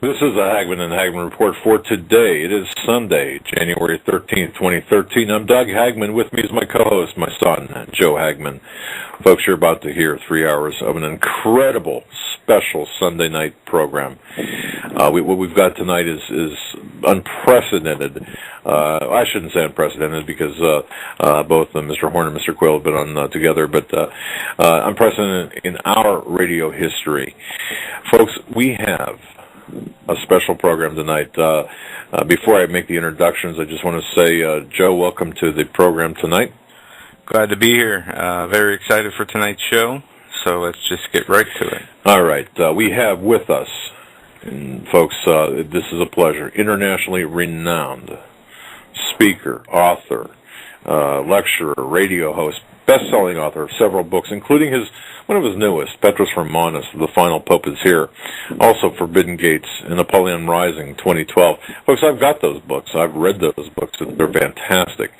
This is the Hagman and Hagman Report for today. It is Sunday, January 13th, 2013. I'm Doug Hagman. With me is my co-host, my son, Joe Hagman. Folks, you're about to hear 3 hours of an incredible special Sunday night program. What we've got tonight is unprecedented. I shouldn't say unprecedented because both Mr. Horn and Mr. Quayle have been on together, but unprecedented in our radio history. Folks, we have a special program tonight. Before I make the introductions, I just want to say, Joe, welcome to the program tonight. Glad to be here. Very excited for tonight's show, so let's just get right to it. All right. We have with us, and folks, this is a pleasure, internationally renowned speaker, author, lecturer, radio host, best-selling author of several books, including one of his newest, Petrus Romanus, The Final Pope is Here, also Forbidden Gates and Napoleon Rising 2012. Folks, I've got those books. I've read those books. They're fantastic.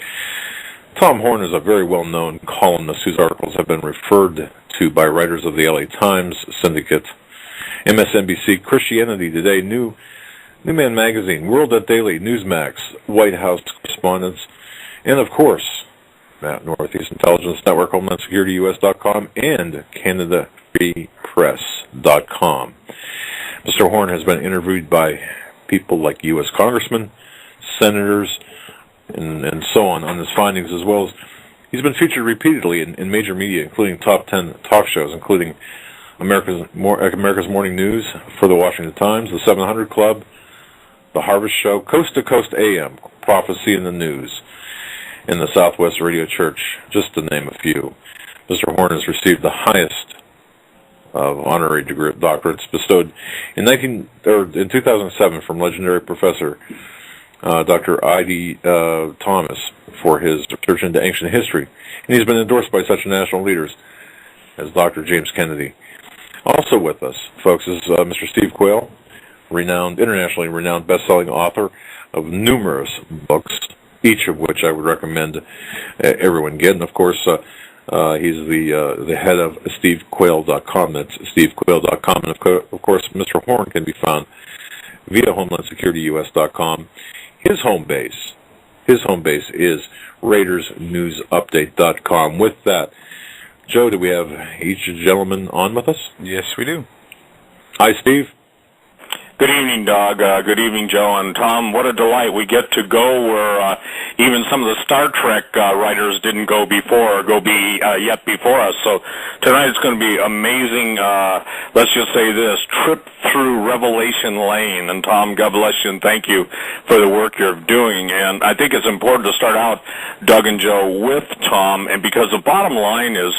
Tom Horn is a very well-known columnist whose articles have been referred to by writers of the LA Times Syndicate, MSNBC, Christianity Today, New Man Magazine, World at Daily, Newsmax, White House Correspondents, and, of course, Northeast Intelligence Network, HomelandSecurityUS.com, and CanadaFreePress.com. Mr. Horn has been interviewed by people like U.S. congressmen, senators, and so on his findings, as well as he's been featured repeatedly in major media, including top 10 talk shows, including America's Morning News for the Washington Times, the 700 Club, the Harvest Show, Coast to Coast AM, Prophecy in the News, in the Southwest Radio Church, just to name a few. Mr. Horn has received the highest of honorary doctorates bestowed in 2007 from legendary professor Dr. I.D. Thomas for his research into ancient history, and he's been endorsed by such national leaders as Dr. James Kennedy. Also with us, folks, is Mr. Steve Quayle, internationally renowned best-selling author of numerous books, each of which I would recommend everyone get. And, of course, he's the head of stevequayle.com. That's stevequayle.com. And, of course, Mr. Horn can be found via HomelandSecurityUS.com. His home base is RaidersNewsUpdate.com. With that, Joe, do we have each gentleman on with us? Yes, we do. Hi, Steve. Good evening, Doug. Good evening, Joe and Tom. What a delight. We get to go where even some of the Star Trek writers didn't go before or yet before us. So tonight it's going to be amazing, let's just say this, trip through Revelation Lane. And Tom, God bless you and thank you for the work you're doing. And I think it's important to start out, Doug and Joe, with Tom, and because the bottom line is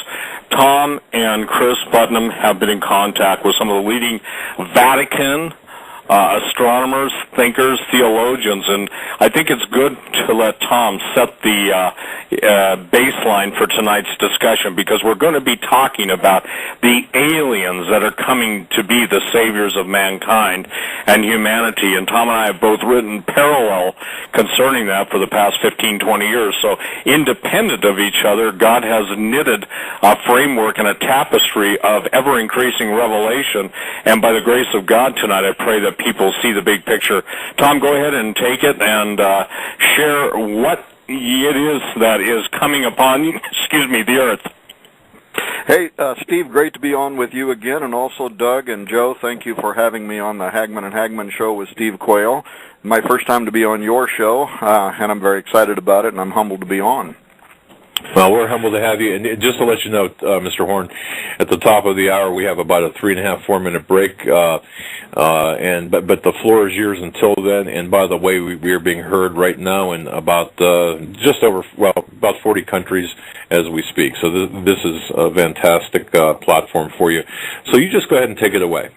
Tom and Chris Putnam have been in contact with some of the leading Vatican astronomers, thinkers, theologians, and I think it's good to let Tom set the baseline for tonight's discussion, because we're going to be talking about the aliens that are coming to be the saviors of mankind and humanity, and Tom and I have both written parallel concerning that for the past 15, 20 years. So independent of each other, God has knitted a framework and a tapestry of ever-increasing revelation, and by the grace of God tonight, I pray that people see the big picture. Tom, go ahead and take it and share what it is that is coming upon, the earth. Hey, Steve, great to be on with you again, and also Doug and Joe, thank you for having me on the Hagman and Hagman show with Steve Quayle. My first time to be on your show, and I'm very excited about it, and I'm humbled to be on. Well, we're humbled to have you. And just to let you know, Mr. Horn, at the top of the hour, we have about a 3.5-4 minute break. But the floor is yours until then. And by the way, we are being heard right now in about 40 countries as we speak. So this is a fantastic platform for you. So you just go ahead and take it away.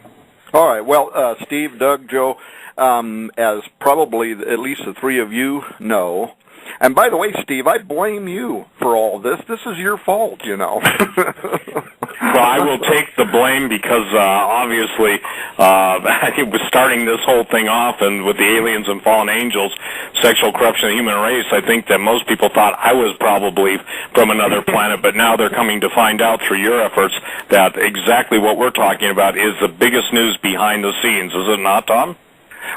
All right. Well, Steve, Doug, Joe, as probably at least the three of you know. And by the way, Steve, I blame you for all this. This is your fault, you know. Well, I will take the blame because obviously it was starting this whole thing off, and with the aliens and fallen angels, sexual corruption of the human race, I think that most people thought I was probably from another planet, but now they're coming to find out through your efforts that exactly what we're talking about is the biggest news behind the scenes. Is it not, Tom?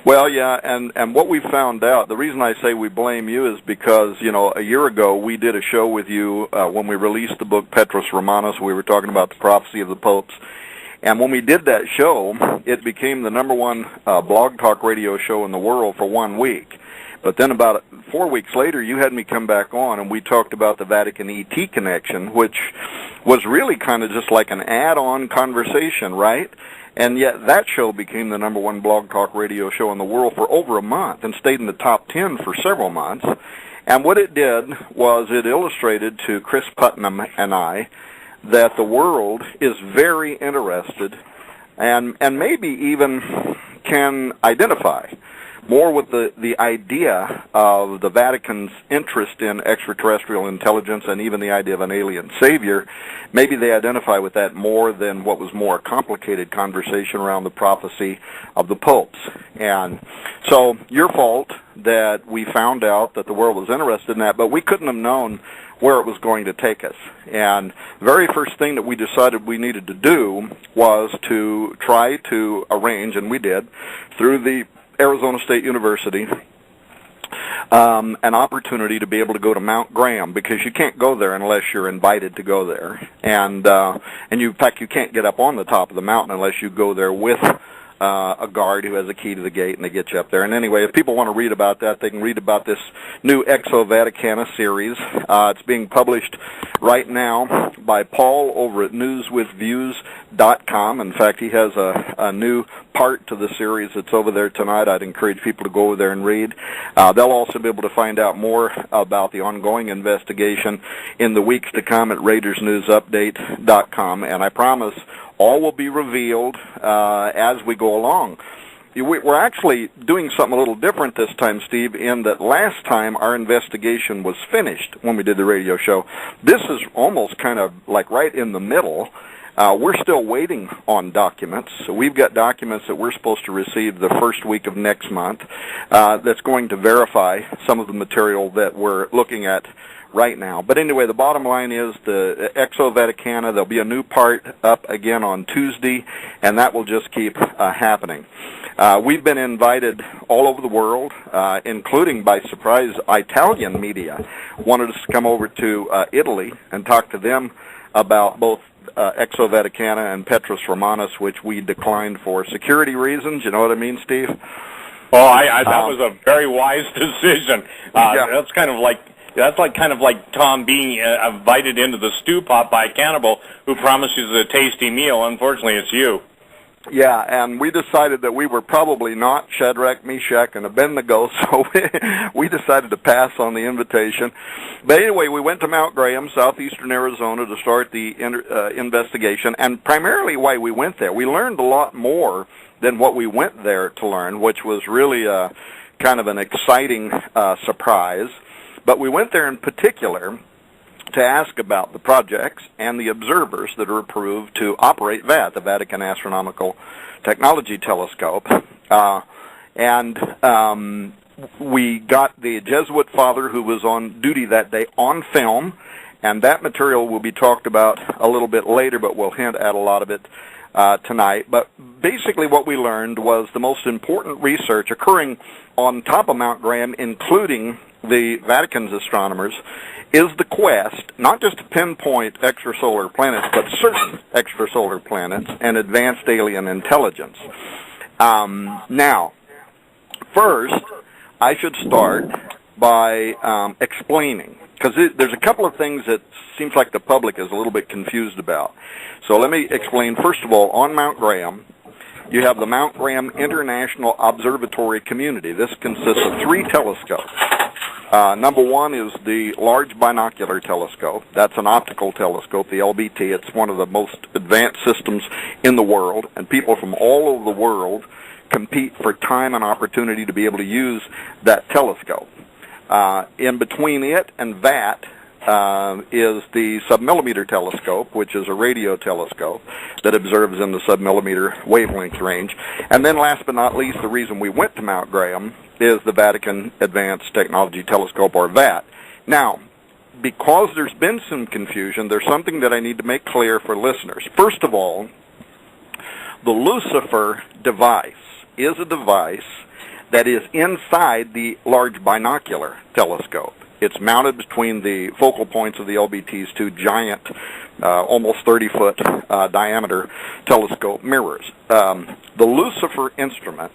Well, yeah, and what we found out, the reason I say we blame you is because, a year ago we did a show with you when we released the book Petrus Romanus. We were talking about the prophecy of the popes. And when we did that show, it became the #1 blog talk radio show in the world for 1 week. But then about 4 weeks later, you had me come back on, and we talked about the Vatican ET connection, which was really kind of just like an add-on conversation, right? And yet that show became the #1 blog talk radio show in the world for over a month and stayed in the top 10 for several months. And what it did was it illustrated to Chris Putnam and I that the world is very interested and maybe even can identify more with the idea of the Vatican's interest in extraterrestrial intelligence and even the idea of an alien savior. Maybe they identify with that more than what was more a complicated conversation around the prophecy of the popes. And so your fault that we found out that the world was interested in that, but we couldn't have known where it was going to take us. And the very first thing that we decided we needed to do was to try to arrange, and we did, through the Arizona State University, an opportunity to be able to go to Mount Graham, because you can't go there unless you're invited to go there, and in fact you can't get up on the top of the mountain unless you go there with a guard who has a key to the gate, and they get you up there. And anyway, if people want to read about that, they can read about this new Exo Vaticana series. It's being published right now by Paul over at newswithviews.com. In fact, he has a new part to the series that's over there tonight. I'd encourage people to go over there and read. They'll also be able to find out more about the ongoing investigation in the weeks to come at RaidersNewsUpdate.com. And I promise all will be revealed as we go along. We're actually doing something a little different this time, Steve, in that last time our investigation was finished when we did the radio show. This is almost kind of like right in the middle. We're still waiting on documents. So we've got documents that we're supposed to receive the first week of next month that's going to verify some of the material that we're looking at right now. But anyway, the bottom line is the Exo Vaticana, there'll be a new part up again on Tuesday, and that will just keep happening. We've been invited all over the world, including, by surprise, Italian media wanted us to come over to Italy and talk to them about both Exo Vaticana and Petrus Romanus, which we declined for security reasons. You know what I mean, Steve? Oh, that was a very wise decision. Yeah. That's kind of like Tom being invited into the stew pot by a cannibal who promises a tasty meal. Unfortunately, it's you. Yeah, and we decided that we were probably not Shadrach, Meshach, and Abednego, so we decided to pass on the invitation. But anyway, we went to Mount Graham, southeastern Arizona, to start the investigation, and primarily why we went there. We learned a lot more than what we went there to learn, which was really kind of an exciting surprise. But we went there in particular to ask about the projects and the observers that are approved to operate VAT, the Vatican Astronomical Technology Telescope. We got the Jesuit father who was on duty that day on film, and that material will be talked about a little bit later, but we'll hint at a lot of it tonight. But basically what we learned was the most important research occurring on top of Mount Graham, including the Vatican's astronomers, is the quest not just to pinpoint extrasolar planets, but certain extrasolar planets and advanced alien intelligence. Now, first, I should start by explaining, because there's a couple of things that seems like the public is a little bit confused about. So let me explain. First of all, on Mount Graham, you have the Mount Graham International Observatory Community. This consists of 3 telescopes. Number 1 is the Large Binocular Telescope. That's an optical telescope, the LBT. It's one of the most advanced systems in the world, and people from all over the world compete for time and opportunity to be able to use that telescope. In between it and that is the submillimeter telescope, which is a radio telescope that observes in the submillimeter wavelength range. And then last but not least, the reason we went to Mount Graham is the Vatican Advanced Technology Telescope, or VAT. Now, because there's been some confusion, there's something that I need to make clear for listeners. First of all, the Lucifer device is a device that is inside the large binocular telescope. It's mounted between the focal points of the LBT's two giant, almost 30-foot diameter telescope mirrors. The Lucifer instrument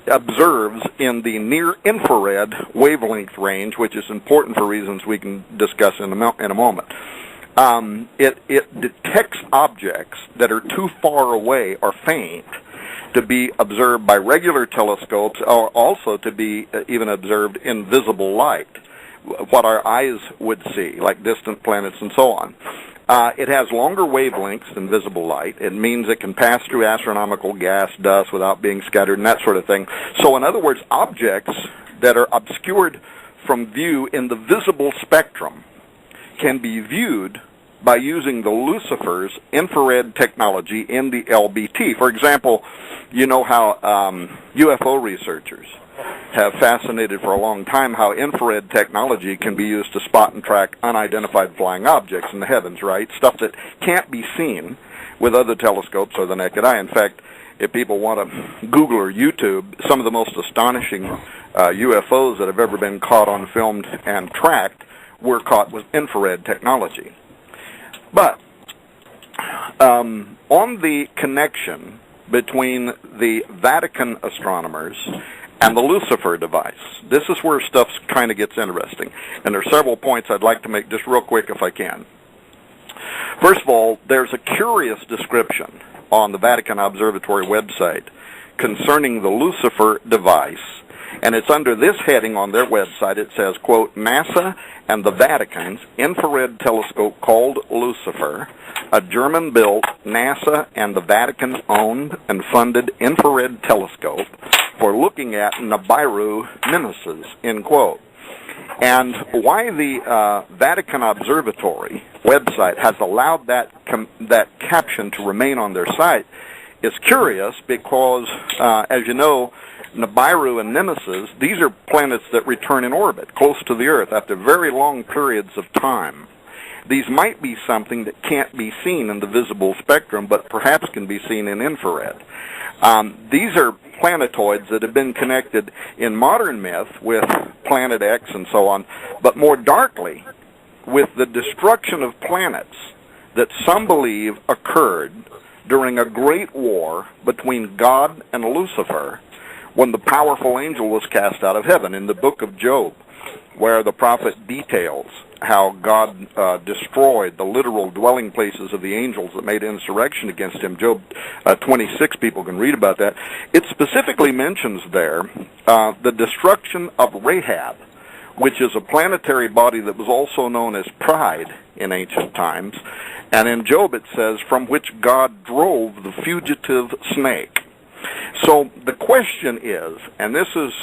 observes in the near-infrared wavelength range, which is important for reasons we can discuss in a moment. It detects objects that are too far away or faint to be observed by regular telescopes, or also to be even observed in visible light, what our eyes would see, like distant planets and so on. It has longer wavelengths than visible light. It means it can pass through astronomical gas, dust, without being scattered, and that sort of thing. So in other words, objects that are obscured from view in the visible spectrum can be viewed by using the Lucifer's infrared technology in the LBT. For example, you know how UFO researchers have fascinated for a long time how infrared technology can be used to spot and track unidentified flying objects in the heavens, right? Stuff that can't be seen with other telescopes or the naked eye. In fact, if people want to Google or YouTube, some of the most astonishing UFOs that have ever been caught on film and tracked were caught with infrared technology. But on the connection between the Vatican astronomers and the Lucifer device, this is where stuff kind of gets interesting. And there are several points I'd like to make just real quick if I can. First of all, there's a curious description on the Vatican Observatory website concerning the Lucifer device. And it's under this heading on their website. It says, quote, NASA and the Vatican's infrared telescope called Lucifer, a German-built NASA and the Vatican-owned and funded infrared telescope for looking at Nibiru Nemesis, end quote. And why the Vatican Observatory website has allowed that caption to remain on their site is curious because, as you know, Nibiru and Nemesis, these are planets that return in orbit close to the Earth after very long periods of time. These might be something that can't be seen in the visible spectrum, but perhaps can be seen in infrared. These are planetoids that have been connected in modern myth with Planet X and so on, but more darkly with the destruction of planets that some believe occurred during a great war between God and Lucifer, when the powerful angel was cast out of heaven. In the book of Job, where the prophet details how God destroyed the literal dwelling places of the angels that made insurrection against him, Job 26, people can read about that. It specifically mentions there the destruction of Rahab, which is a planetary body that was also known as Pride in ancient times. And in Job it says, from which God drove the fugitive snake. So the question is, and this is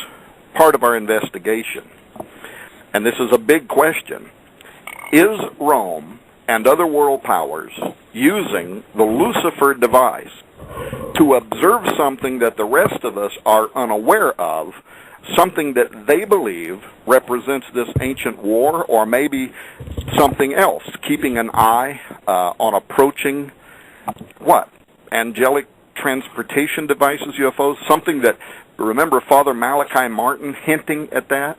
part of our investigation, and this is a big question, is Rome and other world powers using the Lucifer device to observe something that the rest of us are unaware of, something that they believe represents this ancient war, or maybe something else, keeping an eye on approaching, what, angelic transportation devices, UFOs, something that, remember Father Malachi Martin hinting at that?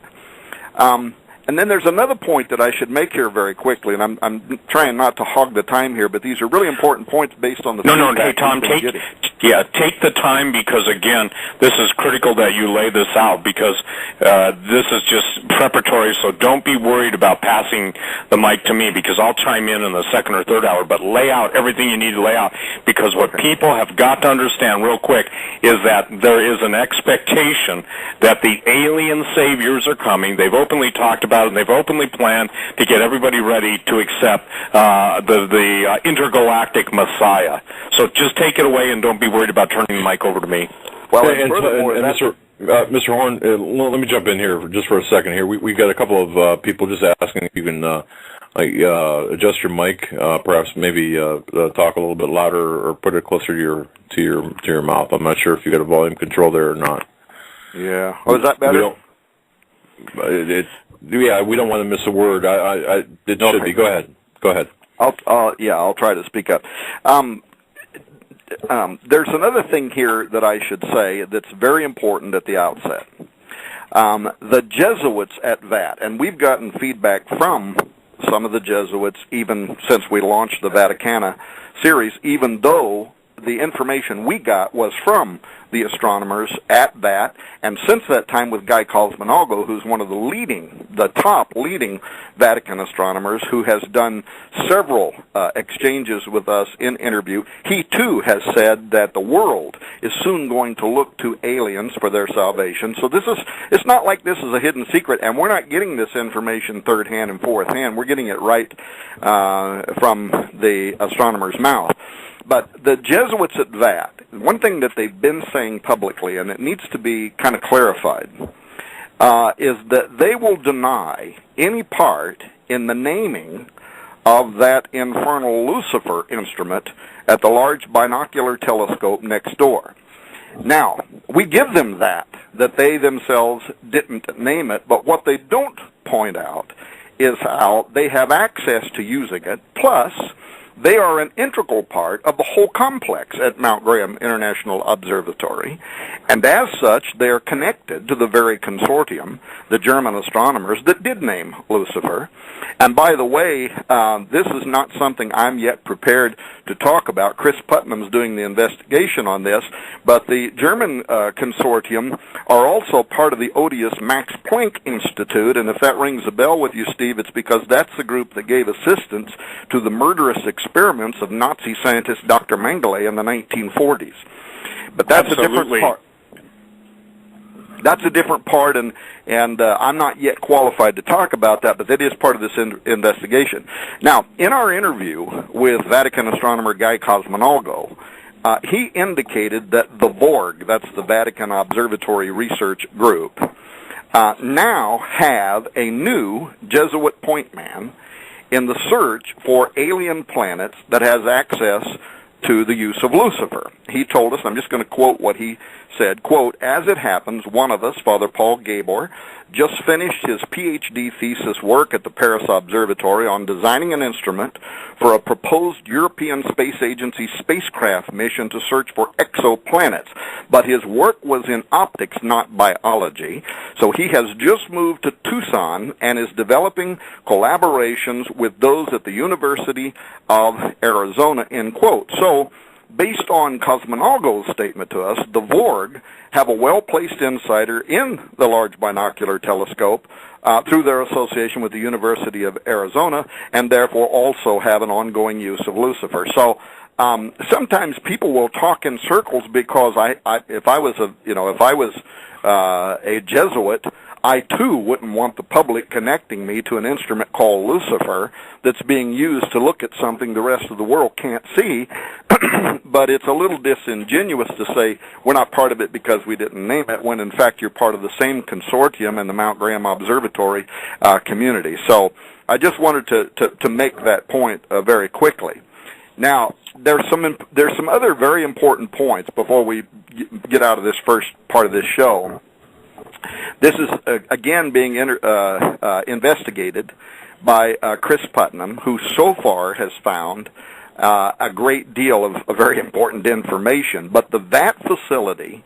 And then there's another point that I should make here very quickly, and I'm trying not to hog the time here, but these are really important points based on the Hey, Tom, take the time, because, again, this is critical that you lay this out, because this is just preparatory, so don't be worried about passing the mic to me, because I'll chime in the second or third hour, but lay out everything you need to lay out, because what people have got to understand real quick is that there is an expectation that the alien saviors are coming. They've openly talked about it, and they've openly planned to get everybody ready to accept the intergalactic Messiah. So just take it away and don't be worried about turning the mic over to me. Well, Mr. Horn, let me jump in here just for a second here. We got a couple of people just asking if you can adjust your mic, perhaps maybe talk a little bit louder or put it closer to your mouth. I'm not sure if you got a volume control there or not. Yeah. Oh, is that better? We don't want to miss a word. It should be. Go ahead. I'll try to speak up. There's another thing here that I should say that's very important at the outset. The Jesuits at VAT, and we've gotten feedback from some of the Jesuits even since we launched the Vaticana series, even though the information we got was from the astronomers at VAT, and since that time with Guy Cosmonalgo, who's one of the top leading Vatican astronomers, who has done several exchanges with us in interview. He too has said that the world is soon going to look to aliens for their salvation. So it's not like this is a hidden secret, and we're not getting this information third hand and fourth hand. We're getting it right from the astronomer's mouth. But the Jesuits at VAT, one thing that they've been saying publicly, and it needs to be kind of clarified, is that they will deny any part in the naming of that infernal Lucifer instrument at the Large Binocular Telescope next door. Now, we give them that they themselves didn't name it, but what they don't point out is how they have access to using it, plus they are an integral part of the whole complex at Mount Graham International Observatory, and as such, they are connected to the very consortium, the German astronomers, that did name Lucifer. And by the way, this is not something I'm yet prepared to talk about. Chris Putnam's doing the investigation on this, but the German consortium are also part of the odious Max Planck Institute, and if that rings a bell with you, Steve, it's because that's the group that gave assistance to the murderous experiments of Nazi scientist Dr. Mengele in the 1940s. But that's Absolutely. a different part. That's a different part, and I'm not yet qualified to talk about that, but that is part of this investigation. Now, in our interview with Vatican astronomer Guy Cosmonalgo, he indicated that the VORG, that's the Vatican Observatory Research Group, now have a new Jesuit point man in the search for alien planets that has access to the use of Lucifer. He told us, I'm just going to quote what he said, quote, "As it happens, one of us, Father Paul Gabor, just finished his PhD thesis work at the Paris Observatory on designing an instrument for a proposed European Space Agency spacecraft mission to search for exoplanets. But his work was in optics, not biology. So he has just moved to Tucson and is developing collaborations with those at the University of Arizona," end quote. So, based on Cosmonalgo's statement to us, the VORG have a well-placed insider in the Large Binocular Telescope through their association with the University of Arizona, and therefore also have an ongoing use of Lucifer. So sometimes people will talk in circles because if I was a Jesuit, I too wouldn't want the public connecting me to an instrument called Lucifer that's being used to look at something the rest of the world can't see. But it's a little disingenuous to say we're not part of it because we didn't name it, when in fact you're part of the same consortium in the Mount Graham Observatory community. So I just wanted to make that point very quickly. Now, there's some other very important points before we get out of this first part of this show. This is, again, being investigated by Chris Putnam, who so far has found a great deal of very important information. But the VAT facility,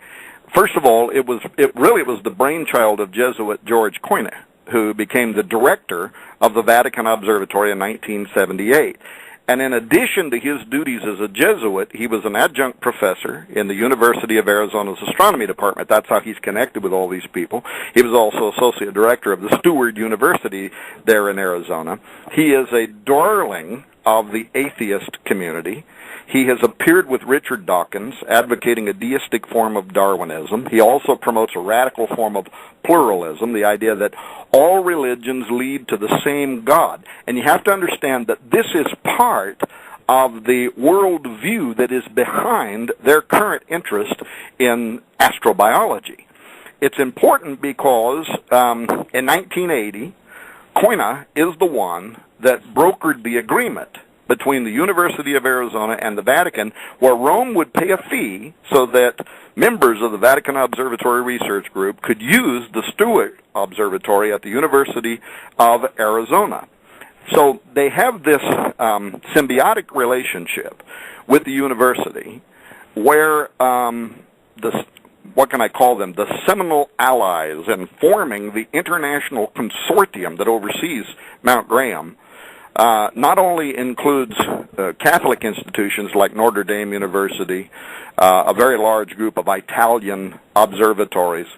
first of all, it was the brainchild of Jesuit George Quayle, who became the director of the Vatican Observatory in 1978. And in addition to his duties as a Jesuit, he was an adjunct professor in the University of Arizona's astronomy department. That's how he's connected with all these people. He was also associate director of the Steward University there in Arizona. He is a darling of the atheist community. He has appeared with Richard Dawkins, advocating a deistic form of Darwinism. He also promotes a radical form of pluralism, the idea that all religions lead to the same God. And you have to understand that this is part of the worldview that is behind their current interest in astrobiology. It's important because in 1980, Quayle is the one that brokered the agreement between the University of Arizona and the Vatican, where Rome would pay a fee so that members of the Vatican Observatory Research Group could use the Steward Observatory at the University of Arizona. So they have this symbiotic relationship with the university where what can I call them, the seminal allies in forming the international consortium that oversees Mount Graham, not only includes Catholic institutions like Notre Dame University, a very large group of Italian observatories,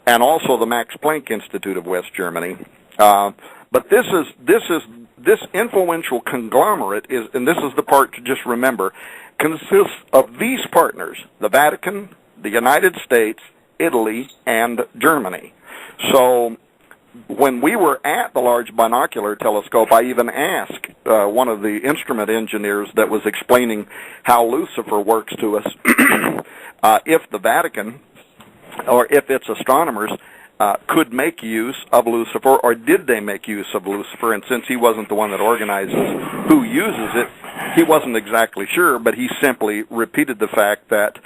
and also the Max Planck Institute of West Germany. But this influential conglomerate is, and this is the part to just remember, consists of these partners: the Vatican, the United States, Italy, and Germany. So when we were at the Large Binocular Telescope, I even asked one of the instrument engineers that was explaining how Lucifer works to us if the Vatican, or if its astronomers, could make use of Lucifer, or did they make use of Lucifer? And since he wasn't the one that organizes who uses it, he wasn't exactly sure, but he simply repeated the fact that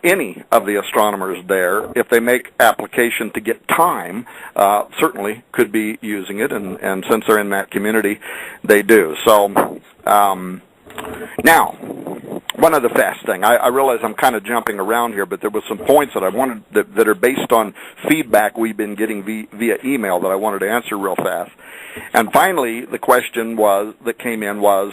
any of the astronomers there, if they make application to get time, certainly could be using it, and since they're in that community, they do. So, now, one other fast thing. I realize I'm kind of jumping around here, but there were some points that I wanted that are based on feedback we've been getting via email that I wanted to answer real fast. And finally, the question that came in was,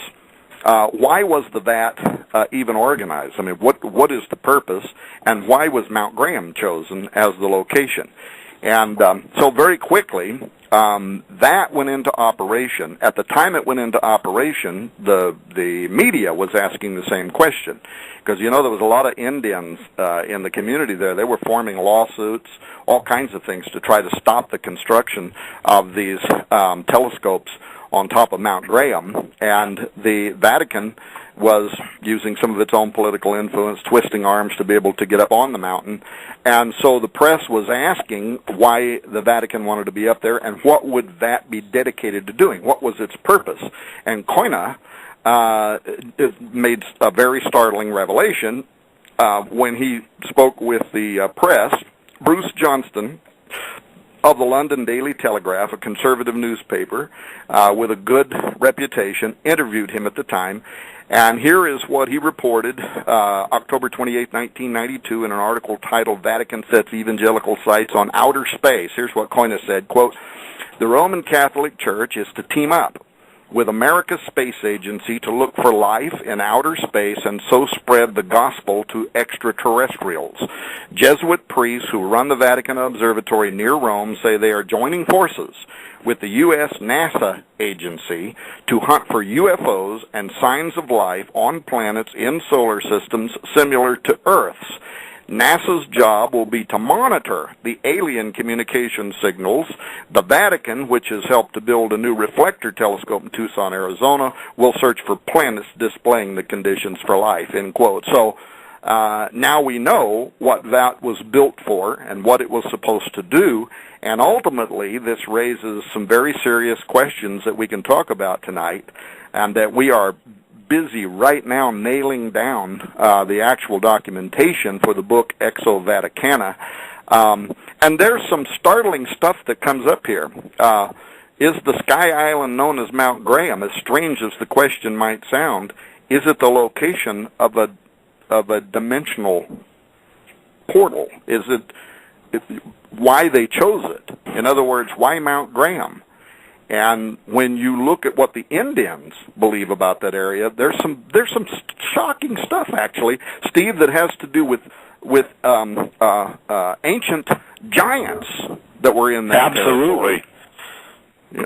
why was the VAT even organized? I mean, what is the purpose, and why was Mount Graham chosen as the location? And so very quickly, that went into operation. At the time it went into operation, the media was asking the same question, because there was a lot of Indians in the community there. They were forming lawsuits, all kinds of things to try to stop the construction of these telescopes on top of Mount Graham, and the Vatican was using some of its own political influence, twisting arms to be able to get up on the mountain. And so the press was asking why the Vatican wanted to be up there, and what would that be dedicated to doing? What was its purpose? And Quayle made a very startling revelation when he spoke with the press. Bruce Johnston of the London Daily Telegraph, a conservative newspaper with a good reputation, interviewed him at the time. And here is what he reported October 28, 1992, in an article titled "Vatican Sets Evangelical Sights on Outer Space." Here's what Quayle said, quote, "The Roman Catholic Church is to team up with America's space agency to look for life in outer space and so spread the gospel to extraterrestrials. Jesuit priests who run the Vatican Observatory near Rome say they are joining forces with the U.S. NASA agency to hunt for UFOs and signs of life on planets in solar systems similar to Earth's. NASA's job will be to monitor the alien communication signals. The Vatican, which has helped to build a new reflector telescope in Tucson, Arizona, will search for planets displaying the conditions for life," end quote. So now we know what that was built for and what it was supposed to do, and ultimately this raises some very serious questions that we can talk about tonight, and that we are busy right now nailing down the actual documentation for the book Exo Vaticana. And there's some startling stuff that comes up here. Is the sky island known as Mount Graham, as strange as the question might sound, is it the location of a dimensional portal? Is it why they chose it? In other words, why Mount Graham? And when you look at what the Indians believe about that area, there's some shocking stuff, actually, Steve, that has to do with ancient giants that were in that Absolutely.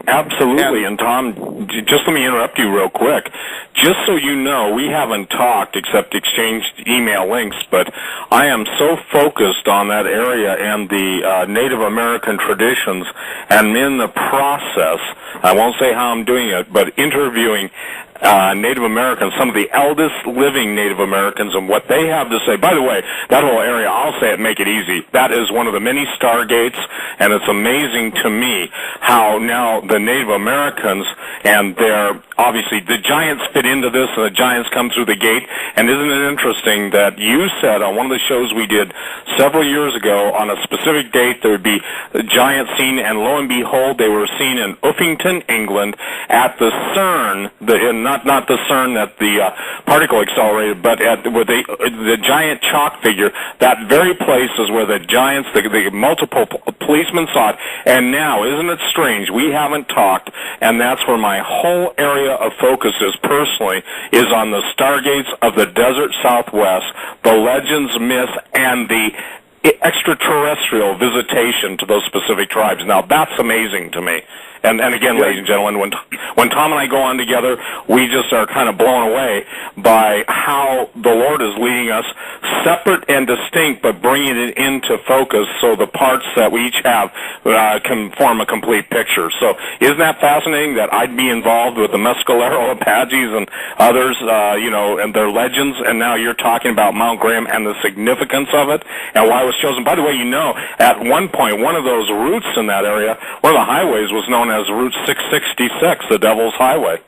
Absolutely. And Tom, just let me interrupt you real quick. Just so you know, we haven't talked except exchanged email links, but I am so focused on that area and the Native American traditions, and in the process, I won't say how I'm doing it, but interviewing Native Americans, some of the eldest living Native Americans, and what they have to say. By the way, that whole area, I'll say it, make it easy, that is one of the many stargates, and it's amazing to me how now the Native Americans and their obviously the giants fit into this, and the giants come through the gate. And isn't it interesting that you said on one of the shows we did several years ago, on a specific date, there would be a giant seen, and lo and behold, they were seen in Uffington, England, at the CERN, not the CERN that the particle accelerator, but at where the giant chalk figure. That very place is where the giants, the multiple policemen saw it. And now, isn't it strange? We haven't talked, and that's where my whole area of focus is personally, is on the stargates of the desert Southwest, the legends, myths, and the extraterrestrial visitation to those specific tribes. Now, that's amazing to me. And again, ladies and gentlemen, when Tom and I go on together, we just are kind of blown away by how the Lord is leading us, separate and distinct, but bringing it into focus so the parts that we each have can form a complete picture. So isn't that fascinating that I'd be involved with the Mescalero Apaches and others, and their legends, and now you're talking about Mount Graham and the significance of it and why it was chosen. By the way, at one point, one of those routes in that area, one of the highways was known as Route 666, the Devil's Highway.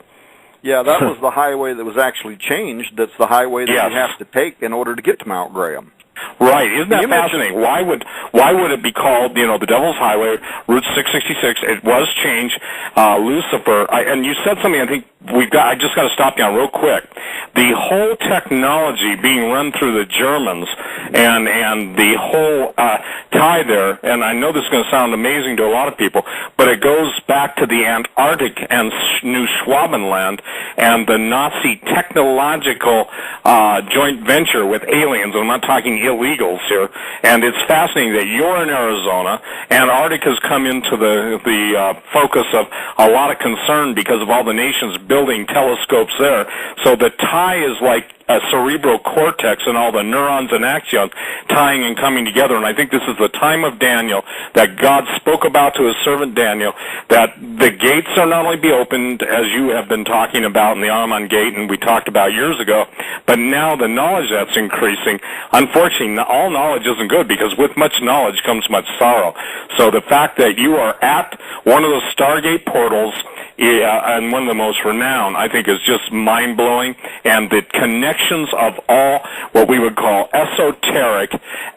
Yeah, that was the highway that was actually changed. That's the highway that you have to take in order to get to Mount Graham. Right. Isn't that fascinating? Why would it be called, the Devil's Highway, Route 666? It was changed, Lucifer. And you said something I think I just got to stop you on real quick. The whole technology being run through the Germans and the whole tie there, and I know this is going to sound amazing to a lot of people, but it goes back to the Antarctic and New Schwabenland and the Nazi technological joint venture with aliens. And I'm not talking illegals here. And it's fascinating that you're in Arizona. Antarctica's come into the focus of a lot of concern because of all the nations building telescopes there. So the tie is like a cerebral cortex and all the neurons and axons tying and coming together. And I think this is the time of Daniel that God spoke about to his servant Daniel, that the gates are not only be opened, as you have been talking about in the Armon Gate, and we talked about years ago, but now the knowledge that's increasing. Unfortunately, all knowledge isn't good, because with much knowledge comes much sorrow. So the fact that you are at one of those Stargate portals, and one of the most renowned, I think, is just mind-blowing, and the connections of all what we would call esoteric,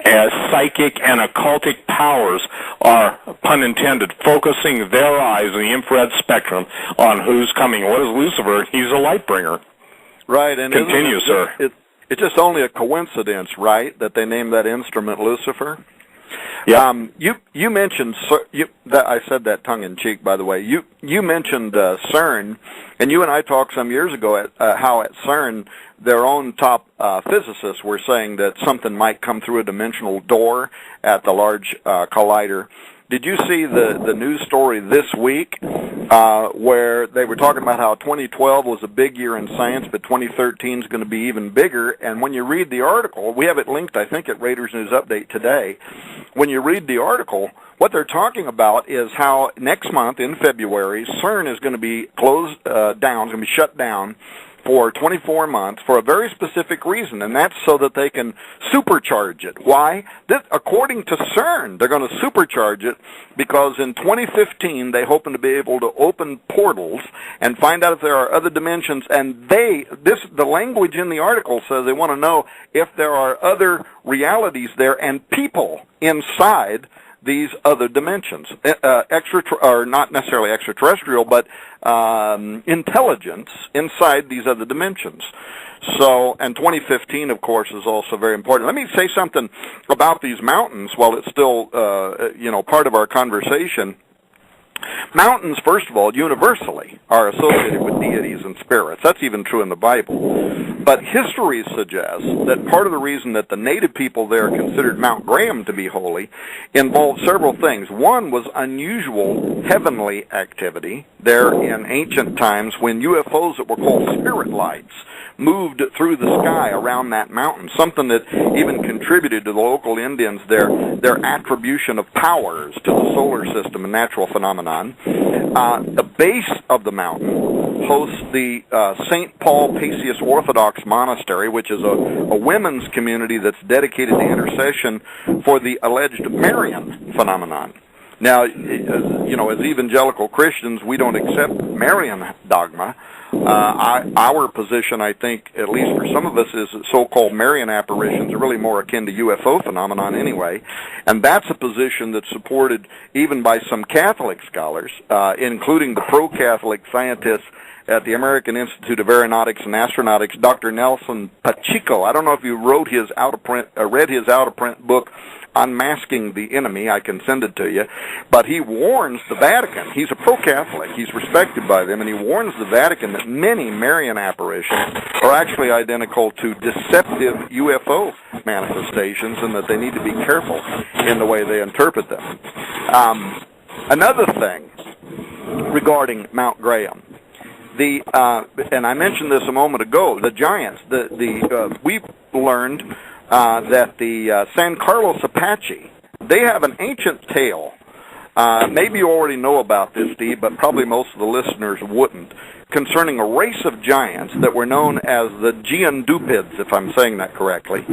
psychic, and occultic powers are, pun intended, focusing their eyes in the infrared spectrum on who's coming. What is Lucifer? He's a light bringer. Right. And continue, sir. It's just only a coincidence, right, that they named that instrument Lucifer? Yeah. You mentioned that I said that tongue in cheek, by the way. You mentioned CERN, and you and I talked some years ago at how at CERN their own top physicists were saying that something might come through a dimensional door at the Large Collider. Did you see the news story this week where they were talking about how 2012 was a big year in science, but 2013 is going to be even bigger? And when you read the article, we have it linked, I think, at Raiders News Update today. When you read the article, what they're talking about is how next month in February, CERN is going to be closed down, it's going to be shut down for 24 months for a very specific reason, and that's so that they can supercharge it. Why? According to CERN, they're going to supercharge it because in 2015 they hope to be able to open portals and find out if there are other dimensions, and the language in the article says they want to know if there are other realities there and people inside these other dimensions, or not necessarily extraterrestrial, but intelligence inside these other dimensions. So, and 2015, of course, is also very important. Let me say something about these mountains while it's still, part of our conversation. Mountains, first of all, universally are associated with deities and spirits. That's even true in the Bible. But history suggests that part of the reason that the native people there considered Mount Graham to be holy involved several things. One was unusual heavenly activity there in ancient times when UFOs that were called spirit lights moved through the sky around that mountain, something that even contributed to the local Indians their attribution of powers to the solar system and natural phenomenon. The base of the mountain hosts the St. Paul Paisius Orthodox Monastery, which is a women's community that's dedicated to intercession for the alleged Marian phenomenon. Now, as evangelical Christians, we don't accept Marian dogma, Our position, I think, at least for some of us, is that so-called Marian apparitions are really more akin to UFO phenomenon anyway, and that's a position that's supported even by some Catholic scholars, including the pro-Catholic scientists at the American Institute of Aeronautics and Astronautics, Dr. Nelson Pacheco. I don't know if you read his out-of-print book, Unmasking the Enemy. I can send it to you. But he warns the Vatican. He's a pro-Catholic. He's respected by them, and he warns the Vatican that many Marian apparitions are actually identical to deceptive UFO manifestations, and that they need to be careful in the way they interpret them. Another thing regarding Mount Graham. And I mentioned this a moment ago, the giants, we've learned that the San Carlos Apache, they have an ancient tale. Maybe you already know about this, Steve, but probably most of the listeners wouldn't, concerning a race of giants that were known as the Geondupids, if I'm saying that correctly.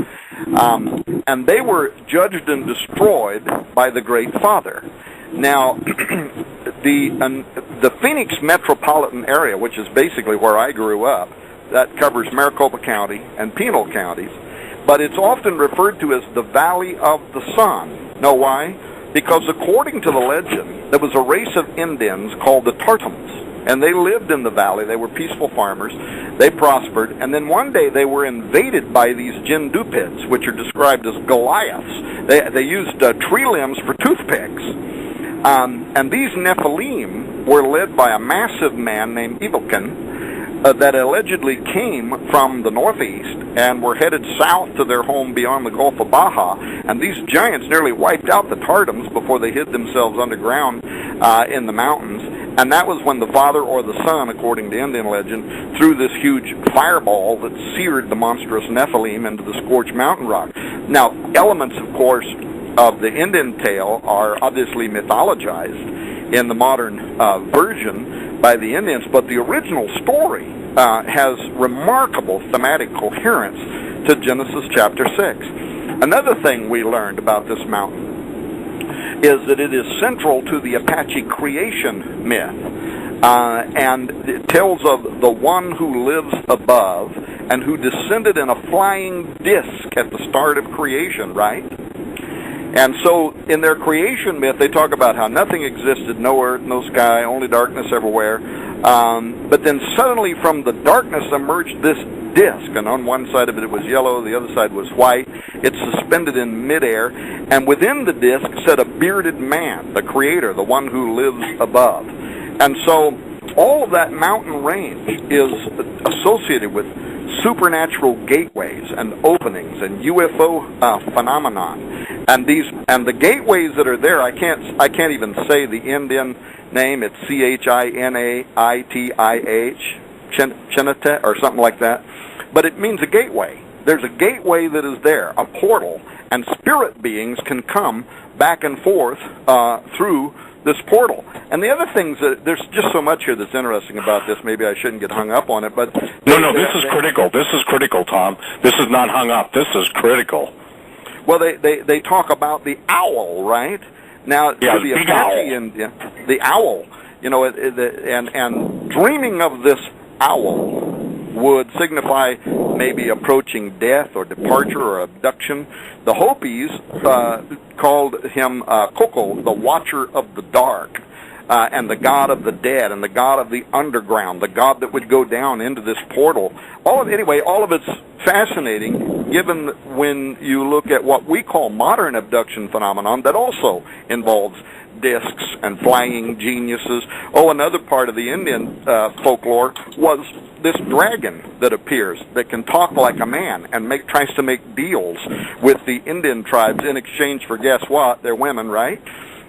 And they were judged and destroyed by the Great Father. Now, the Phoenix metropolitan area, which is basically where I grew up, that covers Maricopa County and Pinal counties, but it's often referred to as the Valley of the Sun. Know why? Because according to the legend, there was a race of Indians called the Tartums, and they lived in the valley. They were peaceful farmers. They prospered, and then one day they were invaded by these Geondupids, which are described as Goliaths. They used tree limbs for toothpicks. And these Nephilim were led by a massive man named Evilkin that allegedly came from the northeast and were headed south to their home beyond the Gulf of Baja. And these giants nearly wiped out the Tartums before they hid themselves underground in the mountains. And that was when the Father or the Son, according to Indian legend, threw this huge fireball that seared the monstrous Nephilim into the scorched mountain rock. Now, elements, of course, of the Indian tale are obviously mythologized in the modern version by the Indians, but the original story has remarkable thematic coherence to Genesis chapter 6. Another thing we learned about this mountain is that it is central to the Apache creation myth, and it tells of the one who lives above and who descended in a flying disc at the start of creation, right? And so in their creation myth, they talk about how nothing existed, no earth, no sky, only darkness everywhere. But then suddenly from the darkness emerged this disc, and on one side of it was yellow, the other side was white. It's suspended in midair, and within the disc sat a bearded man, the creator, the one who lives above. And so all of that mountain range is associated with supernatural gateways and openings and UFO phenomenon. And the gateways that are there, I can't even say the Indian name. It's Chinaitih, Chinate, or something like that. But it means a gateway. There's a gateway that is there, a portal, and spirit beings can come back and forth through this portal. And the other things, there's just so much here that's interesting about this. Maybe I shouldn't get hung up on it, but no, this is critical. This is critical, Tom. This is not hung up. This is critical. Well, they talk about the owl, right? Now, yeah, the Apache and the owl, you know, and dreaming of this owl would signify maybe approaching death or departure or abduction. The Hopis called him Koko, the watcher of the dark, and the god of the dead, and the god of the underground, the god that would go down into this portal. All of it's fascinating, given when you look at what we call modern abduction phenomenon that also involves discs and flying geniuses. Oh, another part of the Indian folklore was this dragon that appears that can talk like a man and tries to make deals with the Indian tribes in exchange for, guess what, they're women, right?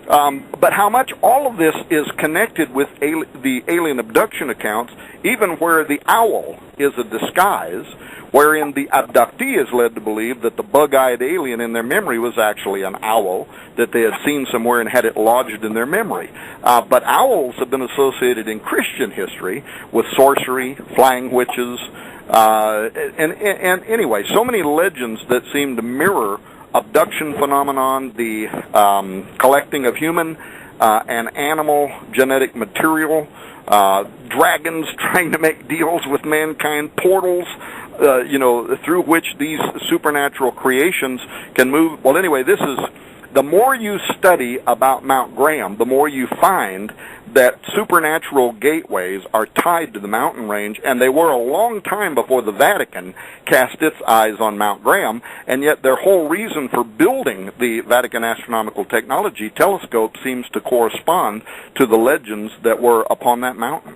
But how much all of this is connected with the alien abduction accounts, even where the owl is a disguise, wherein the abductee is led to believe that the bug-eyed alien in their memory was actually an owl that they had seen somewhere and had it lodged in their memory. But owls have been associated in Christian history with sorcery, flying witches, and anyway, so many legends that seem to mirror abduction phenomenon, the collecting of human and animal genetic material, dragons trying to make deals with mankind, portals, through which these supernatural creations can move. Well, anyway, the more you study about Mount Graham, the more you find that supernatural gateways are tied to the mountain range, and they were a long time before the Vatican cast its eyes on Mount Graham, and yet their whole reason for building the Vatican Astronomical Technology Telescope seems to correspond to the legends that were upon that mountain.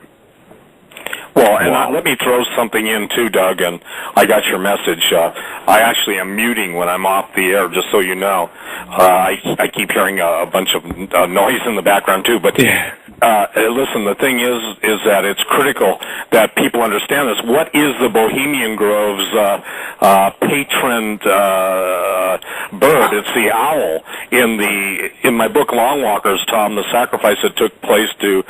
Well, and let me throw something in too, Doug, and I got your message. I actually am muting when I'm off the air, just so you know. I keep hearing a bunch of noise in the background too, but listen, the thing is that it's critical that people understand this. What is the Bohemian Grove's patron bird? It's the owl. In my book Long Walkers, Tom, the sacrifice that took place to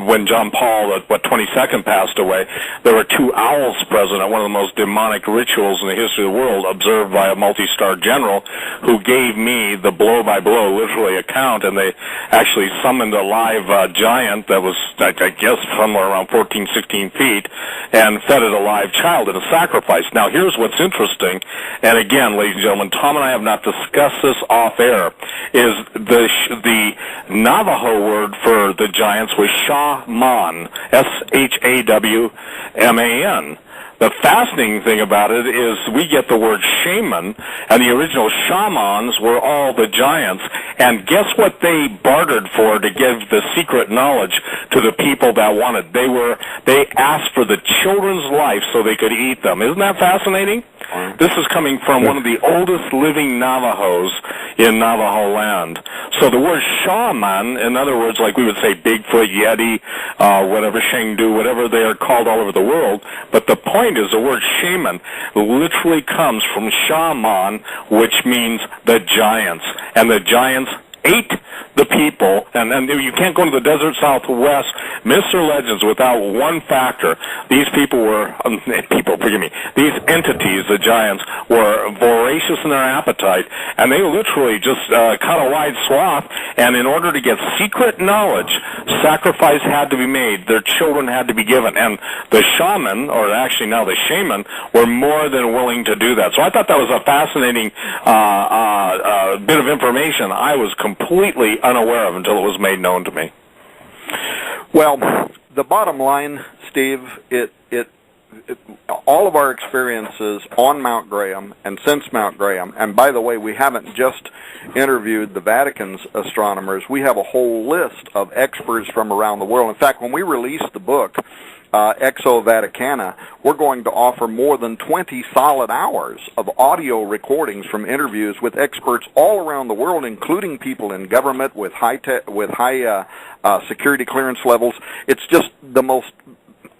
when John Paul, 22nd, passed away, there were two owls present at one of the most demonic rituals in the history of the world, observed by a multi-star general who gave me the blow-by-blow, literally, account, and they actually summoned a live giant that was, I guess, somewhere around 14, 16 feet, and fed it a live child in a sacrifice. Now, here's what's interesting, and again, ladies and gentlemen, Tom and I have not discussed this off-air, is the Navajo word for the giants was shaman, S-H-A-W-M-A-N. The fascinating thing about it is we get the word shaman, and the original shamans were all the giants. And guess what they bartered for to give the secret knowledge to the people that wanted? They asked for the children's life so they could eat them. Isn't that fascinating? This is coming from one of the oldest living Navajos in Navajo land. So the word shaman, in other words, like we would say Bigfoot, Yeti, whatever, Shangdu, whatever they are called all over the world, but the point is the word shaman literally comes from shaman, which means the giants. And the giants ate the people, and you can't go to the desert Southwest, Mr. Legends, without one factor. These people were, these entities, the giants, were voracious in their appetite, and they literally just cut a wide swath, and in order to get secret knowledge, sacrifice had to be made. Their children had to be given, and the shaman, or actually now the shaman, were more than willing to do that. So I thought that was a fascinating bit of information I was completely unaware of until it was made known to me. Well, the bottom line, Steve, all of our experiences on Mount Graham and since Mount Graham, and by the way, we haven't just interviewed the Vatican's astronomers, we have a whole list of experts from around the world. In fact, when we release the book, Exo Vaticana, we're going to offer more than 20 solid hours of audio recordings from interviews with experts all around the world, including people in government with high security clearance levels. It's just the most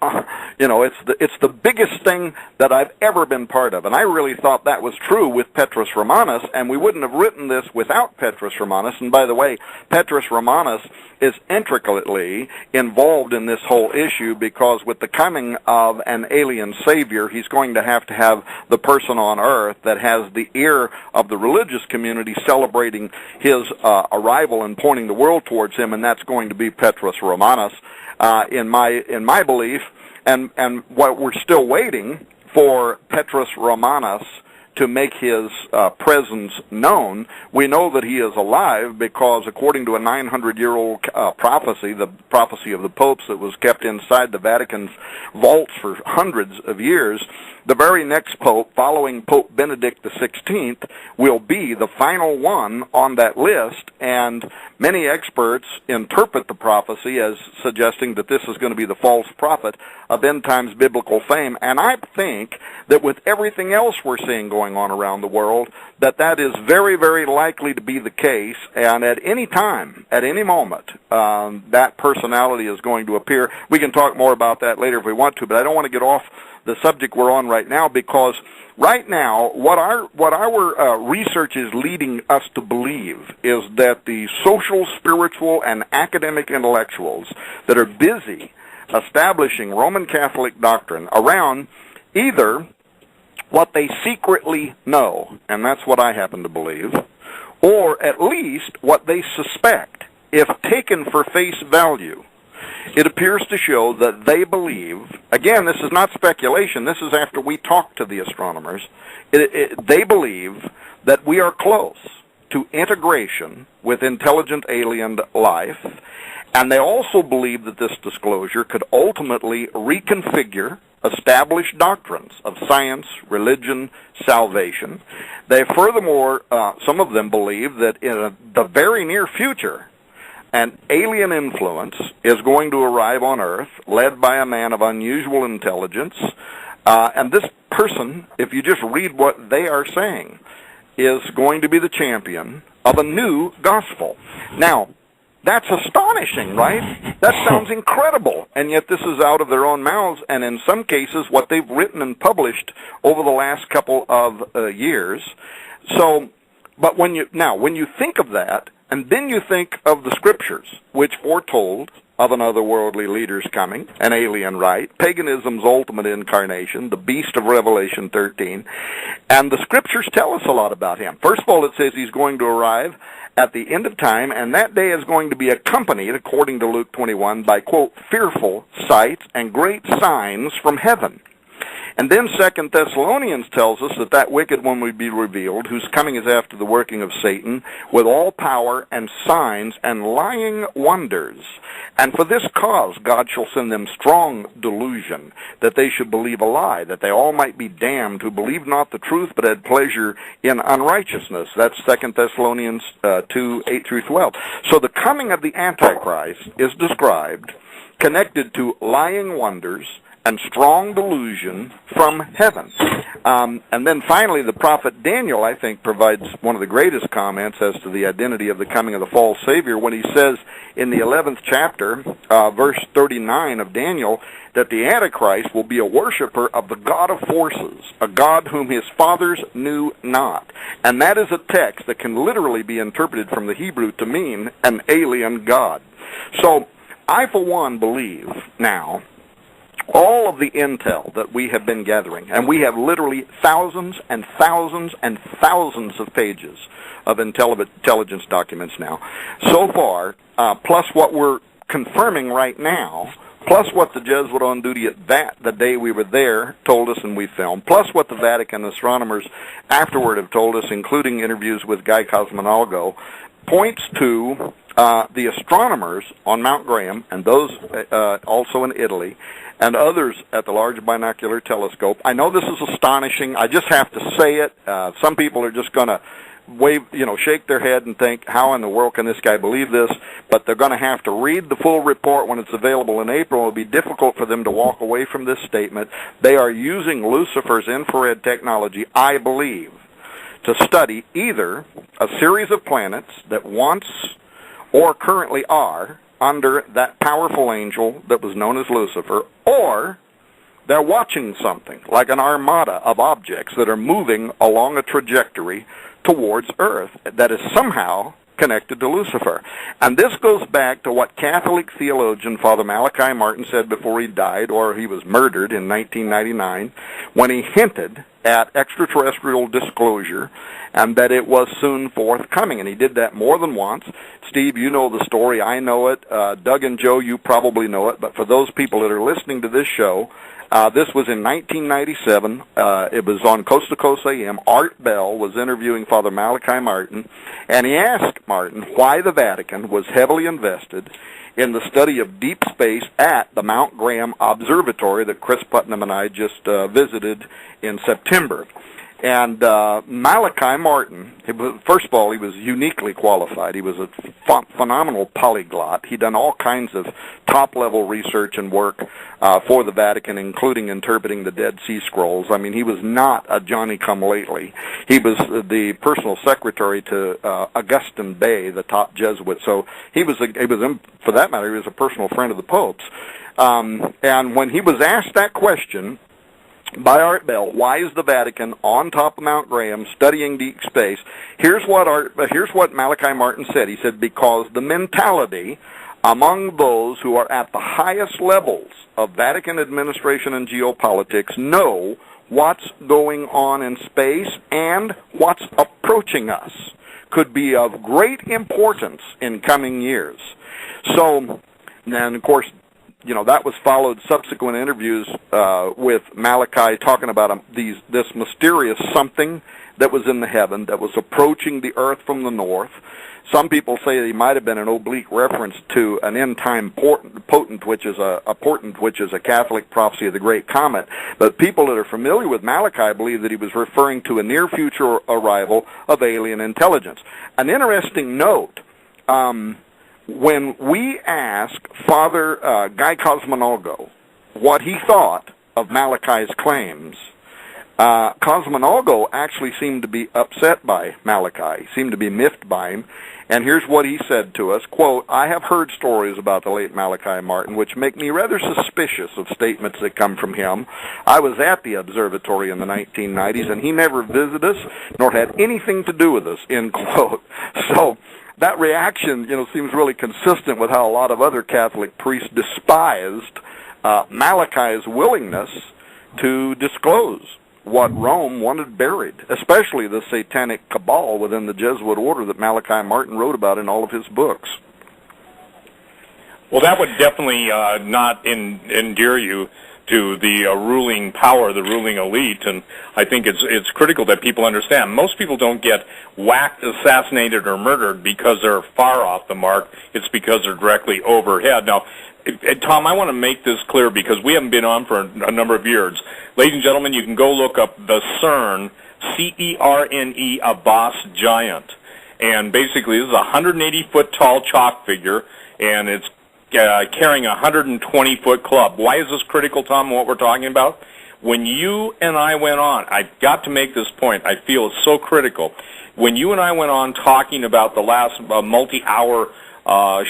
it's the biggest thing that I've ever been part of, and I really thought that was true with Petrus Romanus, and we wouldn't have written this without Petrus Romanus. And by the way, Petrus Romanus is intricately involved in this whole issue, because with the coming of an alien savior, he's going to have the person on earth that has the ear of the religious community celebrating his arrival and pointing the world towards him, and that's going to be Petrus Romanus. In my belief, and what we're still waiting for Petrus Romanus to make his presence known. We know that he is alive because, according to a 900-year-old prophecy, the prophecy of the popes that was kept inside the Vatican's vaults for hundreds of years, the very next pope, following Pope Benedict XVI, will be the final one on that list, and many experts interpret the prophecy as suggesting that this is going to be the false prophet of end times biblical fame. And I think that with everything else we're seeing going on around the world, that is very, very likely to be the case, and at any time, at any moment, that personality is going to appear. We can talk more about that later if we want to, but I don't want to get off the subject we're on right now, because right now what our research is leading us to believe is that the social, spiritual, and academic intellectuals that are busy establishing Roman Catholic doctrine around either what they secretly know, and that's what I happen to believe, or at least what they suspect, if taken for face value. It appears to show that they believe, again, this is not speculation, this is after we talk to the astronomers, they believe that we are close to integration with intelligent alien life, and they also believe that this disclosure could ultimately reconfigure established doctrines of science, religion, salvation. They furthermore, some of them believe that in the very near future, an alien influence is going to arrive on Earth, led by a man of unusual intelligence, and this person, if you just read what they are saying, is going to be the champion of a new gospel. Now, that's astonishing, right? That sounds incredible, and yet this is out of their own mouths, and in some cases what they've written and published over the last couple of years. So, but when you think of that, and then you think of the scriptures, which foretold of an otherworldly leader's coming, an alien rite, paganism's ultimate incarnation, the beast of Revelation 13, and the scriptures tell us a lot about him. First of all, it says he's going to arrive at the end of time, and that day is going to be accompanied, according to Luke 21, by, quote, fearful sights and great signs from heaven. And then 2 Thessalonians tells us that that wicked one will be revealed, whose coming is after the working of Satan, with all power and signs and lying wonders. And for this cause God shall send them strong delusion, that they should believe a lie, that they all might be damned, who believed not the truth, but had pleasure in unrighteousness. That's 2 Thessalonians 2, 8 through 12. So the coming of the Antichrist is described, connected to lying wonders, and strong delusion from heaven. And then finally, the prophet Daniel, I think, provides one of the greatest comments as to the identity of the coming of the false Savior when he says in the 11th chapter, verse 39 of Daniel, that the Antichrist will be a worshiper of the God of forces, a God whom his fathers knew not. And that is a text that can literally be interpreted from the Hebrew to mean an alien God. So I, for one, believe now all of the intel that we have been gathering, and we have literally thousands and thousands and thousands of pages of intelligence documents now, so far, plus what we're confirming right now, plus what the Jesuit on duty at the day we were there told us and we filmed, plus what the Vatican astronomers afterward have told us, including interviews with Guy Cosmonago, points to the astronomers on Mount Graham, and those also in Italy, and others at the Large Binocular Telescope. I know this is astonishing. I just have to say it. Some people are just going to shake their head and think, how in the world can this guy believe this? But they're going to have to read the full report when it's available in April. It'll be difficult for them to walk away from this statement. They are using Lucifer's infrared technology, I believe, to study either a series of planets that once or currently are under that powerful angel that was known as Lucifer, or they're watching something like an armada of objects that are moving along a trajectory towards Earth that is somehow connected to Lucifer. And this goes back to what Catholic theologian Father Malachi Martin said before he died, or he was murdered in 1999, when he hinted at extraterrestrial disclosure and that it was soon forthcoming. And he did that more than once. Steve, you know the story. I know it. Doug and Joe, you probably know it. But for those people that are listening to this show, this was in 1997. It was on Coast to Coast AM. Art Bell was interviewing Father Malachi Martin, and he asked Martin why the Vatican was heavily invested in the study of deep space at the Mount Graham Observatory that Chris Putnam and I just visited in September. And Malachi Martin, first of all, he was uniquely qualified. He was a phenomenal polyglot. He'd done all kinds of top-level research and work for the Vatican, including interpreting the Dead Sea Scrolls. I mean, he was not a Johnny-come-lately. He was the personal secretary to Augustine Bay, the top Jesuit. So he was, for that matter, he was a personal friend of the Pope's. And when he was asked that question by Art Bell, why is the Vatican on top of Mount Graham studying deep space? Here's what Malachi Martin said. He said, because the mentality among those who are at the highest levels of Vatican administration and geopolitics know what's going on in space and what's approaching us. could be of great importance in coming years. So, and of course, that was followed subsequent interviews with Malachi talking about this mysterious something that was in the heaven that was approaching the earth from the north. Some people say he might have been an oblique reference to an end-time portent, which is a Catholic prophecy of the Great Comet. But people that are familiar with Malachi believe that he was referring to a near-future arrival of alien intelligence. An interesting note, when we asked Father Guy Cosmonalgo what he thought of Malachi's claims, Cosmonalgo actually seemed to be upset by Malachi, seemed to be miffed by him. And here's what he said to us, quote, "I have heard stories about the late Malachi Martin which make me rather suspicious of statements that come from him. I was at the observatory in the 1990s, and he never visited us nor had anything to do with us," end quote. So that reaction, seems really consistent with how a lot of other Catholic priests despised Malachi's willingness to disclose what Rome wanted buried, especially the satanic cabal within the Jesuit order that Malachi Martin wrote about in all of his books. Well, that would definitely not endear you to the ruling power, the ruling elite, and I think it's critical that people understand. Most people don't get whacked, assassinated, or murdered because they're far off the mark. It's because they're directly overhead. Now, Tom, I want to make this clear because we haven't been on for a number of years. Ladies and gentlemen, you can go look up the CERN, C-E-R-N-E, a boss giant. And basically, this is a 180-foot tall chalk figure, and it's carrying a 120-foot club. Why is this critical, Tom, what we're talking about? When you and I went on, I've got to make this point. I feel it's so critical. When you and I went on talking about the last multi-hour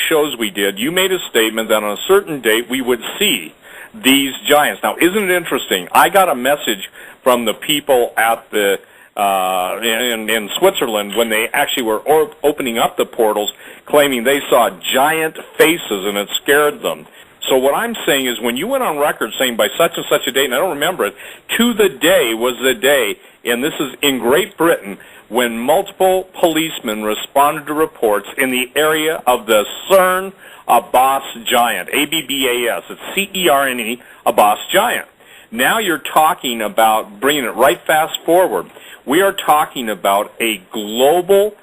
shows we did, you made a statement that on a certain date we would see these giants. Now, isn't it interesting? I got a message from the people at the in Switzerland when they actually were opening up the portals, claiming they saw giant faces and it scared them. So what I'm saying is when you went on record saying by such and such a date, and I don't remember it, to the day was the day, and this is in Great Britain, when multiple policemen responded to reports in the area of the CERN Abbas giant, A-B-B-A-S. It's C-E-R-N-E, Abbas giant. Now you're talking about bringing it right fast forward. We are talking about a global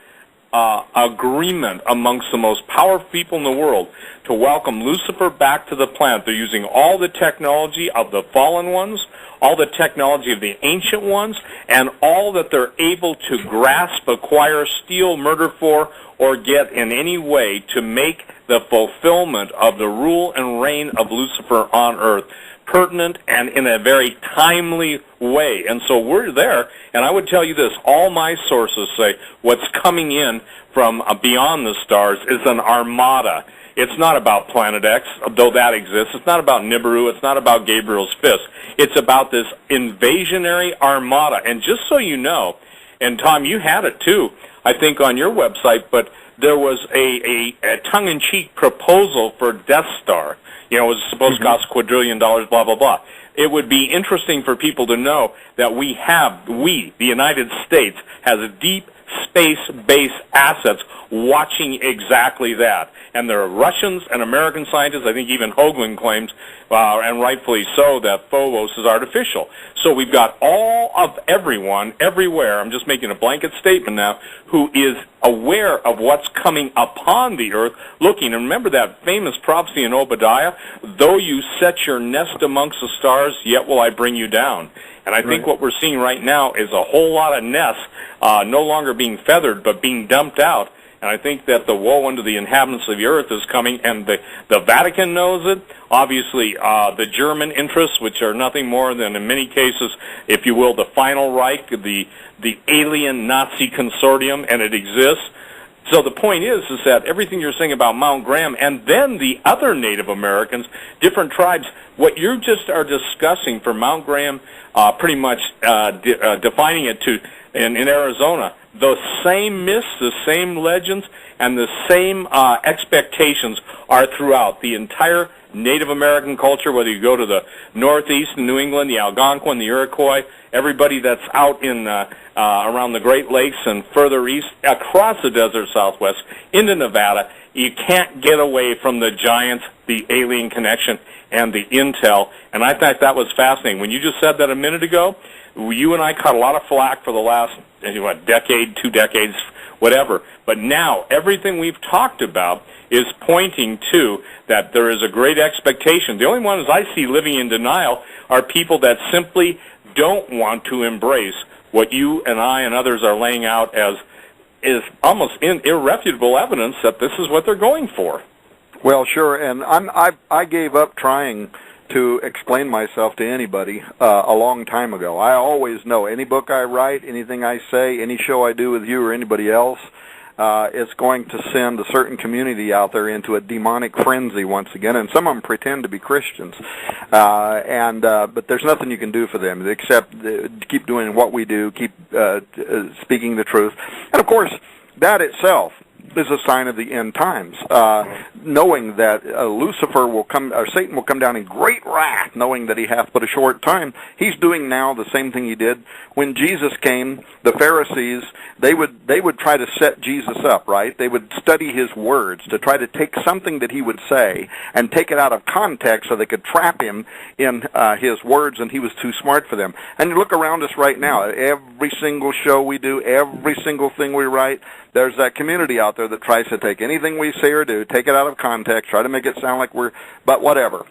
agreement amongst the most powerful people in the world to welcome Lucifer back to the planet. They're using all the technology of the fallen ones, all the technology of the ancient ones, and all that they're able to grasp, acquire, steal, murder for, or get in any way to make the fulfillment of the rule and reign of Lucifer on earth pertinent and in a very timely way. And so we're there, and I would tell you this, all my sources say what's coming in from beyond the stars is an armada. It's not about Planet X, though that exists. It's not about Nibiru. It's not about Gabriel's fist. It's about this invasionary armada. And just so you know, and Tom, you had it too, I think on your website, but there was a tongue-in-cheek proposal for Death Star. It was supposed to cost $2 quadrillion, blah, blah, blah. It would be interesting for people to know that we, the United States, has deep space-based assets watching exactly that. And there are Russians and American scientists, I think even Hoagland claims, and rightfully so, that Phobos is artificial. So we've got all of everyone, everywhere, I'm just making a blanket statement now, who is aware of what's coming upon the earth, looking. And remember that famous prophecy in Obadiah, though you set your nest amongst the stars, yet will I bring you down. And I think what we're seeing right now is a whole lot of nests no longer being feathered, but being dumped out. And I think that the woe unto the inhabitants of the earth is coming, and the Vatican knows it. Obviously, the German interests, which are nothing more than, in many cases, if you will, the final Reich, the alien Nazi consortium, and it exists. So the point is that everything you're saying about Mount Graham and then the other Native Americans, different tribes, what you just are discussing for Mount Graham, pretty much defining it to in Arizona, the same myths, the same legends, and the same expectations are throughout the entire Native American culture, whether you go to the Northeast in New England, the Algonquin, the Iroquois, everybody that's out in around the Great Lakes and further east, across the desert Southwest, into Nevada, you can't get away from the giants, the alien connection, and the intel. And I thought that was fascinating. When you just said that a minute ago, you and I caught a lot of flack for the last decade, 2 decades, whatever. But now everything we've talked about is pointing to that there is a great expectation. The only ones I see living in denial are people that simply don't want to embrace what you and I and others are laying out as is almost irrefutable evidence that this is what they're going for. Well, sure, and I gave up trying to explain myself to anybody a long time ago. I always know any book I write, anything I say, any show I do with you or anybody else, it's going to send a certain community out there into a demonic frenzy once again, and some of them pretend to be Christians. But there's nothing you can do for them except keep doing what we do, keep speaking the truth. And, of course, that itself is a sign of the end times, knowing that Lucifer will come, or Satan will come down in great wrath, knowing that he hath but a short time. He's doing now the same thing he did when Jesus came. The Pharisees, they would try to set Jesus up, right? They would study his words to try to take something that he would say and take it out of context so they could trap him in his words, and he was too smart for them. And look around us right now. Every single show we do, every single thing we write, there's that community out there that tries to take anything we say or do, take it out of context, try to make it sound like but whatever.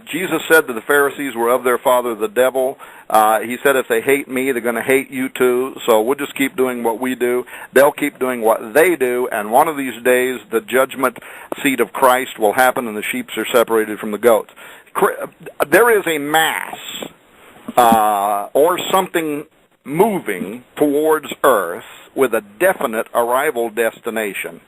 Jesus said that the Pharisees were of their father, the devil. He said if they hate me, they're going to hate you too, so we'll just keep doing what we do. They'll keep doing what they do, and one of these days the judgment seat of Christ will happen and the sheep are separated from the goats. There is a mass or something moving towards Earth with a definite arrival destination.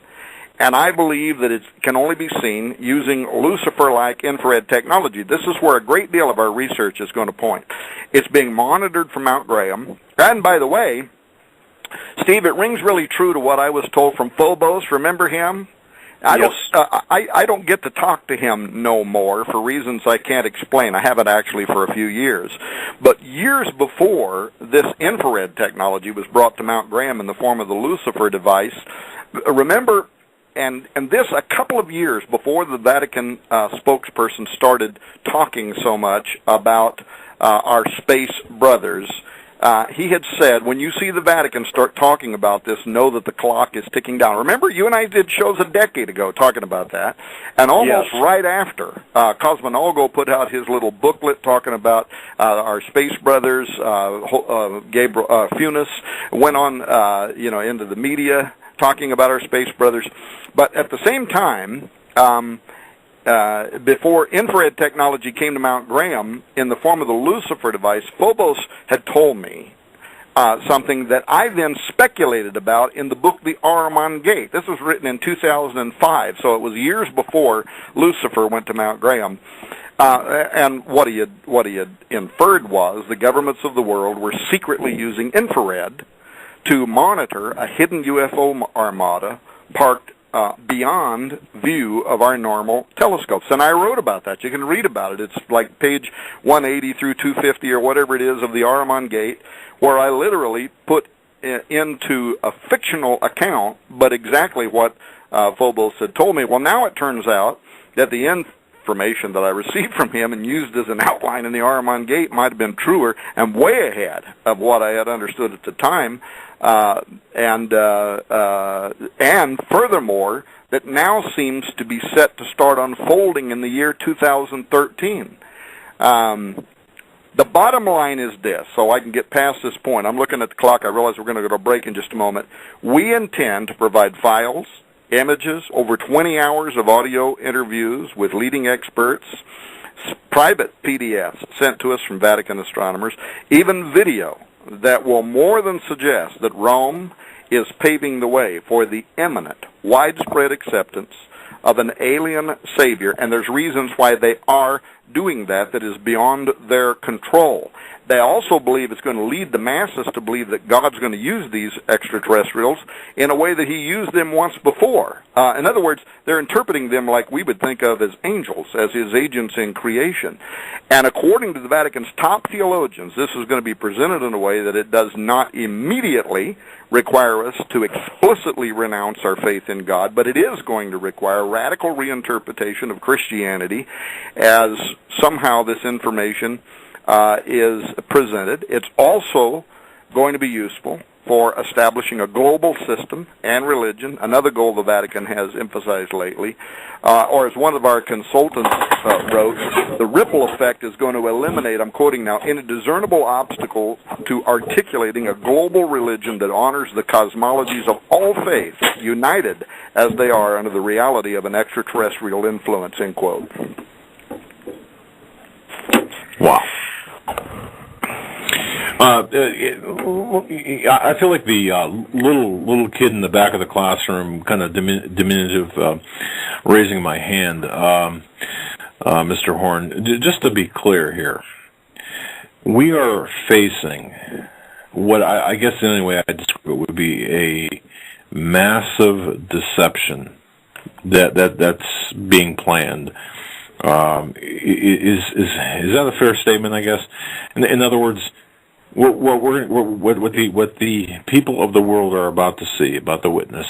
And I believe that it can only be seen using Lucifer-like infrared technology. This is where a great deal of our research is going to point. It's being monitored from Mount Graham. And by the way, Steve, it rings really true to what I was told from Phobos. Remember him? Yes. I don't get to talk to him no more for reasons I can't explain. I haven't actually for a few years. But years before this infrared technology was brought to Mount Graham in the form of the Lucifer device, remember, and this a couple of years before the Vatican spokesperson started talking so much about our space brothers, he had said, when you see the Vatican start talking about this, know that the clock is ticking down. Remember, you and I did shows a decade ago talking about that. And almost right after, Cosmonolgo put out his little booklet talking about our space brothers. Gabriel Funes went on, into the media talking about our space brothers. But at the same time, before infrared technology came to Mount Graham in the form of the Lucifer device, Phobos had told me something that I then speculated about in the book The Ahriman Gate. This was written in 2005, so it was years before Lucifer went to Mount Graham. And what he had inferred was the governments of the world were secretly using infrared to monitor a hidden UFO armada parked beyond view of our normal telescopes. And I wrote about that. You can read about it. It's like page 180 through 250 or whatever it is of the Ahriman Gate, where I literally put into a fictional account, but exactly what Phobos had told me. Well, now it turns out that the information that I received from him and used as an outline in the Ahriman Gate might have been truer and way ahead of what I had understood at the time. And furthermore, that now seems to be set to start unfolding in the year 2013. The bottom line is this, so I can get past this point. I'm looking at the clock. I realize we're going to go to a break in just a moment. We intend to provide files, images, over 20 hours of audio interviews with leading experts, private PDFs sent to us from Vatican astronomers, even video that will more than suggest that Rome is paving the way for the imminent, widespread acceptance of an alien savior, and there's reasons why they are doing that is beyond their control. They also believe it's going to lead the masses to believe that God's going to use these extraterrestrials in a way that he used them once before. In other words, they're interpreting them like we would think of as angels, as his agents in creation. And according to the Vatican's top theologians, this is going to be presented in a way that it does not immediately require us to explicitly renounce our faith in God, but it is going to require radical reinterpretation of Christianity as somehow this information is presented. It's also going to be useful for establishing a global system and religion, another goal the Vatican has emphasized lately. Or as one of our consultants wrote, the ripple effect is going to eliminate, I'm quoting now, any discernible obstacle to articulating a global religion that honors the cosmologies of all faiths, united as they are under the reality of an extraterrestrial influence, end quote. Wow. I feel like the little kid in the back of the classroom, kind of diminutive, raising my hand, Mr. Horn. Just to be clear here, we are facing what I guess in any way I describe it would be a massive deception that's being planned. Is that a fair statement? I guess. In other words, what the people of the world are about to see, about to witness,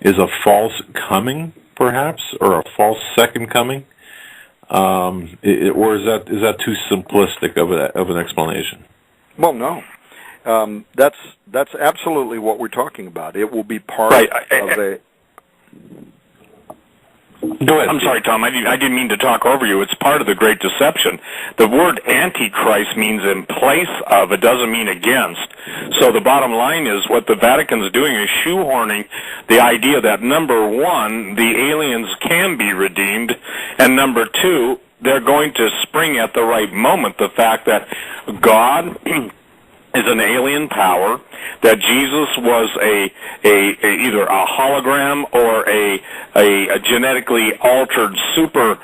is a false coming, perhaps, or a false second coming, or is that too simplistic of an explanation? Well, no. That's absolutely what we're talking about. It will be part of a. Go ahead. I'm sorry, Tom. I didn't mean to talk over you. It's part of the Great Deception. The word Antichrist means in place of. It doesn't mean against. So the bottom line is what the Vatican's doing is shoehorning the idea that, number one, the aliens can be redeemed, and number two, they're going to spring at the right moment the fact that God is an alien power, that Jesus was either a hologram or a genetically altered super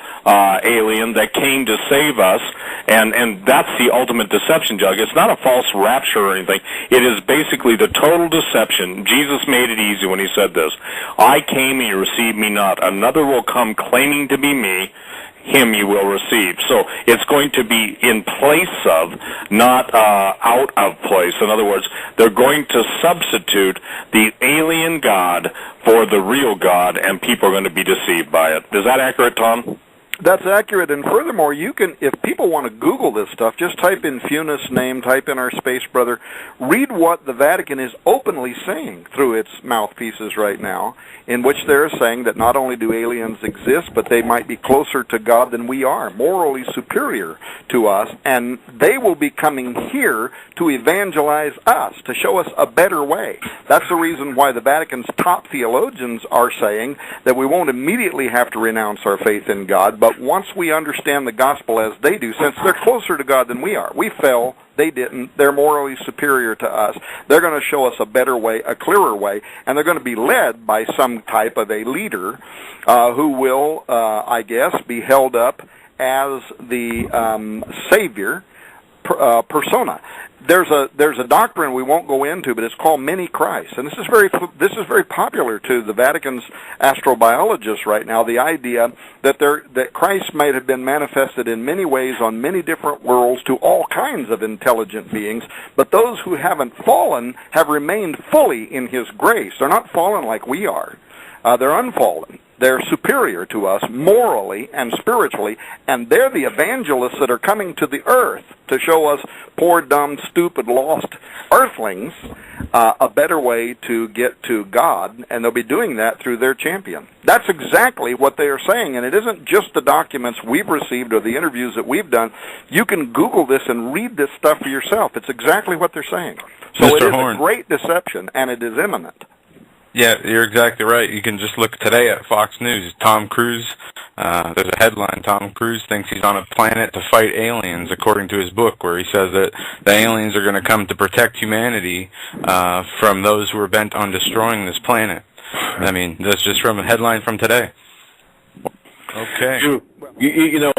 alien that came to save us, and that's the ultimate deception, Jug. It's not a false rapture or anything. It is basically the total deception. Jesus made it easy when he said this: I came and you received me not. Another will come claiming to be me. Him you will receive. So it's going to be in place of, not out of place. In other words, they're going to substitute the alien God for the real God, and people are going to be deceived by it. Is that accurate, Tom? That's accurate, and furthermore, you can, if people want to Google this stuff, just type in Funis' name, type in our space brother, read what the Vatican is openly saying through its mouthpieces right now, in which they're saying that not only do aliens exist, but they might be closer to God than we are, morally superior to us, and they will be coming here to evangelize us, to show us a better way. That's the reason why the Vatican's top theologians are saying that we won't immediately have to renounce our faith in God, but once we understand the gospel as they do, since they're closer to God than we are, we fell, they didn't, they're morally superior to us, they're going to show us a better way, a clearer way, and they're going to be led by some type of a leader who will, I guess, be held up as the Savior persona. There's a doctrine we won't go into, but it's called many Christs, and this is very popular to the Vatican's astrobiologists right now. The idea that Christ might have been manifested in many ways on many different worlds to all kinds of intelligent beings, but those who haven't fallen have remained fully in His grace. They're not fallen like we are. They're unfallen. They're superior to us morally and spiritually, and they're the evangelists that are coming to the earth to show us poor, dumb, stupid, lost earthlings a better way to get to God, and they'll be doing that through their champion. That's exactly what they are saying, and it isn't just the documents we've received or the interviews that we've done. You can Google this and read this stuff for yourself. It's exactly what they're saying. So Mr. it is Horn. a great deception, and it is imminent. Yeah, you're exactly right. You can just look today at Fox News. Tom Cruise, there's a headline, Tom Cruise thinks he's on a planet to fight aliens, according to his book, where he says that the aliens are going to come to protect humanity from those who are bent on destroying this planet. I mean, that's just from a headline from today. Okay. You know,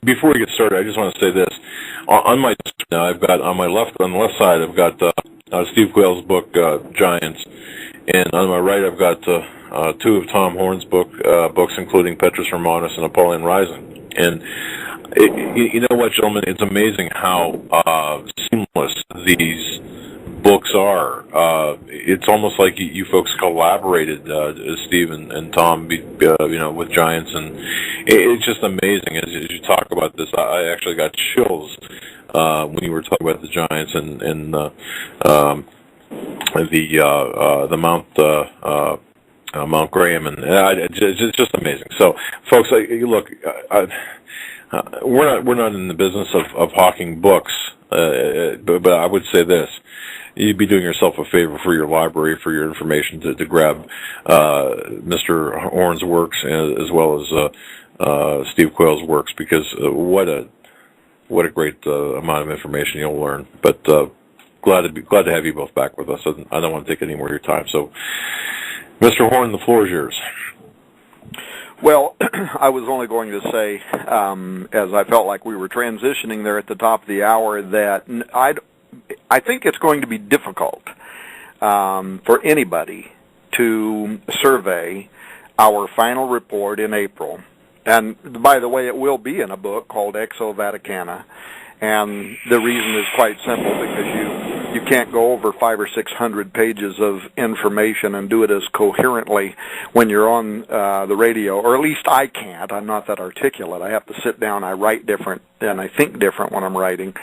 before we get started, I just want to say this. On my I've got on the left side, I've got Steve Quayle's book Giants, and on my right, I've got two of Tom Horn's books, including Petrus Hermanus and Apollyon Rising. And you know what, gentlemen? It's amazing how seamless these books are. It's almost like you folks collaborated, Steve and Tom, with Giants, and it's just amazing as you talk about this. I actually got chills when you were talking about the Giants and the Mount Graham, and it's just amazing. So, folks, look, we're not in the business of hawking books, but I would say this. You'd be doing yourself a favor for your library, for your information, to grab Mr. Horn's works as well as Steve Quayle's works, because what a great amount of information you'll learn. But glad to have you both back with us. I don't want to take any more of your time. So, Mr. Horn, the floor is yours. Well, I was only going to say, as I felt like we were transitioning there at the top of the hour, that I think it's going to be difficult for anybody to survey our final report in April. And by the way, it will be in a book called Exo Vaticana. And the reason is quite simple, because you can't go over 500 or 600 pages of information and do it as coherently when you're on the radio, or at least I can't. I'm not that articulate. I have to sit down. I write different and I think different when I'm writing,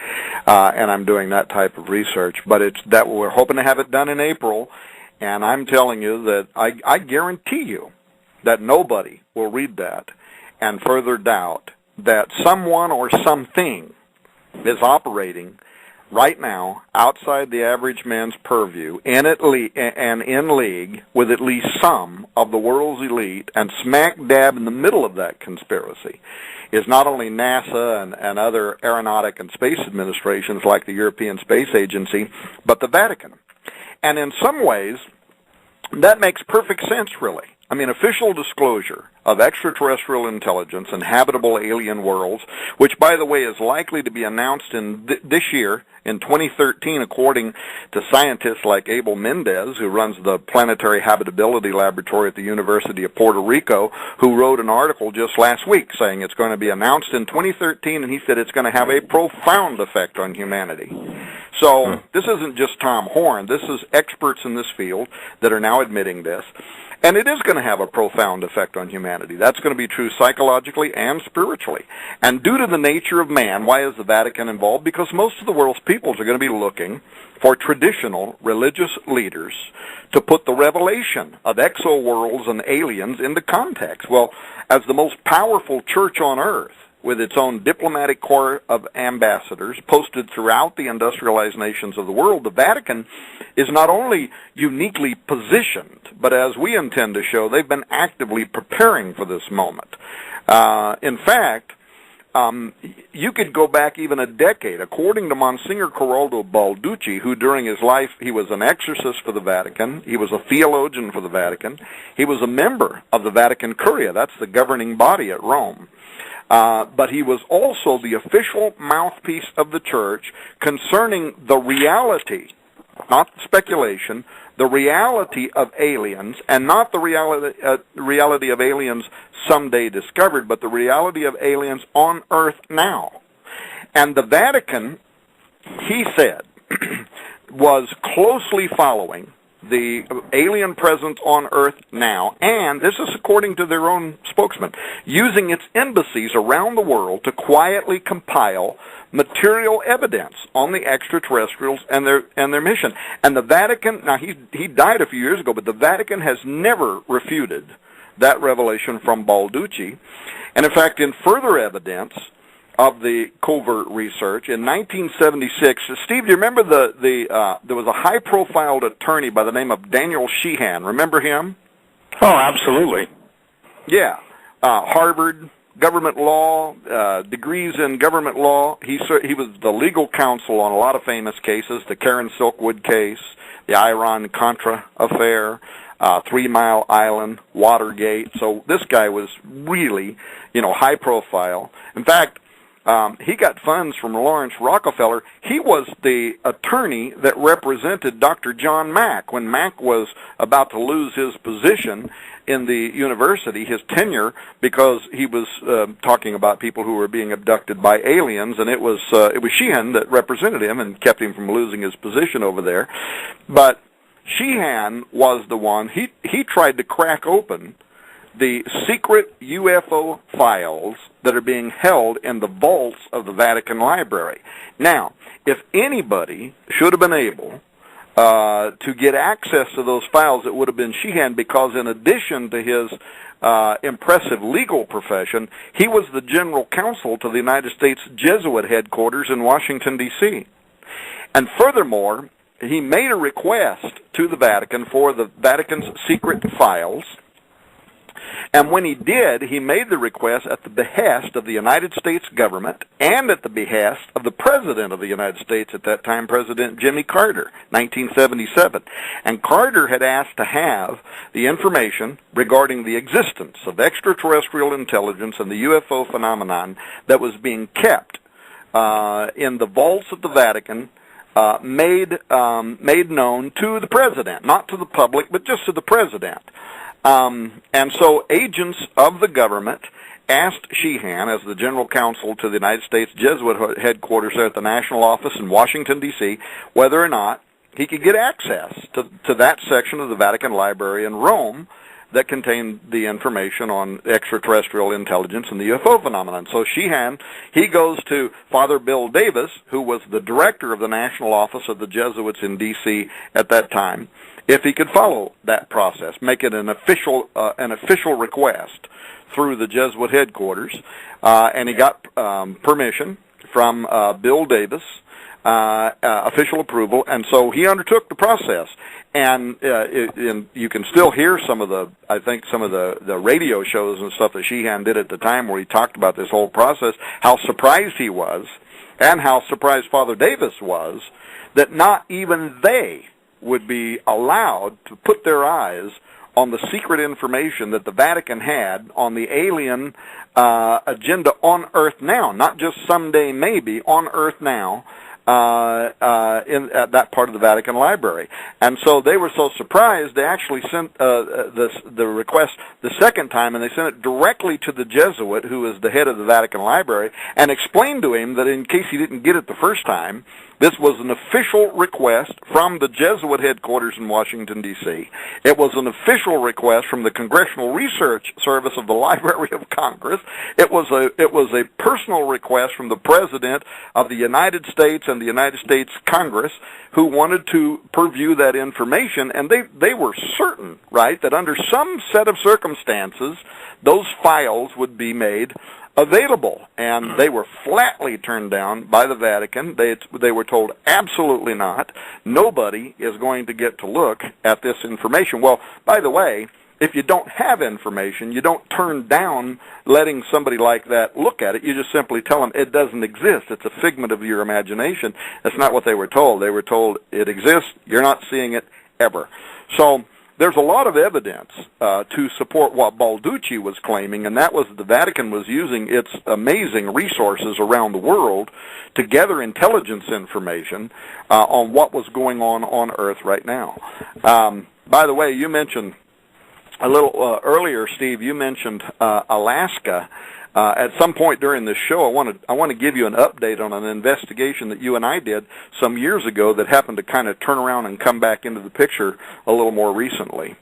and I'm doing that type of research. But it's that we're hoping to have it done in April, and I'm telling you that I guarantee you that nobody will read that and further doubt that someone or something is operating right now outside the average man's purview and in league with at least some of the world's elite, and smack dab in the middle of that conspiracy is not only NASA and other aeronautic and space administrations like the European Space Agency, but the Vatican. And in some ways, that makes perfect sense, really. I mean, official disclosure of extraterrestrial intelligence and habitable alien worlds, which, by the way, is likely to be announced in this year, in 2013, according to scientists like Abel Mendez, who runs the Planetary Habitability Laboratory at the University of Puerto Rico, who wrote an article just last week saying it's going to be announced in 2013, and he said it's going to have a profound effect on humanity. So this isn't just Tom Horn. This is experts in this field that are now admitting this. And it is going to have a profound effect on humanity. That's going to be true psychologically and spiritually. And due to the nature of man, why is the Vatican involved? Because most of the world's peoples are going to be looking for traditional religious leaders to put the revelation of exo-worlds and aliens into context. Well, as the most powerful church on earth, with its own diplomatic corps of ambassadors posted throughout the industrialized nations of the world, the Vatican is not only uniquely positioned, but as we intend to show, they've been actively preparing for this moment. In fact, you could go back even a decade. According to Monsignor Corrado Balducci, who during his life, he was an exorcist for the Vatican, he was a theologian for the Vatican, he was a member of the Vatican Curia, that's the governing body at Rome. But he was also the official mouthpiece of the church concerning the reality, not speculation, the reality of aliens, and not the reality of aliens someday discovered, but the reality of aliens on earth now. And the Vatican, he said, was closely following the alien presence on Earth now, and this is according to their own spokesman, using its embassies around the world to quietly compile material evidence on the extraterrestrials and their mission. And the Vatican, now he died a few years ago, but the Vatican has never refuted that revelation from Balducci. And in fact, in further evidence of the covert research, in 1976, Steve, do you remember there was a high-profile attorney by the name of Daniel Sheehan? Remember him? Oh, absolutely. Yeah. Harvard, government law, degrees in government law. He was the legal counsel on a lot of famous cases, the Karen Silkwood case, the Iran-Contra affair, 3 Mile Island, Watergate. So this guy was really, high profile. In fact, he got funds from Lawrence Rockefeller. He was the attorney that represented Dr. John Mack when Mack was about to lose his position in the university, his tenure, because he was talking about people who were being abducted by aliens, and it was Sheehan that represented him and kept him from losing his position over there. But Sheehan was the one, he tried to crack open the secret UFO files that are being held in the vaults of the Vatican Library. Now, if anybody should have been able to get access to those files, it would have been Sheehan, because in addition to his impressive legal profession, he was the general counsel to the United States Jesuit headquarters in Washington, D.C. And furthermore, he made a request to the Vatican for the Vatican's secret files. And when he did, he made the request at the behest of the United States government and at the behest of the President of the United States at that time, President Jimmy Carter, 1977. And Carter had asked to have the information regarding the existence of extraterrestrial intelligence and the UFO phenomenon that was being kept in the vaults of the Vatican, made known to the President, not to the public, but just to the President. And so agents of the government asked Sheehan, as the general counsel to the United States Jesuit headquarters there at the national office in Washington, D.C., whether or not he could get access to that section of the Vatican Library in Rome that contained the information on extraterrestrial intelligence and the UFO phenomenon. So Sheehan, he goes to Father Bill Davis, who was the director of the National Office of the Jesuits in D.C. at that time, if he could follow that process, make it an official request through the Jesuit headquarters, and he got permission from Bill Davis, official approval, and so he undertook the process. And you can still hear some of the radio shows and stuff that Sheehan did at the time where he talked about this whole process, how surprised he was, and how surprised Father Davis was that not even they would be allowed to put their eyes on the secret information that the Vatican had on the alien agenda on Earth now, not just someday maybe, on Earth now, at that part of the Vatican Library. And so they were so surprised, they actually sent the request the second time, and they sent it directly to the Jesuit, who is the head of the Vatican Library, and explained to him that in case he didn't get it the first time, this was an official request from the Jesuit headquarters in Washington, D.C. It was an official request from the Congressional Research Service of the Library of Congress. It was a personal request from the President of the United States and the United States Congress, who wanted to purview that information, and they were certain, right, that under some set of circumstances, those files would be made available, and they were flatly turned down by the Vatican. They were told absolutely not. Nobody is going to get to look at this information. Well, by the way, if you don't have information, you don't turn down letting somebody like that look at it. You just simply tell them it doesn't exist. It's a figment of your imagination. That's not what they were told. They were told it exists. You're not seeing it ever. So there's a lot of evidence to support what Balducci was claiming, and that was the Vatican was using its amazing resources around the world to gather intelligence information on what was going on Earth right now. By the way, you mentioned a little earlier, Steve, you mentioned Alaska. At some point during this show, I want to give you an update on an investigation that you and I did some years ago that happened to kind of turn around and come back into the picture a little more recently.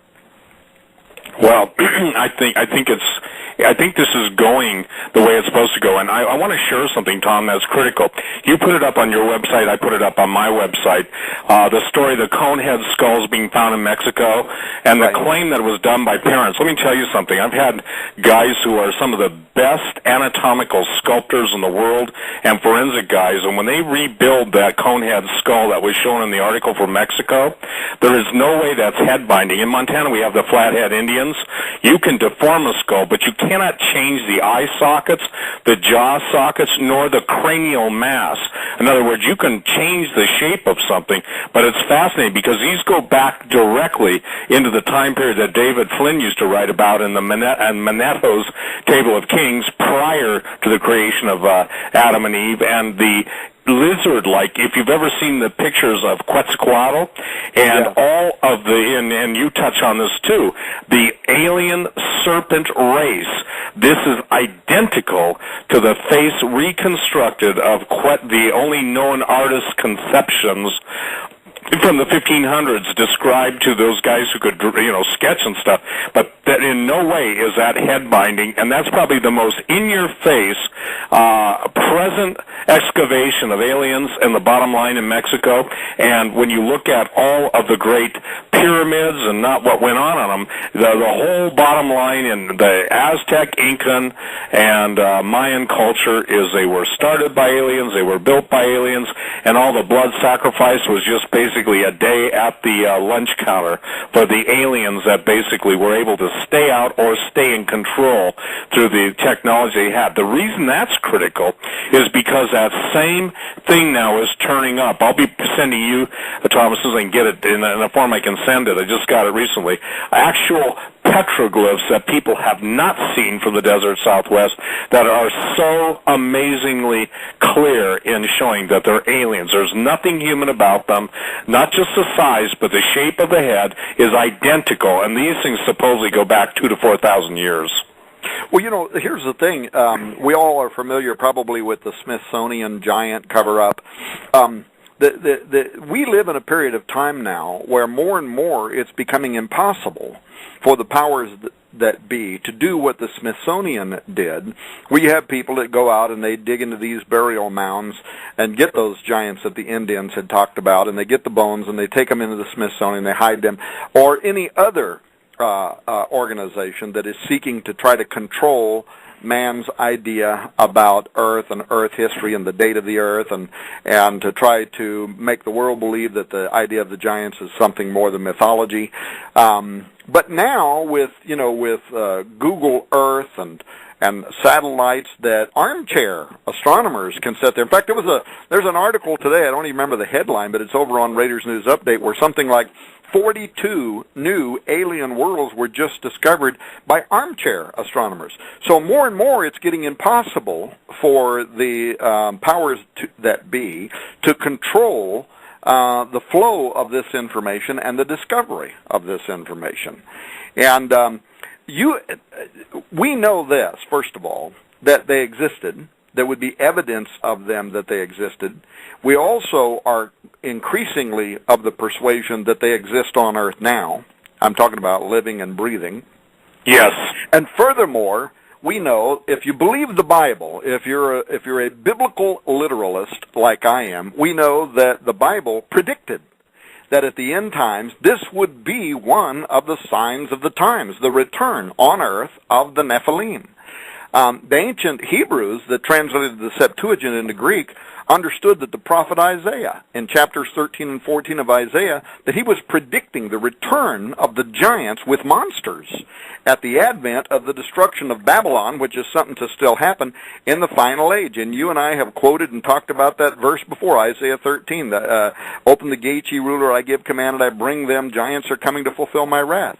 Well, I think this is going the way it's supposed to go, and I want to share something, Tom, that's critical. You put it up on your website, I put it up on my website, the story, the conehead skulls being found in Mexico, and the claim that it was done by parents. Let me tell you something. I've had guys who are some of the best anatomical sculptors in the world and forensic guys, and when they rebuild that conehead skull that was shown in the article from Mexico, there is no way that's head binding. In Montana, we have the flathead Indian. aliens. You can deform a skull, but you cannot change the eye sockets, the jaw sockets, nor the cranial mass. In other words, you can change the shape of something, but it's fascinating because these go back directly into the time period that David Flynn used to write about in the Manetho's Table of Kings prior to the creation of Adam and Eve, and the lizard-like, if you've ever seen the pictures of Quetzalcoatl, and all of the, and you touch on this too, the alien serpent race, this is identical to the face reconstructed of the only known artist's conceptions from the 1500s described to those guys who could, sketch and stuff, but that in no way is that head binding, and that's probably the most in-your-face present excavation of aliens in the bottom line in Mexico. And when you look at all of the great pyramids and not what went on them, the whole bottom line in the Aztec, Incan, and Mayan culture is they were started by aliens, they were built by aliens, and all the blood sacrifice was just basically a day at the lunch counter for the aliens that basically were able to stay out or stay in control through the technology they had. The reason that's critical is because that same thing now is turning up. I'll be sending you, Thomas, as I can get it in a form I can send it. I just got it recently. Actual petroglyphs that people have not seen from the desert Southwest that are so amazingly clear in showing that they're aliens. There's nothing human about them, not just the size, but the shape of the head is identical, and these things supposedly go back 2,000 to 4,000 years. Well, here's the thing. We all are familiar probably with the Smithsonian giant cover-up. We live in a period of time now where more and more it's becoming impossible for the powers that be to do what the Smithsonian did. We have people that go out and they dig into these burial mounds and get those giants that the Indians had talked about, and they get the bones and they take them into the Smithsonian, they hide them, or any other organization that is seeking to try to control man's idea about Earth and Earth history and the date of the Earth, and to try to make the world believe that the idea of the giants is something more than mythology. But now with Google Earth and satellites, that armchair astronomers can sit there. In fact, there's an article today, I don't even remember the headline, but it's over on Raiders News Update, where something like 42 new alien worlds were just discovered by armchair astronomers. So more and more it's getting impossible for the powers that be to control the flow of this information and the discovery of this information. And we know this, first of all, that they existed. There would be evidence of them that they existed. We also are increasingly of the persuasion that they exist on Earth now. I'm talking about living and breathing. Yes. And furthermore, we know, if you believe the Bible, if you're a biblical literalist like I am, we know that the Bible predicted that at the end times, this would be one of the signs of the times, the return on Earth of the Nephilim. The ancient Hebrews that translated the Septuagint into Greek understood that the prophet Isaiah, in chapters 13 and 14 of Isaiah, that he was predicting the return of the giants with monsters at the advent of the destruction of Babylon, which is something to still happen in the final age. And you and I have quoted and talked about that verse before, Isaiah 13. Open the gates, ye ruler, I give command, I bring them. Giants are coming to fulfill my wrath.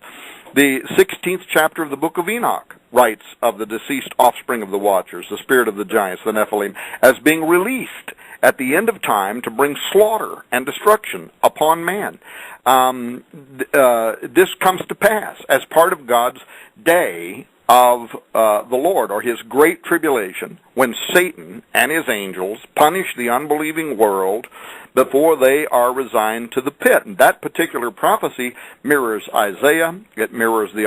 The 16th chapter of the book of Enoch writes of the deceased offspring of the Watchers, the spirit of the giants, the Nephilim, as being released at the end of time to bring slaughter and destruction upon man. This comes to pass as part of God's day of the Lord, or his great tribulation, when Satan and his angels punish the unbelieving world before they are resigned to the pit. And that particular prophecy mirrors Isaiah. It mirrors the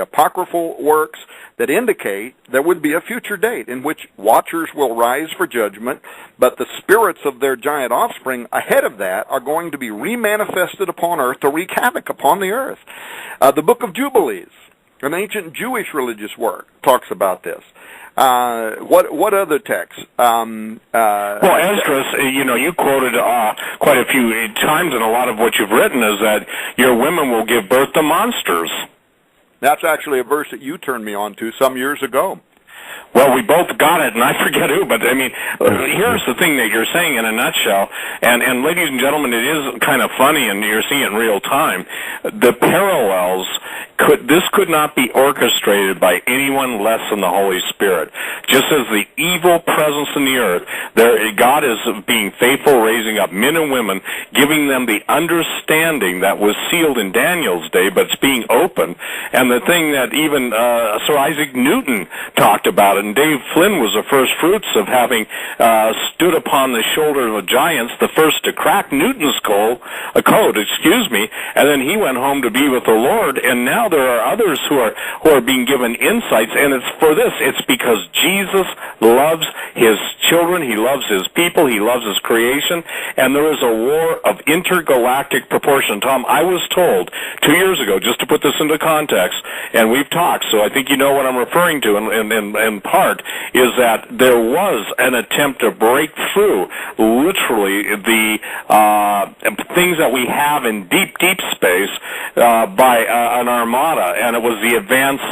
apocryphal works that indicate there would be a future date in which watchers will rise for judgment, but the spirits of their giant offspring ahead of that are going to be remanifested upon earth to wreak havoc upon the earth. The book of Jubilees, an ancient Jewish religious work, talks about this. What other texts? Well, Esdras, you quoted quite a few times, and a lot of what you've written is that your women will give birth to monsters. That's actually a verse that you turned me on to some years ago. Well, we both got it, and I forget who, but I mean, here's the thing that you're saying in a nutshell, and ladies and gentlemen, it is kind of funny, and you're seeing it in real time. The parallels this could not be orchestrated by anyone less than the Holy Spirit. Just as the evil presence in the earth, God is being faithful, raising up men and women, giving them the understanding that was sealed in Daniel's day, but it's being opened. And the thing that even Sir Isaac Newton talked about, and Dave Flynn was the first fruits of having stood upon the shoulder of giants, the first to crack Newton's code, and then he went home to be with the Lord, and now there are others who are being given insights, and it's because Jesus loves his children, he loves his people, he loves his creation, and there is a war of intergalactic proportion. Tom, I was told 2 years ago, just to put this into context, and we've talked, so I think you know what I'm referring to in part, is that there was an attempt to break through literally the things that we have in deep space by an armada, and it was the advanced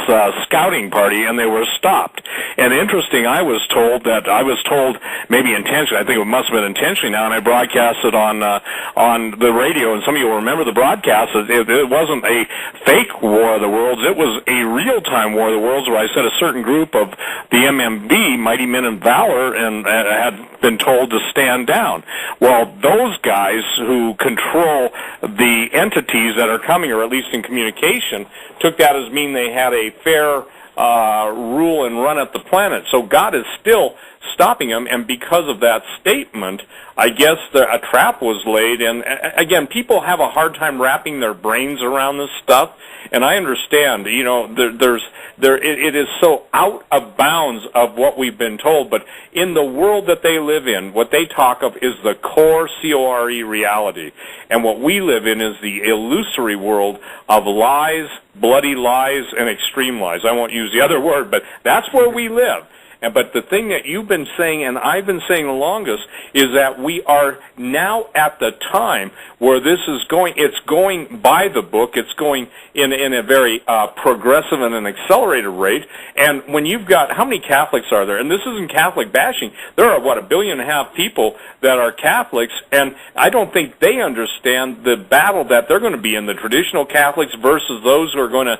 scouting party, and they were stopped. And interesting, I was told maybe intentionally, I think it must have been intentionally now, and I broadcast it on the radio, and some of you will remember the broadcast. It wasn't a fake War of the Worlds, it was a real-time War of the Worlds, where I said a certain group of the MMV, Mighty Men in Valor, and had been told to stand down. Well, those guys who control the entities that are coming, or at least in communication, took that as mean they had a fair rule and run at the planet. So God is still stopping them, and because of that statement, I guess a trap was laid. And again, people have a hard time wrapping their brains around this stuff, and I understand. You know, it is so out of bounds of what we've been told. But in the world that they live in, what they talk of is the core C-O-R-E reality, and what we live in is the illusory world of lies, bloody lies, and extreme lies. I won't use the other word, but that's where we live. But the thing that you've been saying, and I've been saying the longest, is that we are now at the time where this is going, it's going by the book, it's going in a very progressive and an accelerated rate. And when you've got, how many Catholics are there? And this isn't Catholic bashing. There are, 1.5 billion people that are Catholics, and I don't think they understand the battle that they're going to be in, the traditional Catholics versus those who are going to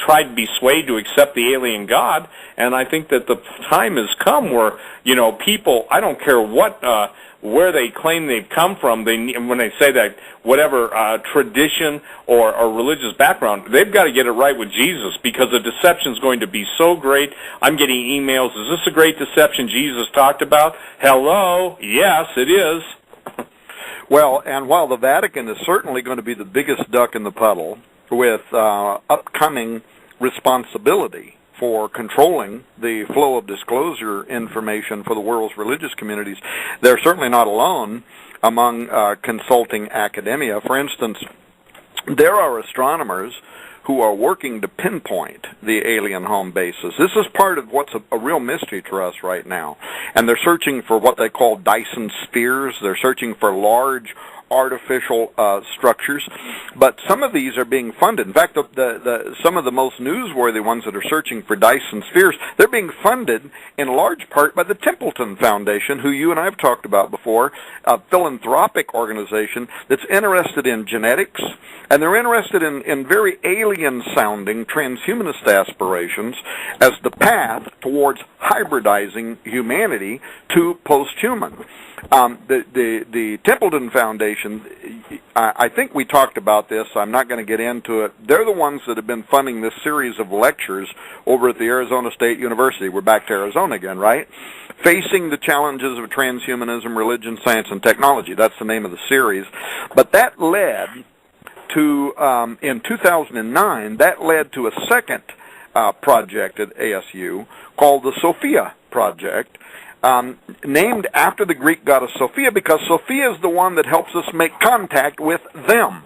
tried to be swayed to accept the alien God. And I think that the time has come where, people, I don't care what, where they claim they've come from, when they say that whatever tradition or religious background, they've got to get it right with Jesus, because the deception is going to be so great. I'm getting emails, is this a great deception Jesus talked about? Hello? Yes, it is. Well, and while the Vatican is certainly going to be the biggest duck in the puddle with upcoming responsibility for controlling the flow of disclosure information for the world's religious communities, they're certainly not alone among consulting academia. For instance, there are astronomers who are working to pinpoint the alien home bases. This is part of what's a real mystery to us right now. And they're searching for what they call Dyson spheres. They're searching for large artificial structures, but some of these are being funded. In fact, some of the most newsworthy ones that are searching for Dyson spheres, they're being funded in large part by the Templeton Foundation, who you and I have talked about before, a philanthropic organization that's interested in genetics, and they're interested in very alien-sounding transhumanist aspirations as the path towards hybridizing humanity to post-human. The Templeton Foundation, I think we talked about this. I'm not going to get into it. They're the ones that have been funding this series of lectures over at the Arizona State University. We're back to Arizona again, right? Facing the Challenges of Transhumanism, Religion, Science, and Technology. That's the name of the series. But that led to, in 2009, that led to a second project at ASU called the Sophia Project, named after the Greek goddess Sophia, because Sophia is the one that helps us make contact with them.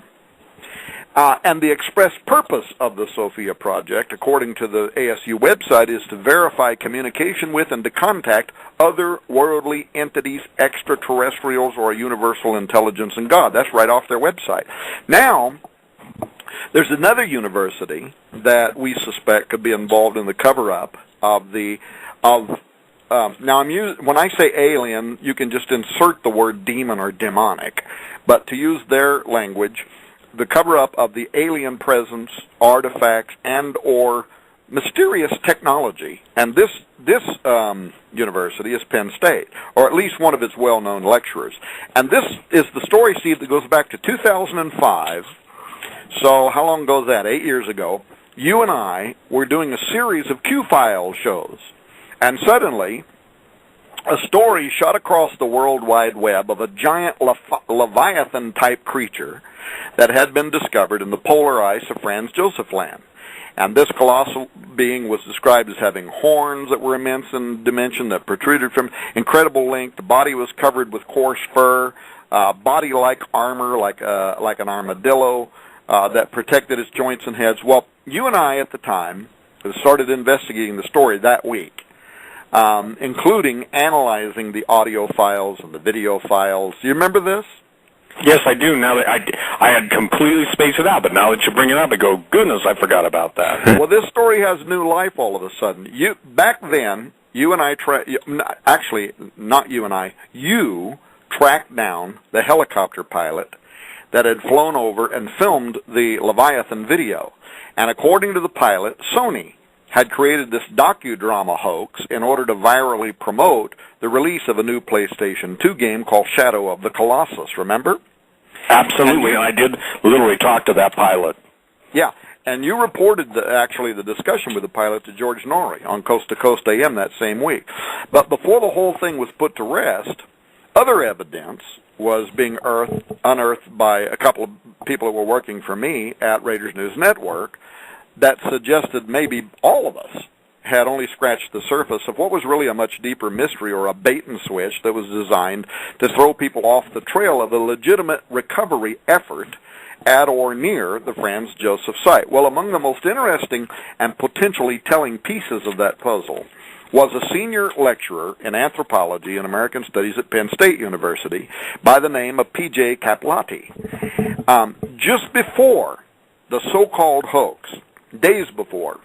And the express purpose of the Sophia Project, according to the ASU website, is to verify communication with and to contact otherworldly entities, extraterrestrials, or a universal intelligence in God. That's right off their website. Now, There's another university that we suspect could be involved in the cover-up of the now when I say alien, you can just insert the word demon or demonic, but to use their language, the cover-up of the alien presence, artifacts, and or mysterious technology. And this university is Penn State, or at least one of its well-known lecturers. And this is the story, Steve, that goes back to 2005. So how long ago is that? 8 years ago. You and I were doing a series of Q-File shows. And suddenly, a story shot across the World Wide Web of a giant Leviathan-type creature that had been discovered in the polar ice of Franz Josef Land. And this colossal being was described as having horns that were immense in dimension, that protruded from incredible length. The body was covered with coarse fur, body-like armor, like an armadillo, that protected its joints and heads. Well, you and I at the time started investigating the story that week, including analyzing the audio files and the video files. Do you remember this? Yes, I do. Now that I had completely spaced it out, but now that you bring it up, I go, goodness, I forgot about that. Well, this story has new life all of a sudden. Back then, you and I actually, not you and I, you tracked down the helicopter pilot that had flown over and filmed the Leviathan video. And according to the pilot, Sony had created this docudrama hoax in order to virally promote the release of a new PlayStation 2 game called Shadow of the Colossus, remember? Absolutely, and I did literally talk to that pilot. Yeah, and you reported the discussion with the pilot to George Norrie on Coast to Coast AM that same week. But before the whole thing was put to rest, other evidence was being unearthed by a couple of people that were working for me at Raiders News Network that suggested maybe all of us had only scratched the surface of what was really a much deeper mystery, or a bait and switch that was designed to throw people off the trail of a legitimate recovery effort at or near the Franz Josef site. Well, among the most interesting and potentially telling pieces of that puzzle was a senior lecturer in anthropology and American studies at Penn State University by the name of P.J. Caplati. Just before the so-called hoax, days before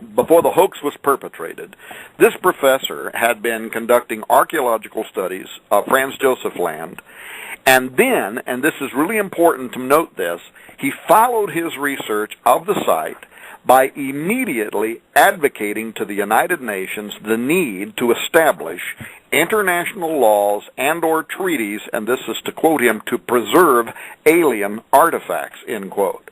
the hoax was perpetrated, this professor had been conducting archaeological studies of Franz Josef Land, and then, and this is really important to note this, he followed his research of the site by immediately advocating to the United Nations the need to establish international laws and or treaties, and this is to quote him, to preserve alien artifacts, end quote.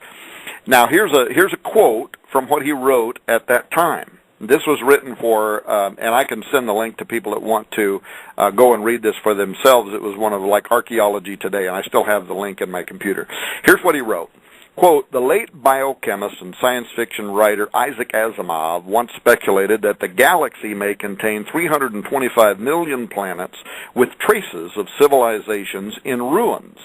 Now, here's a quote from what he wrote at that time. This was written for, and I can send the link to people that want to go and read this for themselves. It was one of like Archaeology Today, and I still have the link in my computer. Here's what he wrote. Quote, the late biochemist and science fiction writer Isaac Asimov once speculated that the galaxy may contain 325 million planets with traces of civilizations in ruins.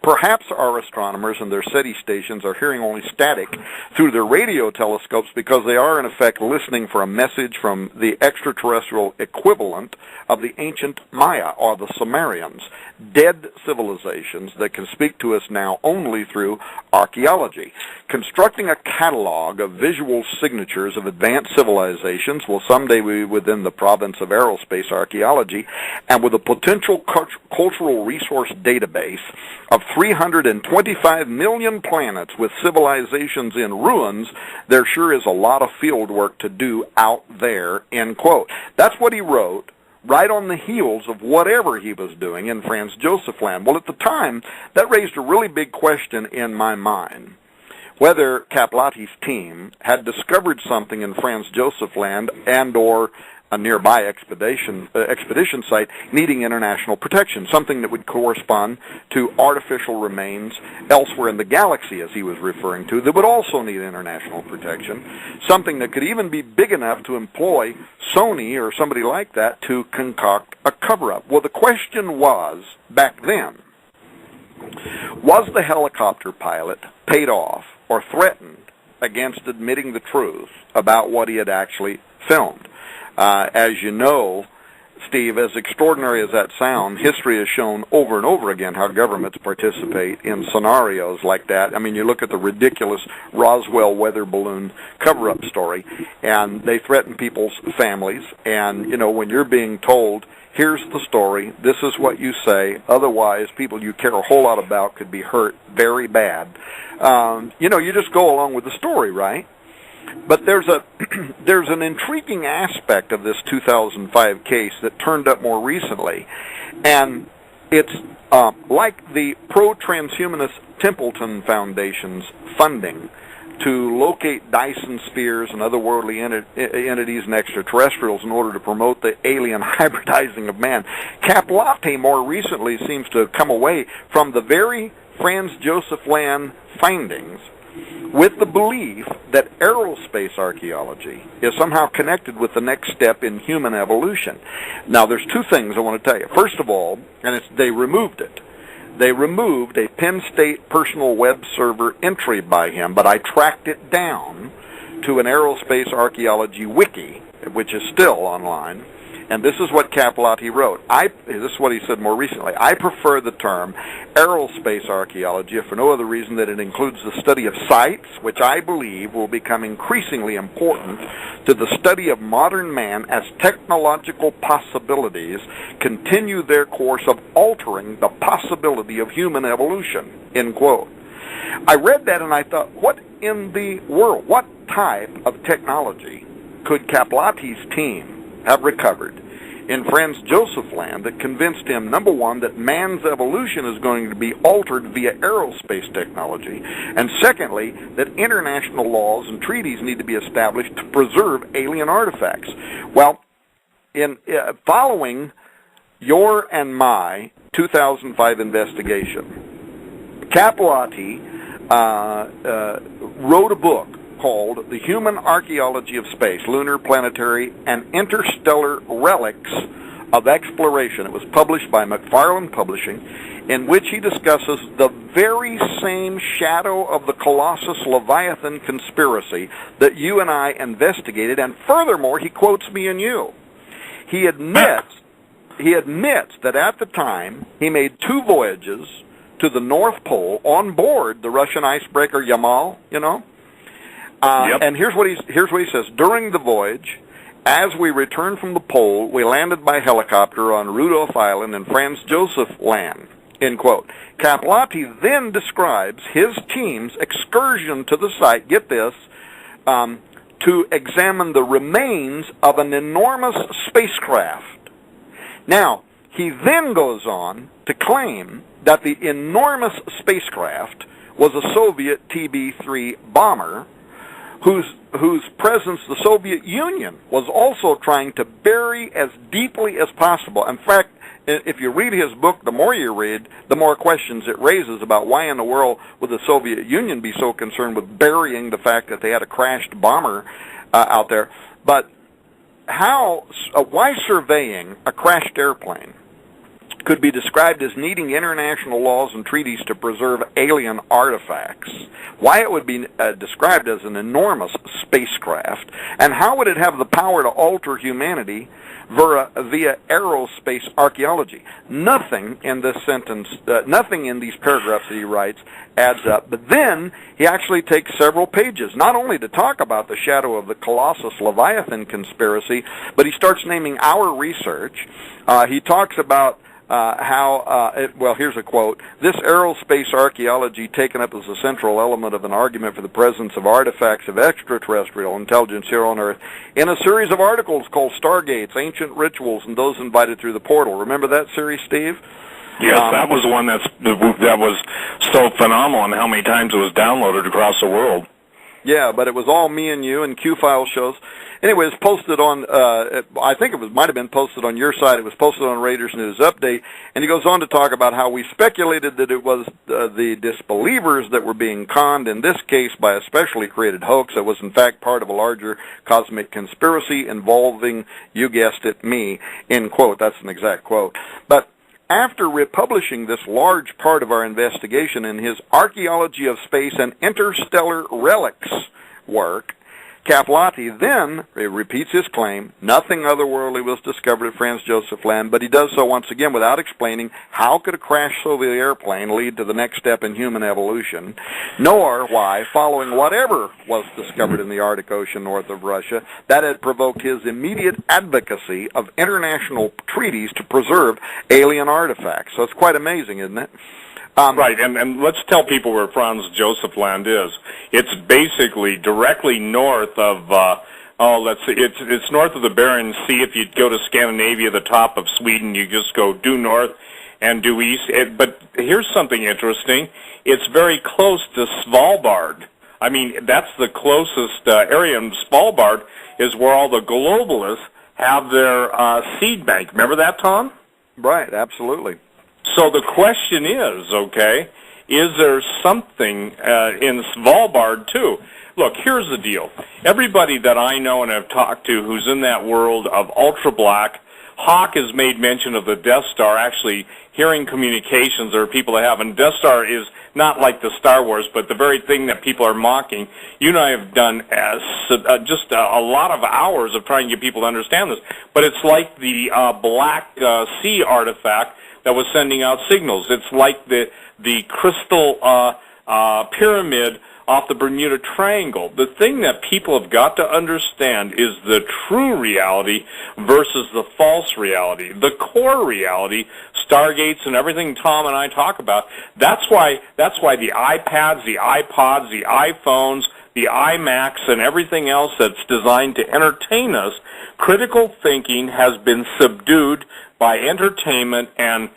Perhaps our astronomers and their SETI stations are hearing only static through their radio telescopes because they are in effect listening for a message from the extraterrestrial equivalent of the ancient Maya or the Sumerians, dead civilizations that can speak to us now only through archaeology. Constructing a catalog of visual signatures of advanced civilizations will someday be within the province of aerospace archaeology, and with a potential cultural resource database of 325 million planets with civilizations in ruins, there sure is a lot of field work to do out there, end quote. That's what he wrote right on the heels of whatever he was doing in Franz Josef Land. Well, at the time, that raised a really big question in my mind, whether Caplati's team had discovered something in Franz Josef Land and or a nearby expedition site needing international protection, something that would correspond to artificial remains elsewhere in the galaxy, as he was referring to, that would also need international protection, something that could even be big enough to employ Sony or somebody like that to concoct a cover-up. Well, the question was, back then, was the helicopter pilot paid off or threatened against admitting the truth about what he had actually filmed? As you know, Steve, as extraordinary as that sounds, history has shown over and over again how governments participate in scenarios like that. I mean, you look at the ridiculous Roswell weather balloon cover-up story, and they threaten people's families, and, you know, when you're being told, here's the story, this is what you say, otherwise people you care a whole lot about could be hurt very bad. You know, you just go along with the story, right? But there's an intriguing aspect of this 2005 case that turned up more recently, and it's like the pro-transhumanist Templeton Foundation's funding to locate Dyson spheres and otherworldly entities and extraterrestrials in order to promote the alien hybridizing of man. Caplotti more recently seems to have come away from the very Franz Josef Land findings with the belief that aerospace archaeology is somehow connected with the next step in human evolution. Now, there's two things I want to tell you. First of all, they removed it. They removed a Penn State personal web server entry by him, but I tracked it down to an aerospace archaeology wiki, which is still online. And this is what Caplotti wrote. This is what he said more recently. I prefer the term aerospace archaeology, if for no other reason that it includes the study of sites, which I believe will become increasingly important to the study of modern man as technological possibilities continue their course of altering the possibility of human evolution, end quote. I read that and I thought, what in the world, what type of technology could Caplotti's team have recovered in Franz Josef Land that convinced him, number one, that man's evolution is going to be altered via aerospace technology, and secondly, that international laws and treaties need to be established to preserve alien artifacts. Well, in following your and my 2005 investigation, Caplotti wrote a book called The Human Archaeology of Space, Lunar, Planetary, and Interstellar Relics of Exploration. It was published by McFarland Publishing, in which he discusses the very same shadow of the Colossus Leviathan conspiracy that you and I investigated, and furthermore, he quotes me and you. He admits that at the time, he made 2 voyages to the North Pole on board the Russian icebreaker Yamal, you know. And here's what he says. During the voyage, as we returned from the pole, we landed by helicopter on Rudolph Island in Franz Josef Land, end quote. Caplotti then describes his team's excursion to the site, get this, to examine the remains of an enormous spacecraft. Now, he then goes on to claim that the enormous spacecraft was a Soviet TB-3 bomber whose presence the Soviet Union was also trying to bury as deeply as possible. In fact, if you read his book, the more you read, the more questions it raises about why in the world would the Soviet Union be so concerned with burying the fact that they had a crashed bomber out there. But why surveying a crashed airplane could be described as needing international laws and treaties to preserve alien artifacts, why it would be described as an enormous spacecraft, and how would it have the power to alter humanity via aerospace archaeology. Nothing in this sentence, nothing in these paragraphs that he writes adds up. But then he actually takes several pages, not only to talk about the shadow of the Colossus Leviathan conspiracy, but he starts naming our research. He talks about well, here's a quote. This aerospace archaeology taken up as a central element of an argument for the presence of artifacts of extraterrestrial intelligence here on Earth in a series of articles called Stargates, Ancient Rituals, and Those Invited Through the Portal. Remember that series, Steve? Yes, that was one that was so phenomenal and how many times it was downloaded across the world. Yeah, but it was all me and you and Q-File shows. Anyway, it's posted on, I think it might have been posted on your site. It was posted on Raiders News Update. And he goes on to talk about how we speculated that it was the disbelievers that were being conned, in this case by a specially created hoax that was in fact part of a larger cosmic conspiracy involving, you guessed it, me, end quote. That's an exact quote. But after republishing this large part of our investigation in his Archaeology of Space and Interstellar Relics work, Caplati then repeats his claim, nothing otherworldly was discovered at Franz Joseph Land, but he does so once again without explaining how could a crashed Soviet airplane lead to the next step in human evolution, nor why, following whatever was discovered in the Arctic Ocean north of Russia, that had provoked his immediate advocacy of international treaties to preserve alien artifacts. So it's quite amazing, isn't it? Right, and let's tell people where Franz Joseph Land is. It's basically directly north of, let's see, it's north of the Barents Sea. If you go to Scandinavia, the top of Sweden, you just go due north and due east. But here's something interesting. It's very close to Svalbard. I mean, that's the closest area, and Svalbard is where all the globalists have their seed bank. Remember that, Tom? Right, absolutely. So the question is, okay, is there something in Svalbard, too? Look, here's the deal. Everybody that I know and have talked to who's in that world of ultra-black, Hawk has made mention of the Death Star, actually hearing communications. There are people that have, and Death Star is not like the Star Wars, but the very thing that people are mocking. You and I have done just a lot of hours of trying to get people to understand this, but it's like the Black Sea artifact that was sending out signals. It's like the crystal pyramid off the Bermuda Triangle. The thing that people have got to understand is the true reality versus the false reality. The core reality, Stargates and everything Tom and I talk about, that's why the iPads, the iPods, the iPhones, the iMacs, and everything else that's designed to entertain us, critical thinking has been subdued by entertainment and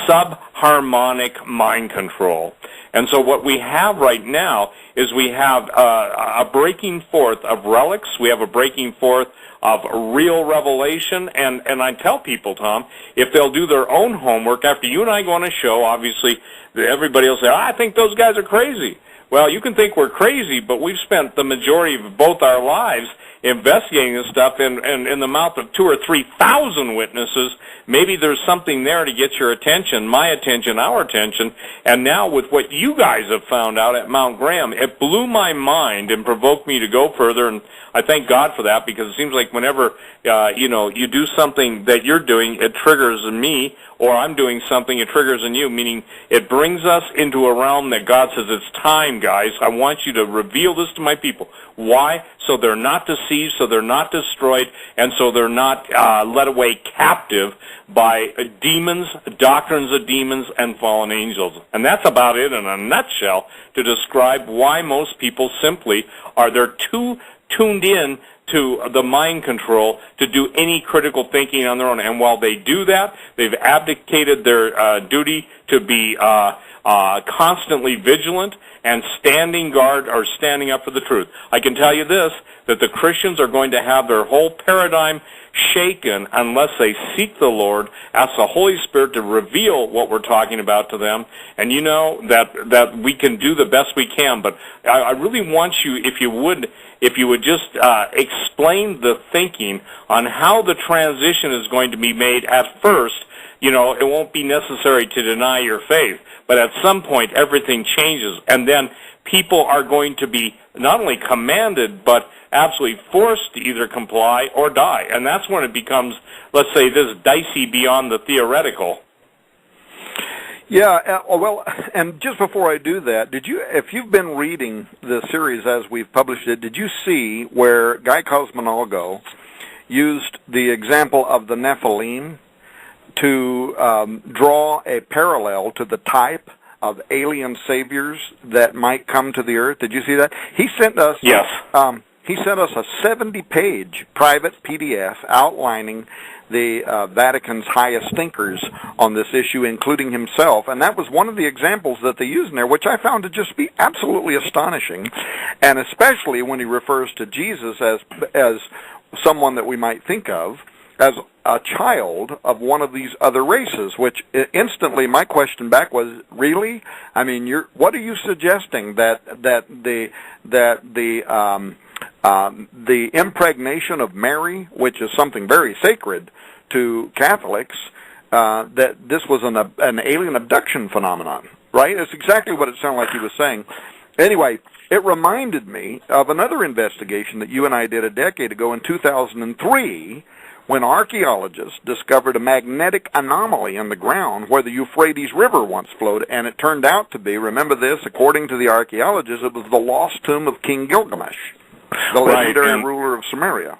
subharmonic mind control. And so what we have right now is we have a breaking forth of relics, we have a breaking forth of real revelation, and I tell people, Tom, if they'll do their own homework, after you and I go on a show, obviously everybody will say, I think those guys are crazy. Well, you can think we're crazy, but we've spent the majority of both our lives investigating this stuff in the mouth of 2,000 or 3,000 witnesses. Maybe there's something there to get your attention, my attention, our attention. And now with what you guys have found out at Mount Graham, it blew my mind and provoked me to go further. And I thank God for that, because it seems like whenever you do something that you're doing, it triggers in me, or I'm doing something, it triggers in you, meaning it brings us into a realm that God says, it's time, guys. I want you to reveal this to my people. Why? So they're not deceived, so they're not destroyed, and so they're not led away captive by demons, doctrines of demons, and fallen angels. And that's about it in a nutshell to describe why most people simply they're too tuned in to the mind control to do any critical thinking on their own. And while they do that, they've abdicated their duty to be constantly vigilant and standing guard or standing up for the truth. I can tell you this, that the Christians are going to have their whole paradigm shaken unless they seek the Lord, ask the Holy Spirit to reveal what we're talking about to them. And you know that we can do the best we can, but I really want you, if you would just explain the thinking on how the transition is going to be made at first. You know, it won't be necessary to deny your faith, but at some point everything changes, and then people are going to be not only commanded, but absolutely forced to either comply or die. And that's when it becomes, let's say, this dicey beyond the theoretical. Yeah, well, and just before I do that, if you've been reading the series as we've published it, did you see where Guy Cosmonalgo used the example of the Nephilim to draw a parallel to the type of alien saviors that might come to the earth? Did you see that? He sent us yes. He sent us a 70-page private PDF outlining the Vatican's highest thinkers on this issue, including himself, and that was one of the examples that they use in there, which I found to just be absolutely astonishing, and especially when he refers to Jesus as someone that we might think of as a child of one of these other races, which instantly my question back was, really? I mean, what are you suggesting, that the impregnation of Mary, which is something very sacred to Catholics, that this was an alien abduction phenomenon, right? It's exactly what it sounded like he was saying. Anyway, it reminded me of another investigation that you and I did a decade ago in 2003, when archaeologists discovered a magnetic anomaly in the ground where the Euphrates River once flowed, and it turned out to be, remember this, according to the archaeologists, it was the lost tomb of King Gilgamesh, the legendary ruler of Samaria.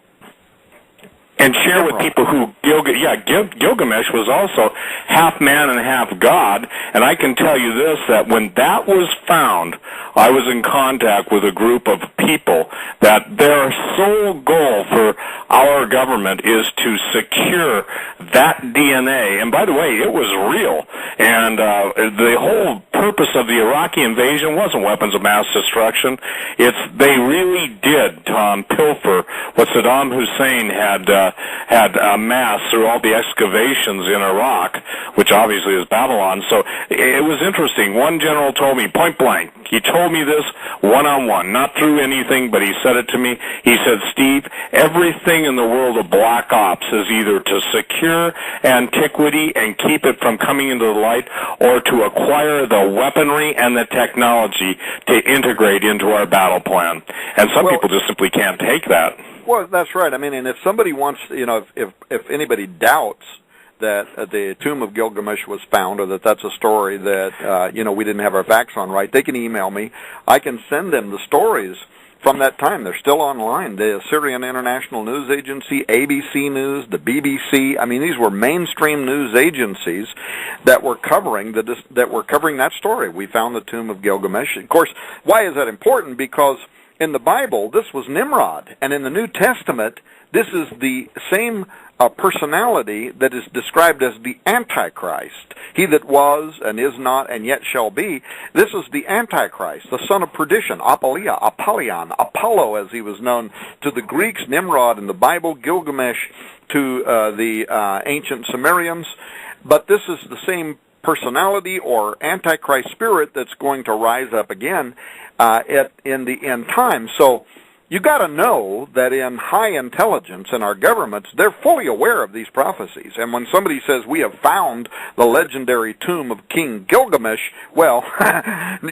And share with people who Gilgamesh was also half man and half god, and I can tell you this, that when that was found, I was in contact with a group of people that their sole goal for our government is to secure that DNA. And by the way, it was real. And the whole purpose of the Iraqi invasion wasn't weapons of mass destruction. They really did, Tom, pilfer what Saddam Hussein had amassed through all the excavations in Iraq, which obviously is Babylon. So it was interesting. One general told me point blank, he told me this one-on-one, not through anything, but he said it to me. He said, Steve, everything in the world of black ops is either to secure antiquity and keep it from coming into the light, or to acquire the weaponry and the technology to integrate into our battle plan. And some people just simply can't take that. Well, that's right. I mean, and if somebody wants, if anybody doubts that the tomb of Gilgamesh was found, or that that's a story that, we didn't have our facts on right, they can email me. I can send them the stories from that time. They're still online. The Assyrian International News Agency, ABC News, the BBC. I mean, these were mainstream news agencies that were covering that story. We found the tomb of Gilgamesh. Of course, why is that important? Because in the Bible, this was Nimrod, and in the New Testament, this is the same personality that is described as the Antichrist. He that was and is not and yet shall be. This is the Antichrist, the son of perdition, Apollyon, Apollo as he was known to the Greeks, Nimrod in the Bible, Gilgamesh to the ancient Sumerians. But this is the same personality or Antichrist spirit that's going to rise up again in the end time. So you got to know that in high intelligence in our governments, they're fully aware of these prophecies. And when somebody says we have found the legendary tomb of King Gilgamesh, well,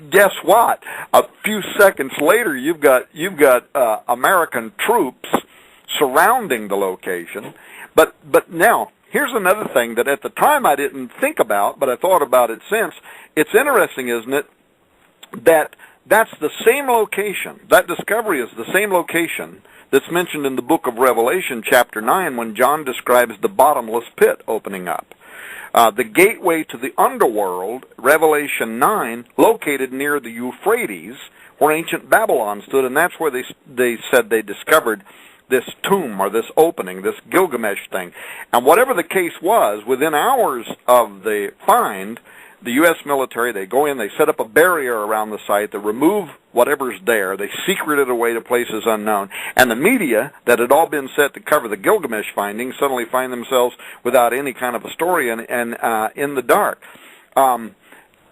guess what? A few seconds later, you've got American troops surrounding the location. But now, here's another thing that at the time I didn't think about, but I thought about it since. It's interesting, isn't it, that that's the same location, that discovery is the same location that's mentioned in the book of Revelation, chapter 9, when John describes the bottomless pit opening up. The gateway to the underworld, Revelation 9, located near the Euphrates, where ancient Babylon stood, and that's where they said they discovered this tomb or this opening, this Gilgamesh thing. And whatever the case was, within hours of the find, the U.S. military, they go in, they set up a barrier around the site, they remove whatever's there, they secret it away to places unknown, and the media that had all been set to cover the Gilgamesh findings suddenly find themselves without any kind of a story and in the dark.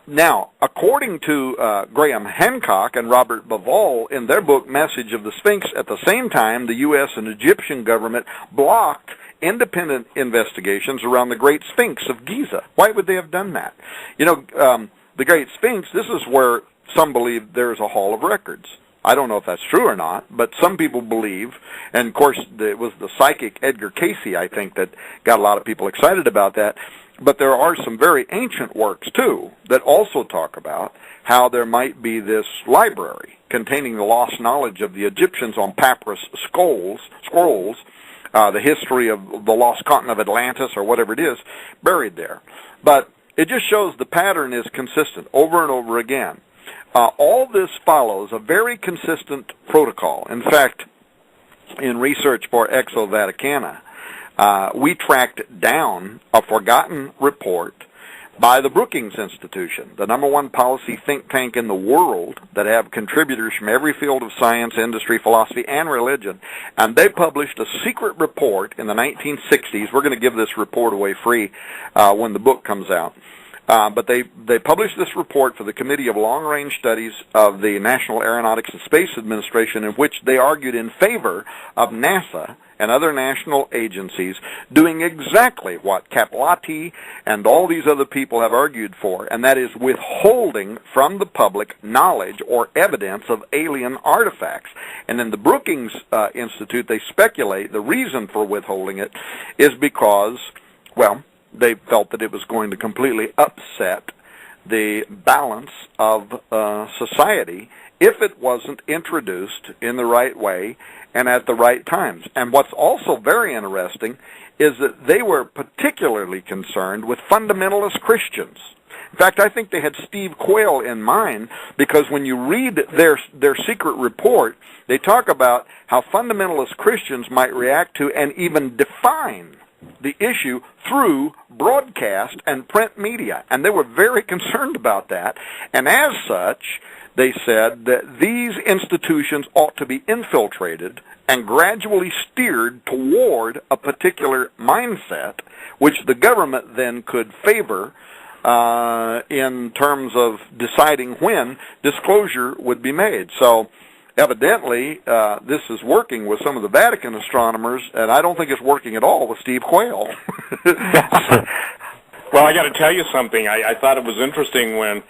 Now, according to Graham Hancock and Robert Bauval in their book Message of the Sphinx, at the same time, the U.S. and Egyptian government blocked independent investigations around the Great Sphinx of Giza. Why would they have done that? The Great Sphinx, this is where some believe there's a Hall of Records. I don't know if that's true or not, but some people believe, and of course it was the psychic Edgar Cayce, I think, that got a lot of people excited about that. But there are some very ancient works, too, that also talk about how there might be this library containing the lost knowledge of the Egyptians on papyrus scrolls, the history of the lost continent of Atlantis or whatever it is, buried there. But it just shows the pattern is consistent over and over again. All this follows a very consistent protocol. In fact, in research for Exo Vaticana, we tracked down a forgotten report by the Brookings Institution, the #1 policy think tank in the world that have contributors from every field of science, industry, philosophy, and religion. And they published a secret report in the 1960s. We're going to give this report away free when the book comes out. But they published this report for the Committee of Long-Range Studies of the National Aeronautics and Space Administration, in which they argued in favor of NASA and other national agencies doing exactly what Kaplati and all these other people have argued for, and that is withholding from the public knowledge or evidence of alien artifacts. And in the Brookings Institute, they speculate the reason for withholding it is because, well, they felt that it was going to completely upset the balance of society if it wasn't introduced in the right way and at the right times. And what's also very interesting is that they were particularly concerned with fundamentalist Christians. In fact, I think they had Steve Quayle in mind, because when you read their secret report, they talk about how fundamentalist Christians might react to and even define the issue through broadcast and print media. And they were very concerned about that. And as such, they said that these institutions ought to be infiltrated and gradually steered toward a particular mindset, which the government then could favor in terms of deciding when disclosure would be made. So evidently, this is working with some of the Vatican astronomers, and I don't think it's working at all with Steve Quayle. Well, I got to tell you something. I thought it was interesting when,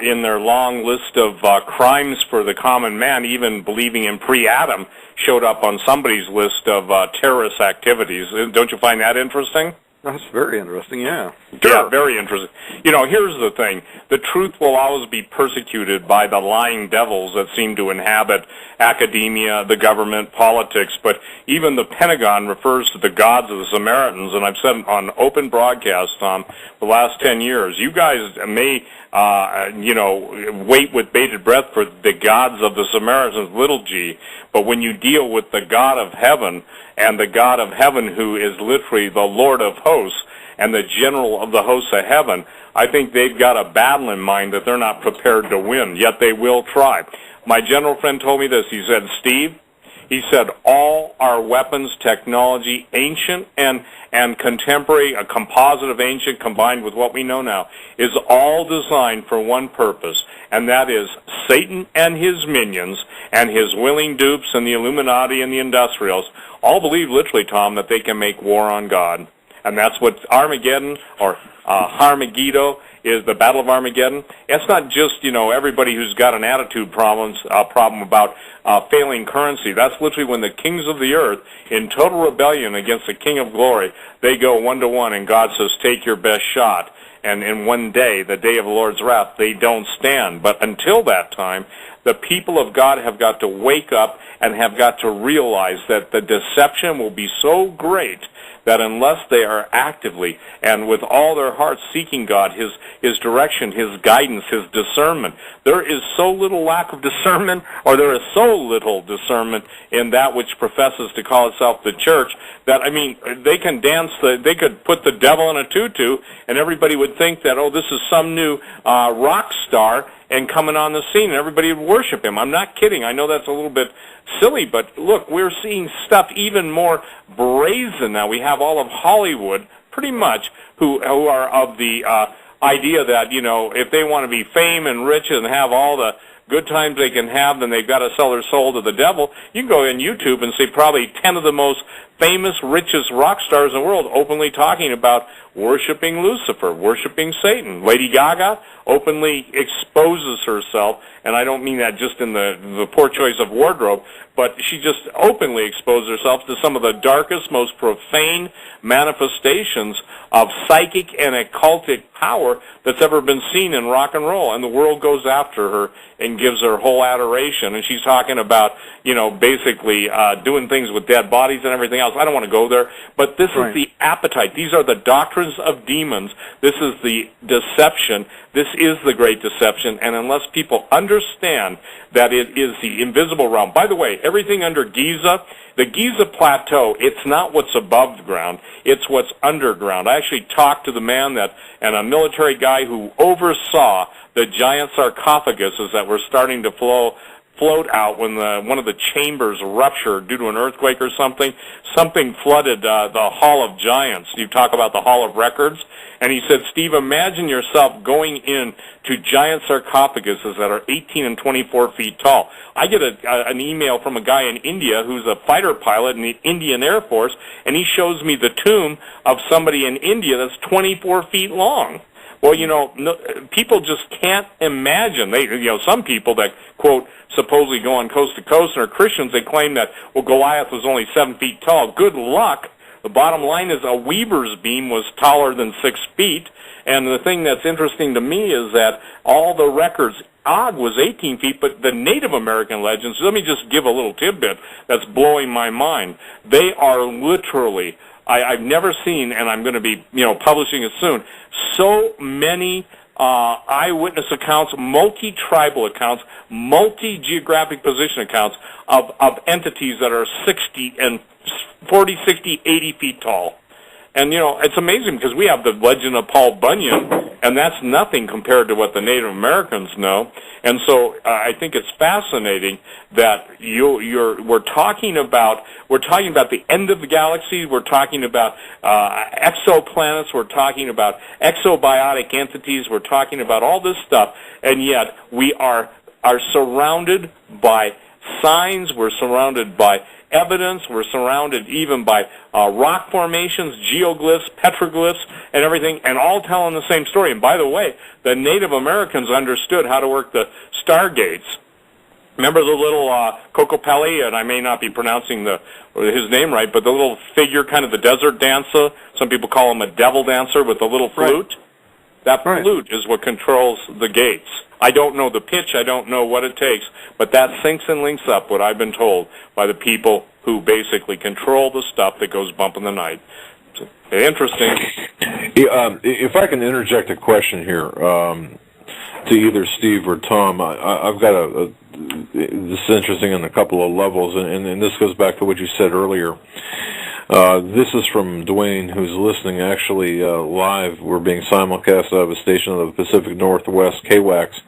in their long list of crimes for the common man, even believing in pre-Adam showed up on somebody's list of terrorist activities. Don't you find that interesting? That's very interesting, yeah. Sure. Yeah, very interesting. You know, here's the thing. The truth will always be persecuted by the lying devils that seem to inhabit academia, the government, politics, but even the Pentagon refers to the gods of the Samaritans, and I've said on open broadcast, Tom, the last 10 years, you guys may, wait with bated breath for the gods of the Samaritans, little g, but when you deal with the God of heaven, and the God of heaven who is literally the Lord of hosts and the general of the hosts of heaven, I think they've got a battle in mind that they're not prepared to win, yet they will try. My general friend told me this. He said, Steve, he said, all our weapons technology, ancient and contemporary, a composite of ancient combined with what we know now, is all designed for one purpose, and that is Satan and his minions and his willing dupes and the Illuminati and the industrials all believe literally, Tom, that they can make war on God. And that's what Armageddon, or Harmageddo, is the Battle of Armageddon. It's not just, everybody who's got an attitude problem about failing currency. That's literally when the kings of the earth, in total rebellion against the King of Glory, they go 1-to-1, and God says, take your best shot. And in one day, the day of the Lord's wrath, they don't stand. But until that time, the people of God have got to wake up and have got to realize that the deception will be so great that unless they are actively and with all their hearts seeking God, His direction, His guidance, His discernment, there is so little lack of discernment, or there is so little discernment in that which professes to call itself the church, that, they can they could put the devil in a tutu, and everybody would think that, this is some new rock star, and coming on the scene, and everybody would worship him. I'm not kidding. I know that's a little bit silly, but look, we're seeing stuff even more brazen now. We have all of Hollywood, pretty much, who are of the idea that, if they want to be fame and rich and have all the good times they can have, then they've got to sell their soul to the devil. You can go on YouTube and see probably 10 of the most famous, richest rock stars in the world openly talking about worshiping Lucifer, worshiping Satan. Lady Gaga openly exposes herself, and I don't mean that just in the poor choice of wardrobe, but she just openly exposed herself to some of the darkest, most profane manifestations of psychic and occultic power that's ever been seen in rock and roll, and the world goes after her and gives her whole adoration, and she's talking about, basically doing things with dead bodies and everything else. I don't want to go there, but this is the appetite. These are the doctrines of demons. This is the deception. This is the great deception, and unless people understand that it is the invisible realm. By the way, everything under Giza, the Giza Plateau, it's not what's above the ground, it's what's underground. I actually talked to the man and a military guy who oversaw the giant sarcophaguses that were starting to flow float out when one of the chambers ruptured due to an earthquake or something. Something flooded the Hall of Giants. You talk about the Hall of Records. And he said, Steve, imagine yourself going in to giant sarcophaguses that are 18 and 24 feet tall. I get an email from a guy in India who's a fighter pilot in the Indian Air Force, and he shows me the tomb of somebody in India that's 24 feet long. Well, people just can't imagine. Some people that, quote, supposedly go on coast to coast and are Christians, they claim that, well, Goliath was only 7 feet tall. Good luck. The bottom line is a weaver's beam was taller than 6 feet, and the thing that's interesting to me is that all the records, Og was 18 feet, but the Native American legends, let me just give a little tidbit that's blowing my mind. They are literally, I've never seen, and I'm going to be, publishing it soon, so many eyewitness accounts, multi-tribal accounts, multi-geographic position accounts of entities that are 60 and 40, 60, 80 feet tall. And, it's amazing because we have the legend of Paul Bunyan, and that's nothing compared to what the Native Americans know. And so I think it's fascinating that we're talking about the end of the galaxy. We're talking about exoplanets. We're talking about exobiotic entities. We're talking about all this stuff, and yet we are surrounded by signs. We're surrounded by evidence. We're surrounded even by rock formations, geoglyphs, petroglyphs, and everything, and all telling the same story. And by the way, the Native Americans understood how to work the stargates. Remember the little Kokopelli, and I may not be pronouncing his name right, but the little figure, kind of the desert dancer. Some people call him a devil dancer with the little flute. Right. That flute is what controls the gates. I don't know the pitch. I don't know what it takes, but that syncs and links up what I've been told by the people who basically control the stuff that goes bump in the night. So, interesting. If I can interject a question here to either Steve or Tom, I've got this is interesting on a couple of levels, and this goes back to what you said earlier. This is from Dwayne, who's listening actually live. We're being simulcast out of a station of the Pacific Northwest, KWAX.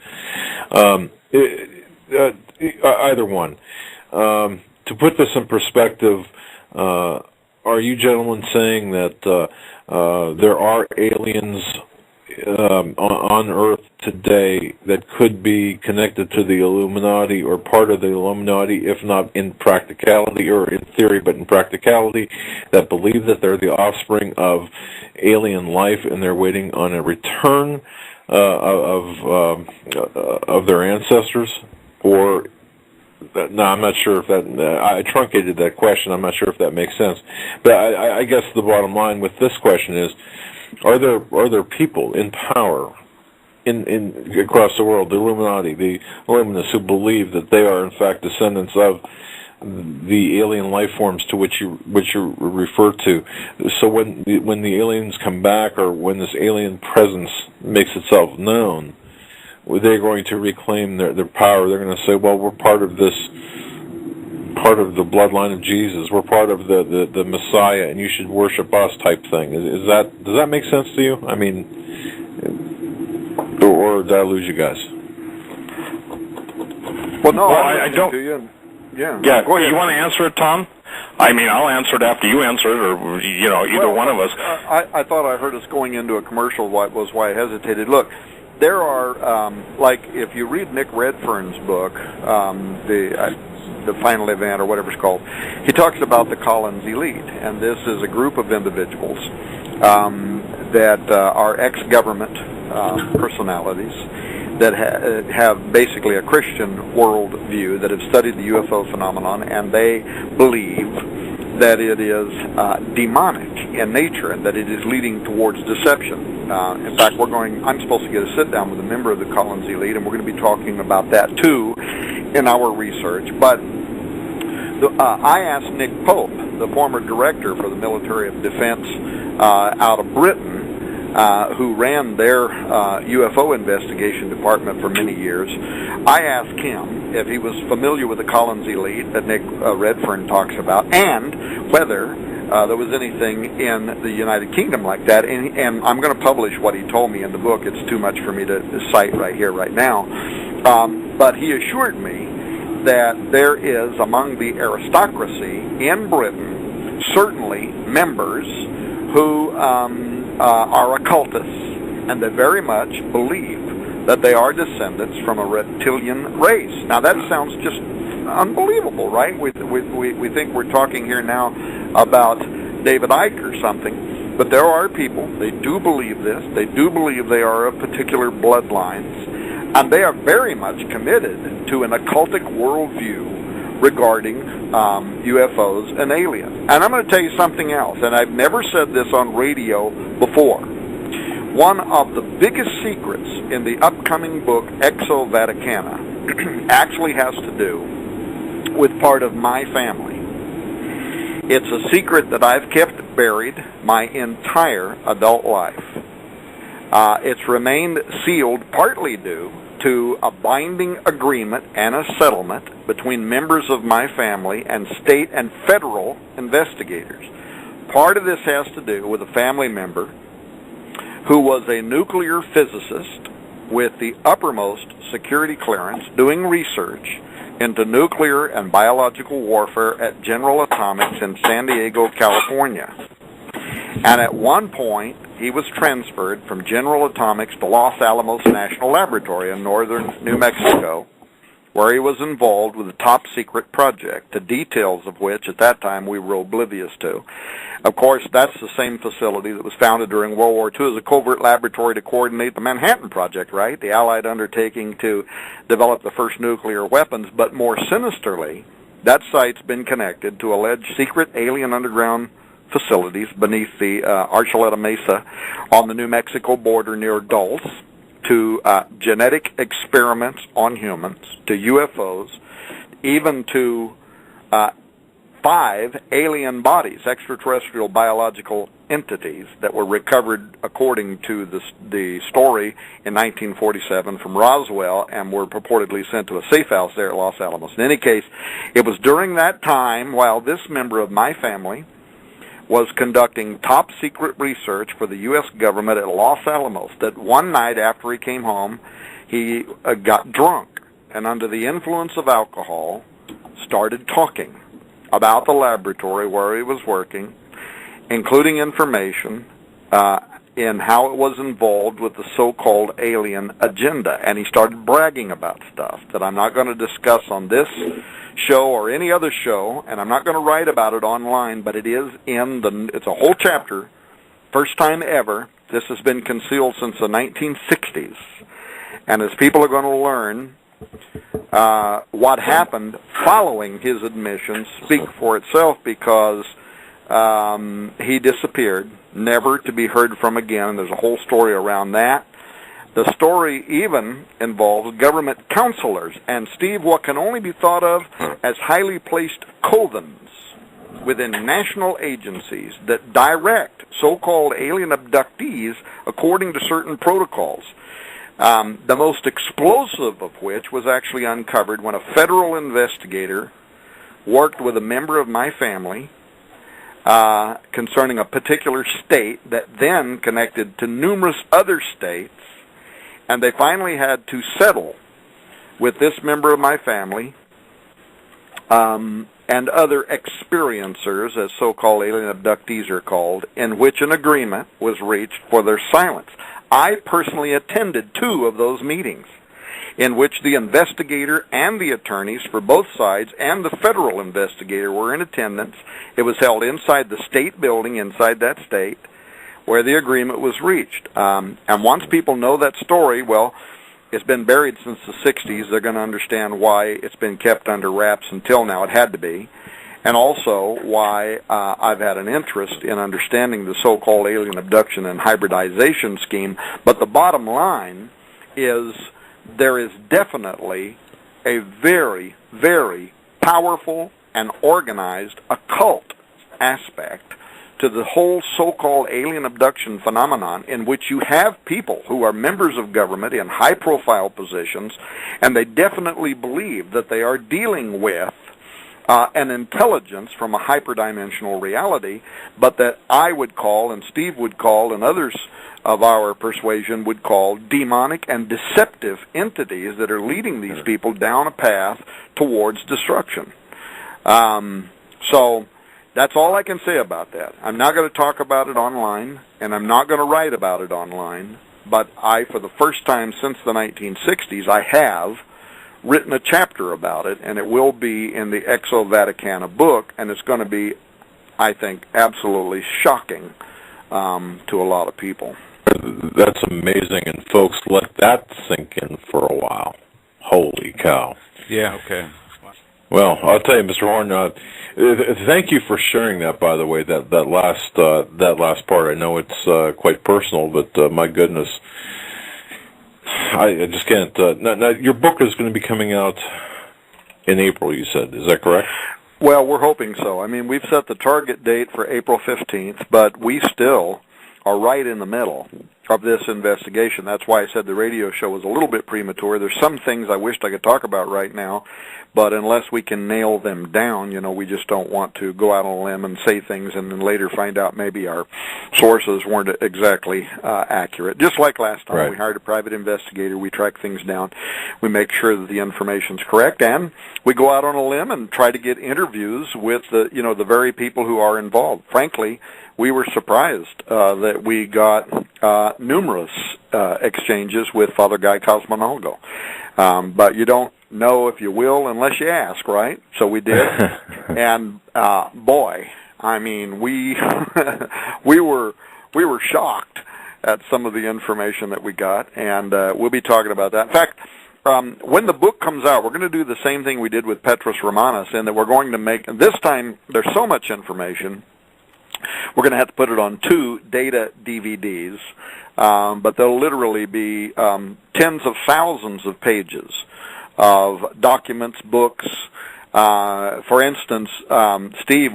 Either one. To put this in perspective, are you gentlemen saying that there are aliens on Earth today that could be connected to the Illuminati or part of the Illuminati, if not in practicality or in theory, but in practicality, that believe that they're the offspring of alien life and they're waiting on a return of their ancestors? Or no, I'm not sure if that. I truncated that question. I'm not sure if that makes sense. But I guess the bottom line with this question is: Are there people in power in across the world, the Illuminati, the Illuminists, who believe that they are in fact descendants of the alien life forms to which you refer to? So when the aliens come back, or when this alien presence makes itself known, they're going to reclaim their power. They're going to say, well, we're part of the bloodline of Jesus. We're part of the Messiah, and you should worship us, type thing. Does that make sense to you? I mean, or did I lose you guys? Well, no, I don't. To you. Yeah. Yeah. Go ahead. You want to answer it, Tom? I mean, I'll answer it after you answer it, or either one of us. I thought I heard us going into a commercial. Was why I hesitated. Look. There are, like, if you read Nick Redfern's book, the Final Event, or whatever it's called, he talks about the Collins Elite, and this is a group of individuals that are ex-government personalities that have basically a Christian worldview, that have studied the UFO phenomenon, and they believe that it is demonic in nature and that it is leading towards deception. In fact, I'm supposed to get a sit-down with a member of the Collins Elite, and we're going to be talking about that, too, in our research. But I asked Nick Pope, the former director for the Military of Defense out of Britain, who ran their UFO investigation department for many years. I asked him if he was familiar with the Collins Elite that Nick Redfern talks about, and whether there was anything in the United Kingdom like that. And I'm going to publish what he told me in the book. It's too much for me to cite right here, right now. But he assured me that there is among the aristocracy in Britain certainly members who are occultists, and they very much believe that they are descendants from a reptilian race. Now that sounds just unbelievable, right? We think we're talking here now about David Icke or something, but there are people, they do believe this, they do believe they are of particular bloodlines, and they are very much committed to an occultic worldview regarding UFOs and aliens. And I'm going to tell you something else, and I've never said this on radio before. One of the biggest secrets in the upcoming book, Exo Vaticana, actually has to do with part of my family. It's a secret that I've kept buried my entire adult life. It's remained sealed partly due to a binding agreement and a settlement between members of my family and state and federal investigators. Part of this has to do with a family member who was a nuclear physicist with the uppermost security clearance doing research into nuclear and biological warfare at General Atomics in San Diego, California. And at one point, he was transferred from General Atomics to Los Alamos National Laboratory in northern New Mexico, where he was involved with a top-secret project, the details of which at that time we were oblivious to. Of course, that's the same facility that was founded during World War II as a covert laboratory to coordinate the Manhattan Project, right? The Allied undertaking to develop the first nuclear weapons, but more sinisterly, that site's been connected to alleged secret alien underground facilities beneath the Archuleta Mesa on the New Mexico border near Dulce, to genetic experiments on humans, to UFOs, even to 5 alien bodies, extraterrestrial biological entities that were recovered according to the story in 1947 from Roswell and were purportedly sent to a safe house there at Los Alamos. In any case, it was during that time, while this member of my family was conducting top-secret research for the U.S. government at Los Alamos, that one night after he came home, he got drunk, and under the influence of alcohol, started talking about the laboratory where he was working, including information in how it was involved with the so-called alien agenda. And he started bragging about stuff that I'm not going to discuss on this show or any other show, and I'm not going to write about it online, but it is it's a whole chapter, first time ever. This has been concealed since the 1960s. And as people are going to learn, what happened following his admissions speak for itself, because he disappeared, never to be heard from again. There's a whole story around that. The story even involves government counselors and, Steve, what can only be thought of as highly placed covens within national agencies that direct so-called alien abductees according to certain protocols. The most explosive of which was actually uncovered when a federal investigator worked with a member of my family concerning a particular state that then connected to numerous other states, and they finally had to settle with this member of my family and other experiencers, as so-called alien abductees are called, in which an agreement was reached for their silence. I personally attended 2 of those meetings, in which the investigator and the attorneys for both sides and the federal investigator were in attendance. It was held inside the state building, inside that state, where the agreement was reached. And once people know that story, well, it's been buried since the 60s. They're going to understand why it's been kept under wraps until now. It had to be. And also why I've had an interest in understanding the so-called alien abduction and hybridization scheme. But the bottom line is there is definitely a very, very powerful and organized occult aspect to the whole so-called alien abduction phenomenon, in which you have people who are members of government in high-profile positions, and they definitely believe that they are dealing with an intelligence from a hyperdimensional reality, but that I would call, and Steve would call, and others of our persuasion would call demonic and deceptive entities that are leading these people down a path towards destruction. So that's all I can say about that. I'm not going to talk about it online, and I'm not going to write about it online, but I, for the first time since the 1960s, I have written a chapter about it, and it will be in the Exo Vaticana book, and it's going to be, I think, absolutely shocking to a lot of people. That's amazing, and folks, let that sink in for a while. Holy cow. Yeah, okay. Well, I'll tell you, Mr. Horn, thank you for sharing that, by the way, that last part. I know it's quite personal, but my goodness, I just can't. Now, your book is going to be coming out in April, you said. Is that correct? Well, we're hoping so. I mean, we've set the target date for April 15th, but we still are right in the middle of this investigation. That's why I said the radio show was a little bit premature. There's some things I wished I could talk about right now, but unless we can nail them down, we just don't want to go out on a limb and say things and then later find out maybe our sources weren't exactly accurate. Just like last time, right. We hired a private investigator, we track things down, we make sure that the information's correct, and we go out on a limb and try to get interviews with the very people who are involved. Frankly, we were surprised that we got numerous exchanges with Father Guy Cosmonalgo. But you don't know if you will unless you ask, right? So we did. And boy, I mean, we we were shocked at some of the information that we got, and we'll be talking about that. In fact, when the book comes out, we're going to do the same thing we did with Petrus Romanus, in that we're going to make, and this time there's so much information, we're going to have to put it on 2 data DVDs, but they'll literally be tens of thousands of pages of documents, books. For instance, Steve,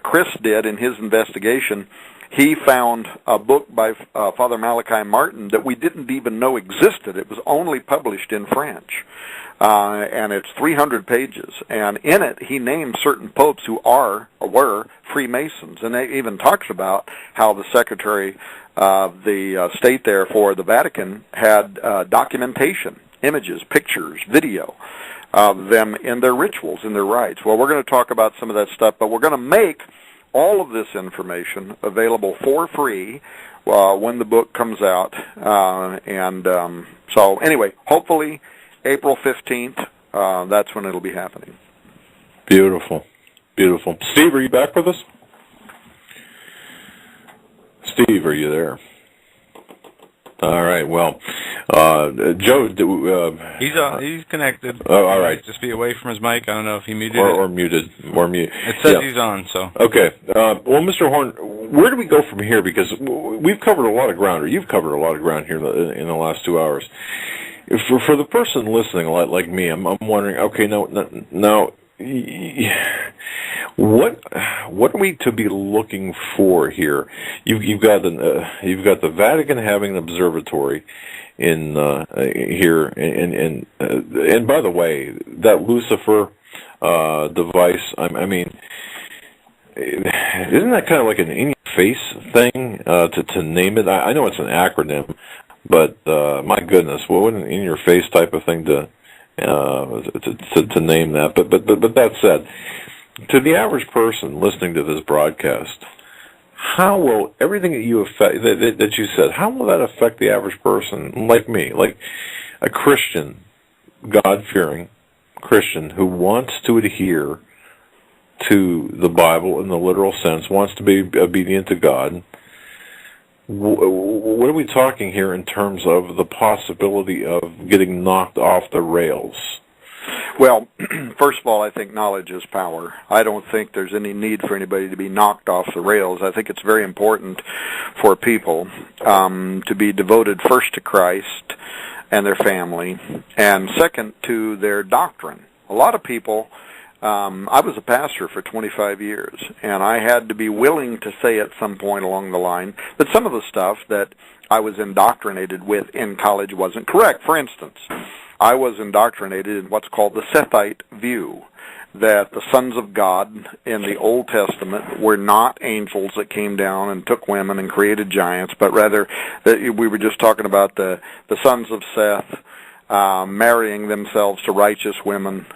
Chris did in his investigation, he found a book by Father Malachi Martin that we didn't even know existed. It was only published in French. And it's 300 pages, and in it he names certain popes who are or were Freemasons, and it even talks about how the Secretary of the State there for the Vatican had documentation, images, pictures, video of them in their rituals, in their rites. Well, we're going to talk about some of that stuff, but we're going to make all of this information available for free when the book comes out, so anyway, hopefully April 15th, that's when it'll be happening. Beautiful. Beautiful. Steve, are you back with us? Steve, are you there? All right. Well, Joe, he's connected. Oh, all right. Just be away from his mic. I don't know if he muted or muted. It says he's on. So okay. Well, Mr. Horn, where do we go from here? Because we've covered a lot of ground, or you've covered a lot of ground here in the last 2 hours. For the person listening, like me, I'm wondering. Okay, now, what are we to be looking for here? You've got the Vatican having an observatory in here, and by the way, that Lucifer device. I mean, isn't that kind of like an in-your-face thing to name it? I know it's an acronym. But my goodness, what an in-your-face type of thing to name that. But that said, to the average person listening to this broadcast, how will everything that you that you said, how will that affect the average person like me, like a Christian, God-fearing Christian who wants to adhere to the Bible in the literal sense, wants to be obedient to God? What are we talking here in terms of the possibility of getting knocked off the rails? Well, first of all, I think knowledge is power. I don't think there's any need for anybody to be knocked off the rails. I think it's very important for people to be devoted first to Christ and their family, and second to their doctrine. A lot of people, I was a pastor for 25 years, and I had to be willing to say at some point along the line that some of the stuff that I was indoctrinated with in college wasn't correct. For instance, I was indoctrinated in what's called the Sethite view, that the sons of God in the Old Testament were not angels that came down and took women and created giants, but rather that we were just talking about the sons of Seth marrying themselves to righteous women,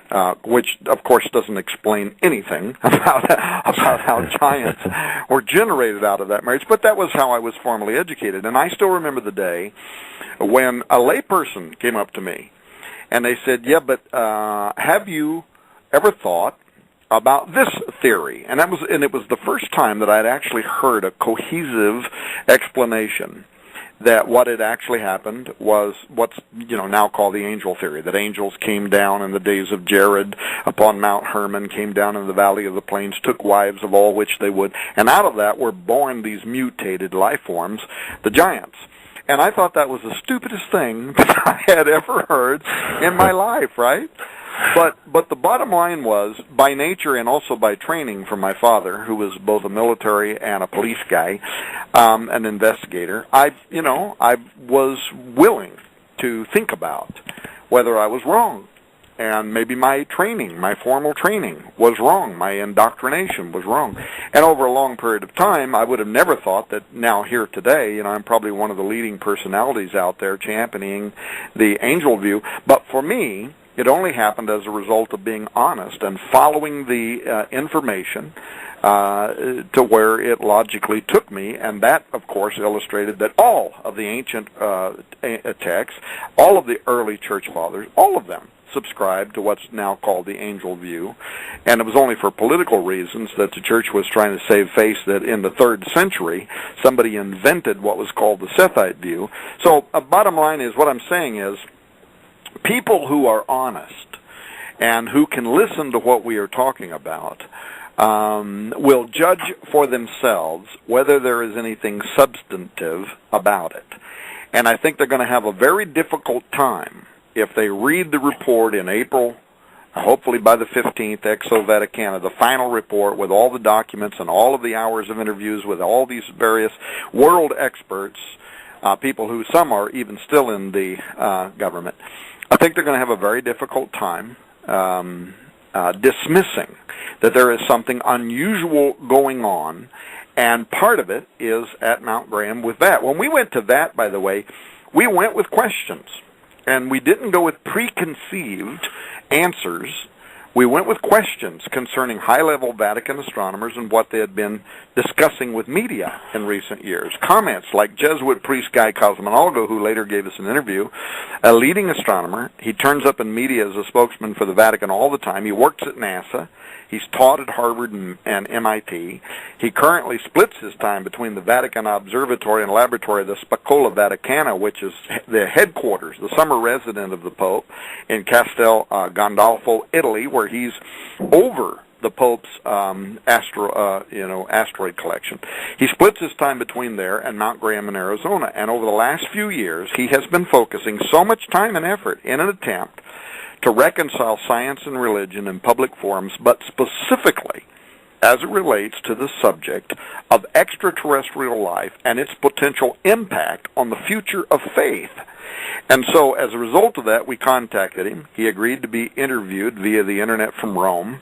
which of course doesn't explain anything about how giants were generated out of that marriage, but that was how I was formally educated. And I still remember the day when a layperson came up to me and they said, yeah, but have you ever thought about this theory? And it was the first time that I'd actually heard a cohesive explanation that what had actually happened was what's now called the angel theory, that angels came down in the days of Jared upon Mount Hermon, came down in the valley of the plains, took wives of all which they would, and out of that were born these mutated life forms, the giants. And I thought that was the stupidest thing that I had ever heard in my life, right? But the bottom line was, by nature and also by training from my father, who was both a military and a police guy, an investigator, I was willing to think about whether I was wrong. And maybe my training, my formal training, was wrong. My indoctrination was wrong. And over a long period of time, I would have never thought that now here today, I'm probably one of the leading personalities out there championing the angel view. But for me, it only happened as a result of being honest and following the information to where it logically took me, and that, of course, illustrated that all of the ancient texts, all of the early church fathers, all of them subscribed to what's now called the angel view, and it was only for political reasons that the church was trying to save face that in the 3rd century somebody invented what was called the Sethite view. So bottom line is, what I'm saying is, people who are honest and who can listen to what we are talking about will judge for themselves whether there is anything substantive about it. And I think they're going to have a very difficult time if they read the report in April, hopefully by the 15th, Exo Vaticana, the final report with all the documents and all of the hours of interviews with all these various world experts, people who some are even still in the government. I think they're going to have a very difficult time dismissing that there is something unusual going on, and part of it is at Mount Graham with that. When we went to that, by the way, we went with questions, and we didn't go with preconceived answers. We went with questions concerning high-level Vatican astronomers and what they had been discussing with media in recent years. Comments like Jesuit priest Guy Cosmonalgo, who later gave us an interview, a leading astronomer. He turns up in media as a spokesman for the Vatican all the time. He works at NASA. He's taught at Harvard and MIT. He currently splits his time between the Vatican Observatory and Laboratory, the Scuola Vaticana, which is the headquarters, the summer residence of the Pope, in Castel Gandolfo, Italy, where he's over the Pope's asteroid collection. He splits his time between there and Mount Graham in Arizona, and over the last few years, he has been focusing so much time and effort in an attempt to reconcile science and religion in public forums, but specifically as it relates to the subject of extraterrestrial life and its potential impact on the future of faith. And so as a result of that, we contacted him. He agreed to be interviewed via the internet from Rome.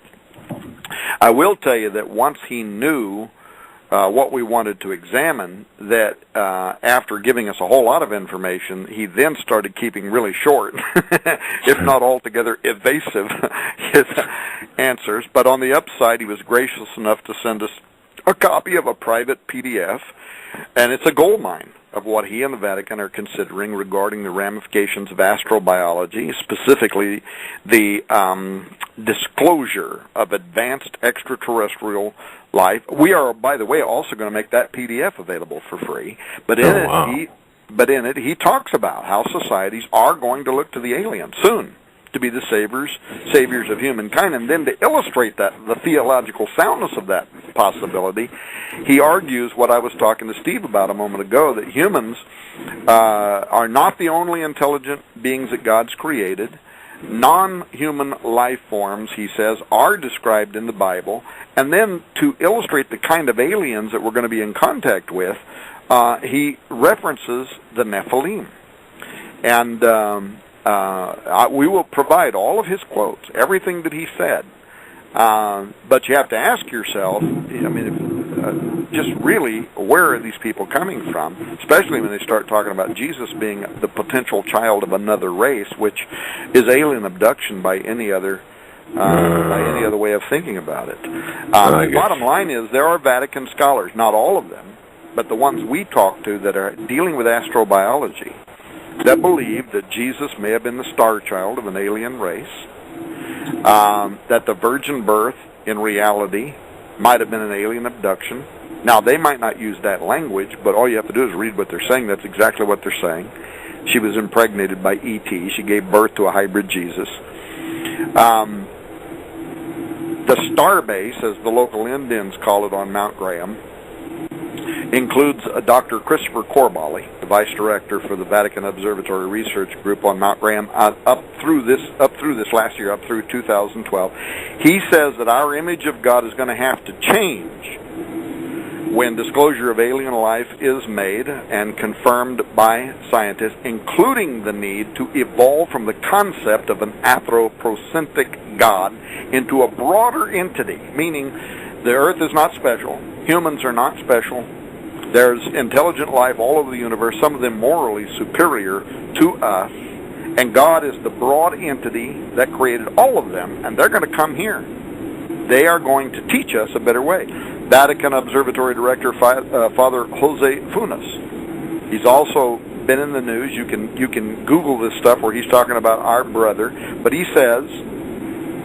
I will tell you that once he knew what we wanted to examine, that after giving us a whole lot of information, he then started keeping really short, if not altogether evasive, his answers. But on the upside, he was gracious enough to send us a copy of a private PDF, and it's a goldmine of what he and the Vatican are considering regarding the ramifications of astrobiology, specifically the disclosure of advanced extraterrestrial life. We are, by the way, also going to make that PDF available for free. But in it, he talks about how societies are going to look to the aliens soon to be the saviors of humankind. And then to illustrate that, the theological soundness of that possibility, he argues what I was talking to Steve about a moment ago, that humans are not the only intelligent beings that God's created. Non-human life forms, he says, are described in the Bible. And then to illustrate the kind of aliens that we're going to be in contact with, he references the Nephilim. And We will provide all of his quotes, everything that he said. But you have to ask yourself, just really, where are these people coming from? Especially when they start talking about Jesus being the potential child of another race, which is alien abduction by any other way of thinking about it. Bottom line is, there are Vatican scholars, not all of them, but the ones we talk to that are dealing with astrobiology, that believe that Jesus may have been the star child of an alien race, that the virgin birth in reality might have been an alien abduction. Now, they might not use that language, but all you have to do is read what they're saying. That's exactly what they're saying. She was impregnated by E.T. She gave birth to a hybrid Jesus. The star base, as the local Indians call it on Mount Graham, includes Dr. Christopher Corbally, the vice director for the Vatican Observatory Research Group on Mount Graham, up through this last year, up through 2012. He says that our image of God is going to have to change when disclosure of alien life is made and confirmed by scientists, including the need to evolve from the concept of an anthropocentric God into a broader entity, meaning the earth is not special, humans are not special, there's intelligent life all over the universe, some of them morally superior to us, and God is the broad entity that created all of them, and they're going to come here. They are going to teach us a better way. Vatican Observatory Director Father Jose Funes. He's also been in the news. You can Google this stuff where he's talking about our brother, but he says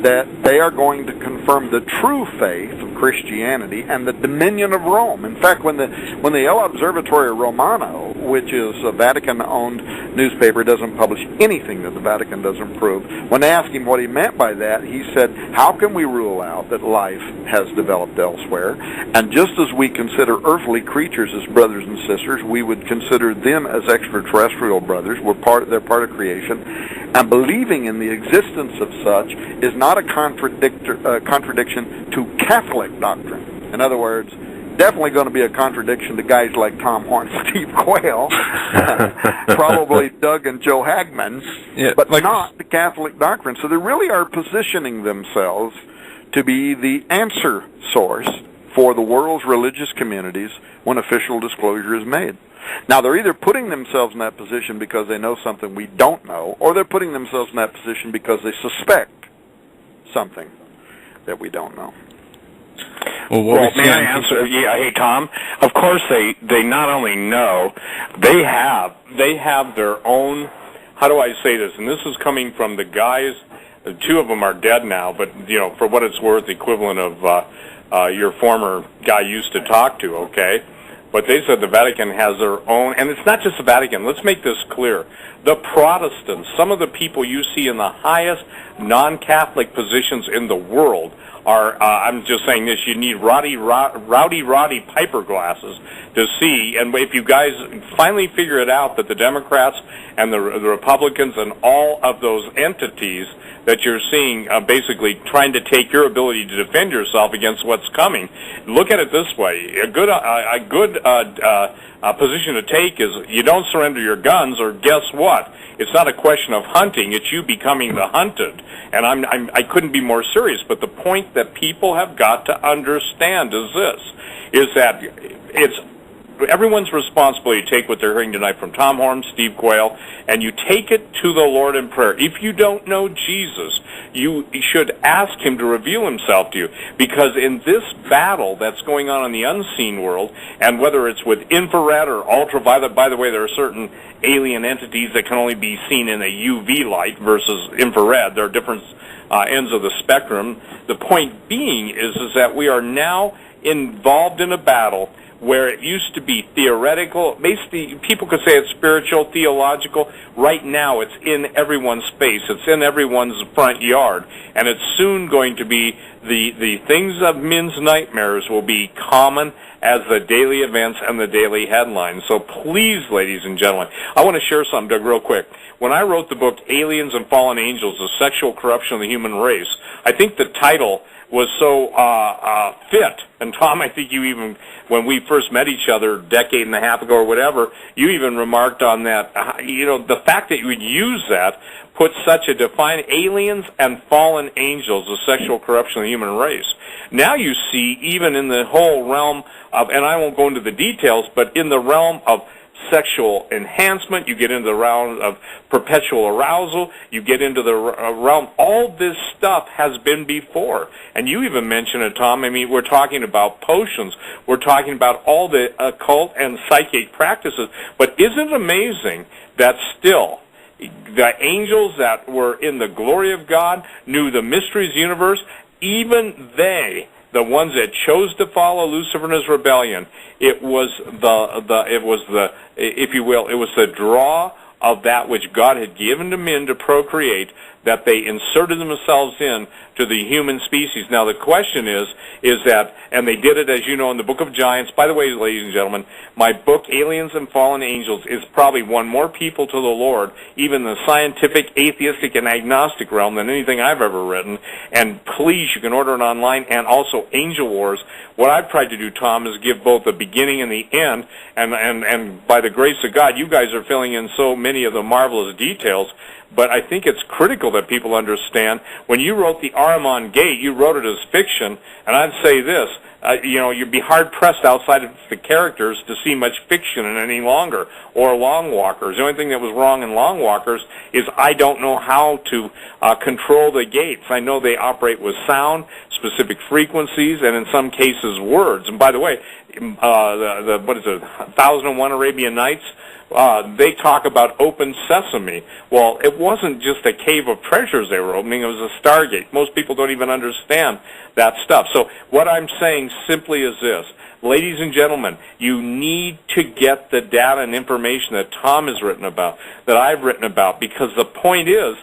that they are going to confirm the true faith of Christianity and the dominion of Rome. In fact, when the El Observatorio Romano, which is a Vatican-owned newspaper, doesn't publish anything that the Vatican doesn't prove, when they asked him what he meant by that, he said, how can we rule out that life has developed elsewhere? And just as we consider earthly creatures as brothers and sisters, we would consider them as extraterrestrial brothers. They're part of creation. And believing in the existence of such is not a contradiction to Catholic doctrine. In other words, definitely going to be a contradiction to guys like Tom Horn, Steve Quayle, probably Doug and Joe Hagman, but not the Catholic doctrine. So they really are positioning themselves to be the answer source for the world's religious communities when official disclosure is made. Now, they're either putting themselves in that position because they know something we don't know, or they're putting themselves in that position because they suspect something that we don't know. Well, may I answer? Yeah, hey, Tom. Of course, they not only know, they have their own. How do I say this? And this is coming from the guys. Two of them are dead now, but for what it's worth, the equivalent of your former guy used to talk to. Okay. But they said the Vatican has their own, and it's not just the Vatican. Let's make this clear. The Protestants, some of the people you see in the highest non-Catholic positions in the world are, I'm just saying this, you need rowdy Piper glasses to see, and if you guys finally figure it out that the Democrats and the Republicans and all of those entities that you're seeing basically trying to take your ability to defend yourself against what's coming. Look at it this way. A good position to take is you don't surrender your guns, or guess what? It's not a question of hunting, it's you becoming the hunted. And I couldn't be more serious, but the point that people have got to understand is this, is that it's everyone's responsibility to take what they're hearing tonight from Tom Horn, Steve Quayle, and you take it to the Lord in prayer. If you don't know Jesus, you should ask Him to reveal Himself to you, because in this battle that's going on in the unseen world, and whether it's with infrared or ultraviolet, by the way, there are certain alien entities that can only be seen in a UV light versus infrared. There are different ends of the spectrum. The point being is that we are now involved in a battle where it used to be theoretical. Basically, people could say it's spiritual, theological. Right now, it's in everyone's face. It's in everyone's front yard. And it's soon going to be the things of men's nightmares will be common as the daily events and the daily headlines. So please, ladies and gentlemen, I want to share something, Doug, real quick. When I wrote the book, Aliens and Fallen Angels, The Sexual Corruption of the Human Race, I think the title was so fit. And Tom, I think you even, when we first met each other a decade and a half ago or whatever, you even remarked on that. The fact that you would use that puts such a define aliens and fallen angels, the sexual corruption of the human race. Now you see, even in the whole realm of, and I won't go into the details, but in the realm of sexual enhancement, you get into the realm of perpetual arousal, you get into the realm, all this stuff has been before. And you even mentioned it, Tom. I mean, we're talking about potions, we're talking about all the occult and psychic practices, but isn't it amazing that still the angels that were in the glory of God knew the mysteries of the universe, even they, the ones that chose to follow Lucifer and his rebellion, it was the if you will, it was the draw of that which God had given to men to procreate, that they inserted themselves in to the human species. Now the question is that, and they did it, as you know, in the Book of Giants. By the way, ladies and gentlemen, my book, Aliens and Fallen Angels, is probably won more people to the Lord, even the scientific, atheistic, and agnostic realm, than anything I've ever written. And please, you can order it online, and also Angel Wars. What I've tried to do, Tom, is give both the beginning and the end, and by the grace of God, you guys are filling in so many of the marvelous details. But I think it's critical that people understand, when you wrote the Ahriman Gate, you wrote it as fiction, and I'd say this, you'd be hard-pressed outside of the characters to see much fiction in any longer, or Long Walkers. The only thing that was wrong in Long Walkers is I don't know how to control the gates. I know they operate with sound, specific frequencies, and in some cases words. And by the way, what is it, 1001 Arabian Nights? They talk about open sesame. Well, it wasn't just a cave of treasures they were opening, it was a stargate. Most people don't even understand that stuff. So what I'm saying simply is this. Ladies and gentlemen, you need to get the data and information that Tom has written about, that I've written about, because the point is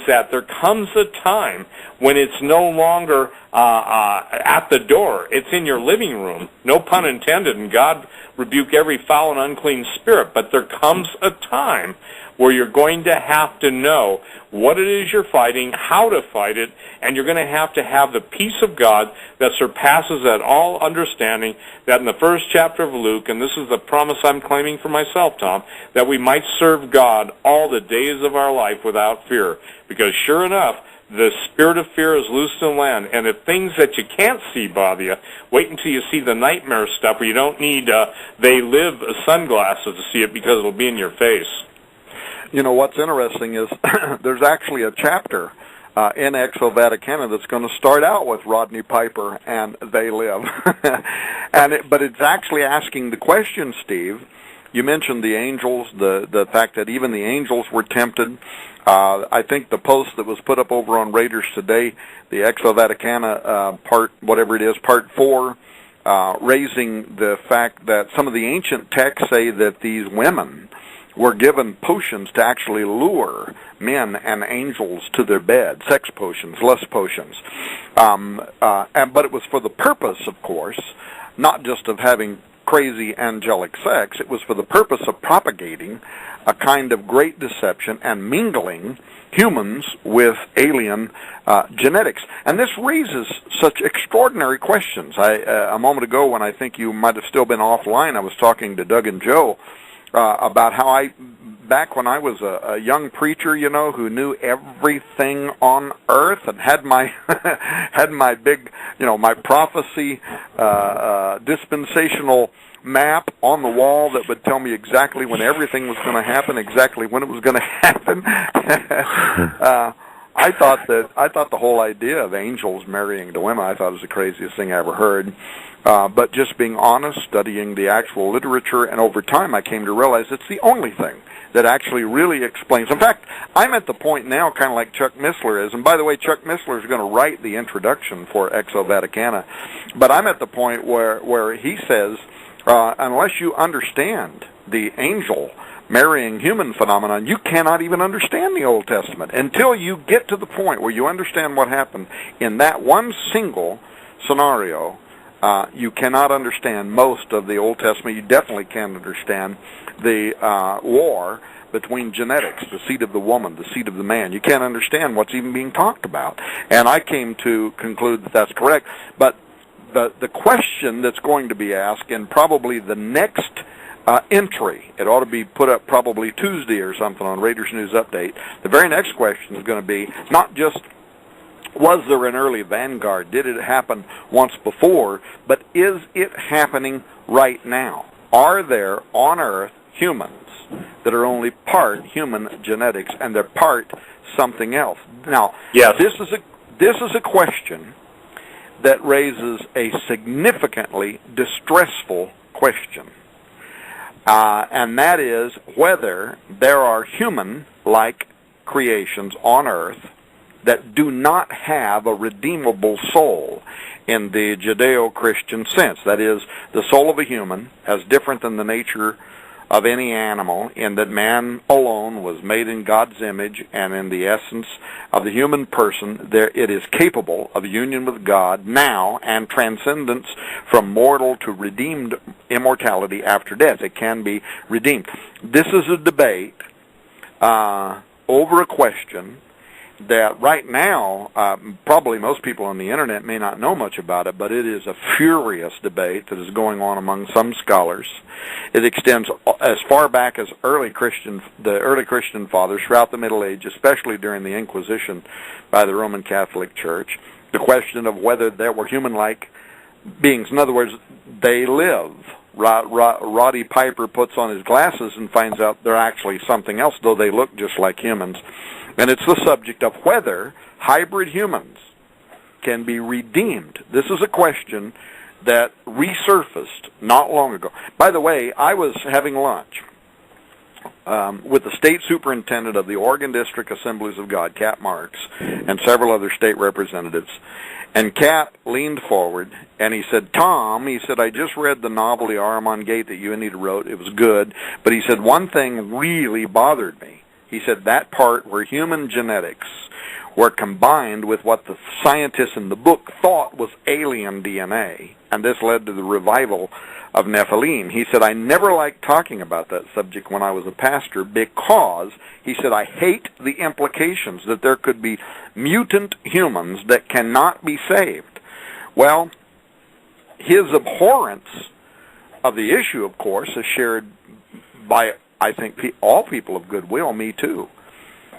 that there comes a time when it's no longer at the door. It's in your living room. No pun intended, and God rebuke every foul and unclean spirit. But there comes a time where you're going to have to know what it is you're fighting, how to fight it, and you're going to have the peace of God that surpasses that all understanding, that in the first chapter of Luke, and this is the promise I'm claiming for myself, Tom, that we might serve God all the days of our life without fear. Because sure enough, the spirit of fear is loose in the land, and if things that you can't see bother you, wait until you see the nightmare stuff where you don't need they live sunglasses to see it, because it'll be in your face. You know, what's interesting is there's actually a chapter in Exo Vaticana that's going to start out with Rodney Piper and They Live. But it's actually asking the question, Steve. You mentioned the angels, the fact that even the angels were tempted. I think the post that was put up over on Raiders Today, the Exo Vaticana part 4, raising the fact that some of the ancient texts say that these women were given potions to actually lure men and angels to their bed, sex potions, lust potions. But it was for the purpose, of course, not just of having crazy angelic sex. It was for the purpose of propagating a kind of great deception and mingling humans with alien genetics. And this raises such extraordinary questions. A moment ago, when I think you might have still been offline, I was talking to Doug and Joe about how back when I was a young preacher, who knew everything on earth and had my big, my prophecy dispensational map on the wall that would tell me exactly when everything was going to happen, exactly when it was going to happen. I thought the whole idea of angels marrying the women, I thought it was the craziest thing I ever heard. But just being honest, studying the actual literature, and over time I came to realize it's the only thing that actually really explains. In fact, I'm at the point now, kind of like Chuck Missler is, and by the way, Chuck Missler is going to write the introduction for Exo Vaticana, but I'm at the point where he says, unless you understand the angel marrying human phenomenon, you cannot even understand the Old Testament until you get to the point where you understand what happened in that one single scenario. You cannot understand most of the Old Testament. You definitely can't understand the war between genetics, the seed of the woman, the seed of the man. You can't understand what's even being talked about. And I came to conclude that that's correct. But the question that's going to be asked in probably the next entry, it ought to be put up probably Tuesday or something on Raiders News Update. The very next question is going to be not just, was there an early vanguard? Did it happen once before? But is it happening right now? Are there on Earth humans that are only part human genetics and they're part something else? Now, yes. This is a question that raises a significantly distressful question, and that is whether there are human-like creations on Earth that do not have a redeemable soul in the Judeo-Christian sense. That is, the soul of a human, as different than the nature of any animal, in that man alone was made in God's image, and in the essence of the human person, it is capable of union with God now and transcendence from mortal to redeemed immortality after death. It can be redeemed. This is a debate over a question that right now, probably most people on the internet may not know much about it, but it is a furious debate that is going on among some scholars. It extends as far back as the early Christian fathers throughout the Middle Age, especially during the Inquisition by the Roman Catholic Church. The question of whether there were human-like beings. In other words, they live. Roddy Piper puts on his glasses and finds out they're actually something else, though they look just like humans. And it's the subject of whether hybrid humans can be redeemed. This is a question that resurfaced not long ago. By the way, I was having lunch with the state superintendent of the Oregon District Assemblies of God, Cat Marks, and several other state representatives. And Cat leaned forward, and he said, Tom, he said, I just read the novel, The Ahriman Gate, that you and Anita wrote. It was good. But he said, one thing really bothered me. He said that part where human genetics were combined with what the scientists in the book thought was alien DNA, and this led to the revival of Nephilim. He said, I never liked talking about that subject when I was a pastor because, he said, I hate the implications that there could be mutant humans that cannot be saved. Well, his abhorrence of the issue, of course, is shared by, I think, all people of goodwill, me too.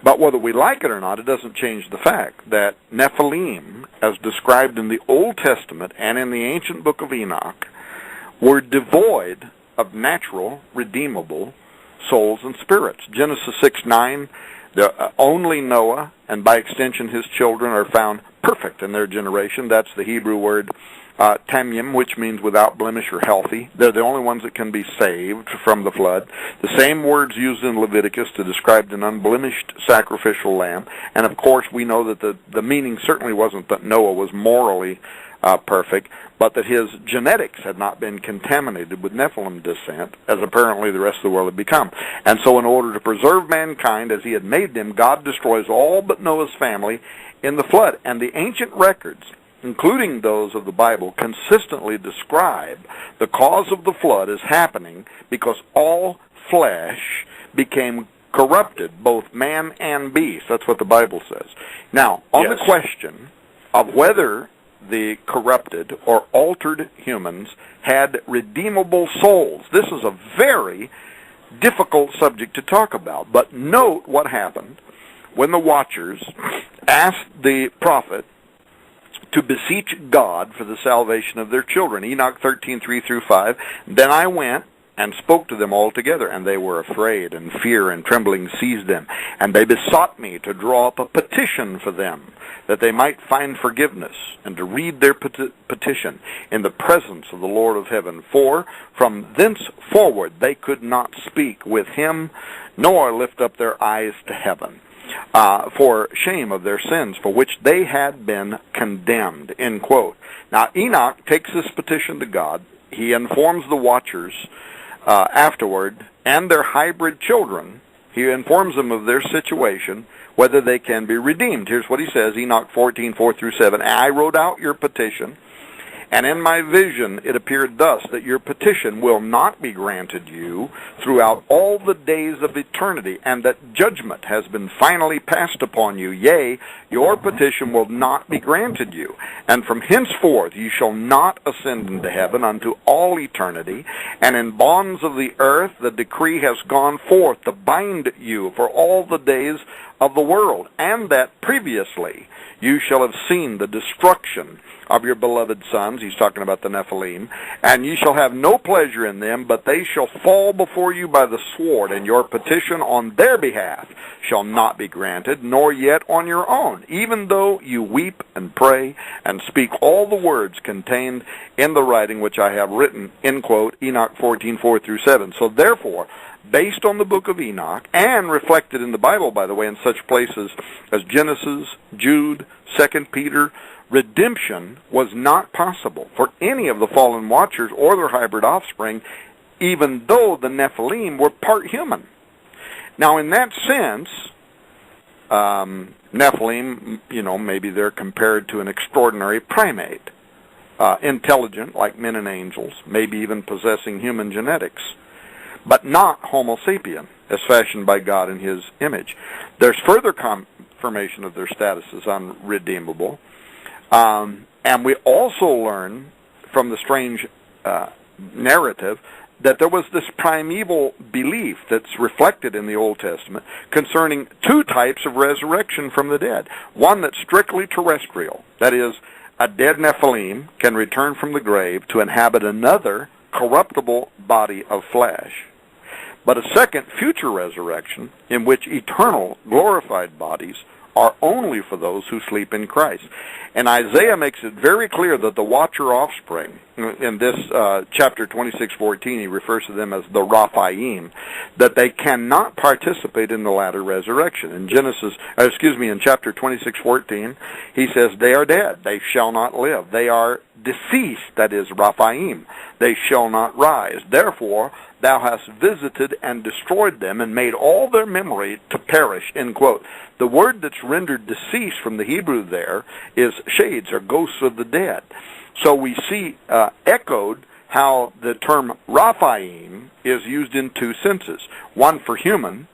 But whether we like it or not, it doesn't change the fact that Nephilim, as described in the Old Testament and in the ancient book of Enoch, were devoid of natural, redeemable souls and spirits. Genesis 6:9, only Noah, and by extension his children, are found perfect in their generation. That's the Hebrew word tamim, which means without blemish or healthy. They're the only ones that can be saved from the flood. The same words used in Leviticus to describe an unblemished sacrificial lamb. And of course, we know that the meaning certainly wasn't that Noah was morally perfect, but that his genetics had not been contaminated with Nephilim descent, as apparently the rest of the world had become. And so in order to preserve mankind as he had made them, God destroys all but Noah's family in the flood. And the ancient records, including those of the Bible, consistently describe the cause of the flood as happening because all flesh became corrupted, both man and beast. That's what the Bible says. Now, on the question of whether the corrupted or altered humans had redeemable souls, this is a very difficult subject to talk about. But note what happened when the watchers asked the prophet to beseech God for the salvation of their children. Enoch 13:3-5. Then I went and spoke to them all together, and they were afraid, and fear and trembling seized them. And they besought me to draw up a petition for them, that they might find forgiveness, and to read their petition in the presence of the Lord of heaven. For from thenceforward they could not speak with him, nor lift up their eyes to heaven, for shame of their sins, for which they had been condemned. End quote. Now, Enoch takes this petition to God. He informs the watchers afterward, and their hybrid children. He informs them of their situation, whether they can be redeemed. Here's what he says, Enoch 14:4-7. I wrote out your petition, And in my vision it appeared thus, that your petition will not be granted you throughout all the days of eternity, and that judgment has been finally passed upon you. Yea, your petition will not be granted you. And from henceforth you shall not ascend into heaven unto all eternity. And in bonds of the earth the decree has gone forth to bind you for all the days of the world, and that previously you shall have seen the destruction of your beloved sons. He's talking about the Nephilim. And you shall have no pleasure in them, but they shall fall before you by the sword, and your petition on their behalf shall not be granted, nor yet on your own, even though you weep and pray and speak all the words contained in the writing which I have written, end quote, Enoch 14:4-7. So therefore, based on the book of Enoch, and reflected in the Bible, by the way, in such places as Genesis, Jude, 2 Peter, redemption was not possible for any of the fallen watchers or their hybrid offspring, even though the Nephilim were part human. Now, in that sense, Nephilim, maybe they're compared to an extraordinary primate, intelligent like men and angels, maybe even possessing human genetics, but not Homo sapien, as fashioned by God in His image. There's further confirmation of their status as unredeemable, and we also learn from the strange narrative that there was this primeval belief that's reflected in the Old Testament concerning two types of resurrection from the dead. One that's strictly terrestrial, that is, a dead Nephilim can return from the grave to inhabit another corruptible body of flesh. But a second future resurrection in which eternal glorified bodies are only for those who sleep in Christ. And Isaiah makes it very clear that the watcher offspring, in this chapter 26:14, he refers to them as the Raphaim, that they cannot participate in the latter resurrection. In in chapter 26:14, he says, they are dead, they shall not live. They are deceased, that is, Raphaim, they shall not rise. Therefore, thou hast visited and destroyed them and made all their memory to perish, end quote. The word that's rendered deceased from the Hebrew there is shades or ghosts of the dead. So we see echoed how the term Raphaim is used in two senses. One for human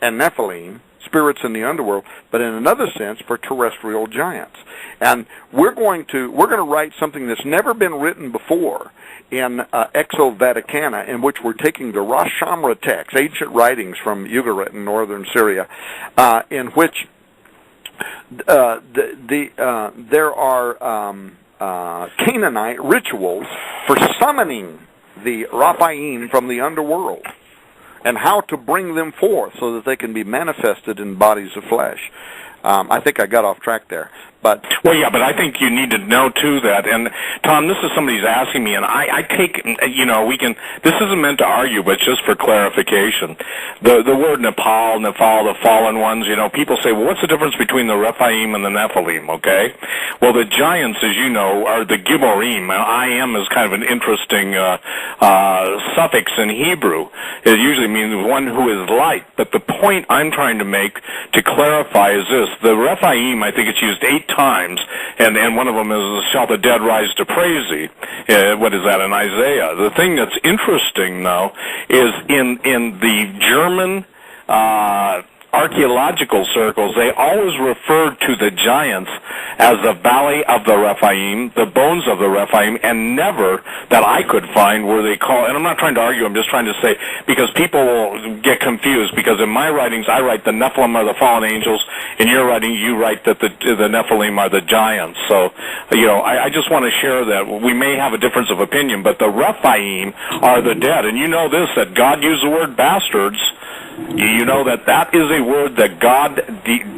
and Nephilim, spirits in the underworld, but in another sense for terrestrial giants. And we're going to write something that's never been written before in Exo Vaticana, in which we're taking the Rosh Shamra text, ancient writings from Ugarit in northern Syria, in which there are Canaanite rituals for summoning the Raphaim from the underworld, and how to bring them forth so that they can be manifested in bodies of flesh. I think I got off track there. But well, yeah, but I think you need to know too that, and Tom, this is somebody's asking me, and I take, this isn't meant to argue, but just for clarification. The word Nepal, the fallen ones, people say, well, what's the difference between the Rephaim and the Nephilim, okay? Well, the giants, as you know, are the Gibborim. I am is kind of an interesting suffix in Hebrew. It usually means one who is light, but the point I'm trying to make to clarify is this. The Rephaim, I think it's used 8 times, and one of them is, shall the dead rise to praise thee. What is that in Isaiah? The thing that's interesting, though, is in the German archaeological circles, they always referred to the giants as the valley of the Rephaim, the bones of the Rephaim, and never that I could find were they called, and I'm not trying to argue, I'm just trying to say, because people will get confused, because in my writings I write the Nephilim are the fallen angels, in your writing you write that the Nephilim are the giants. So, I just want to share that we may have a difference of opinion, but the Rephaim are the dead, and you know this, that God used the word bastards. You know that is a word that God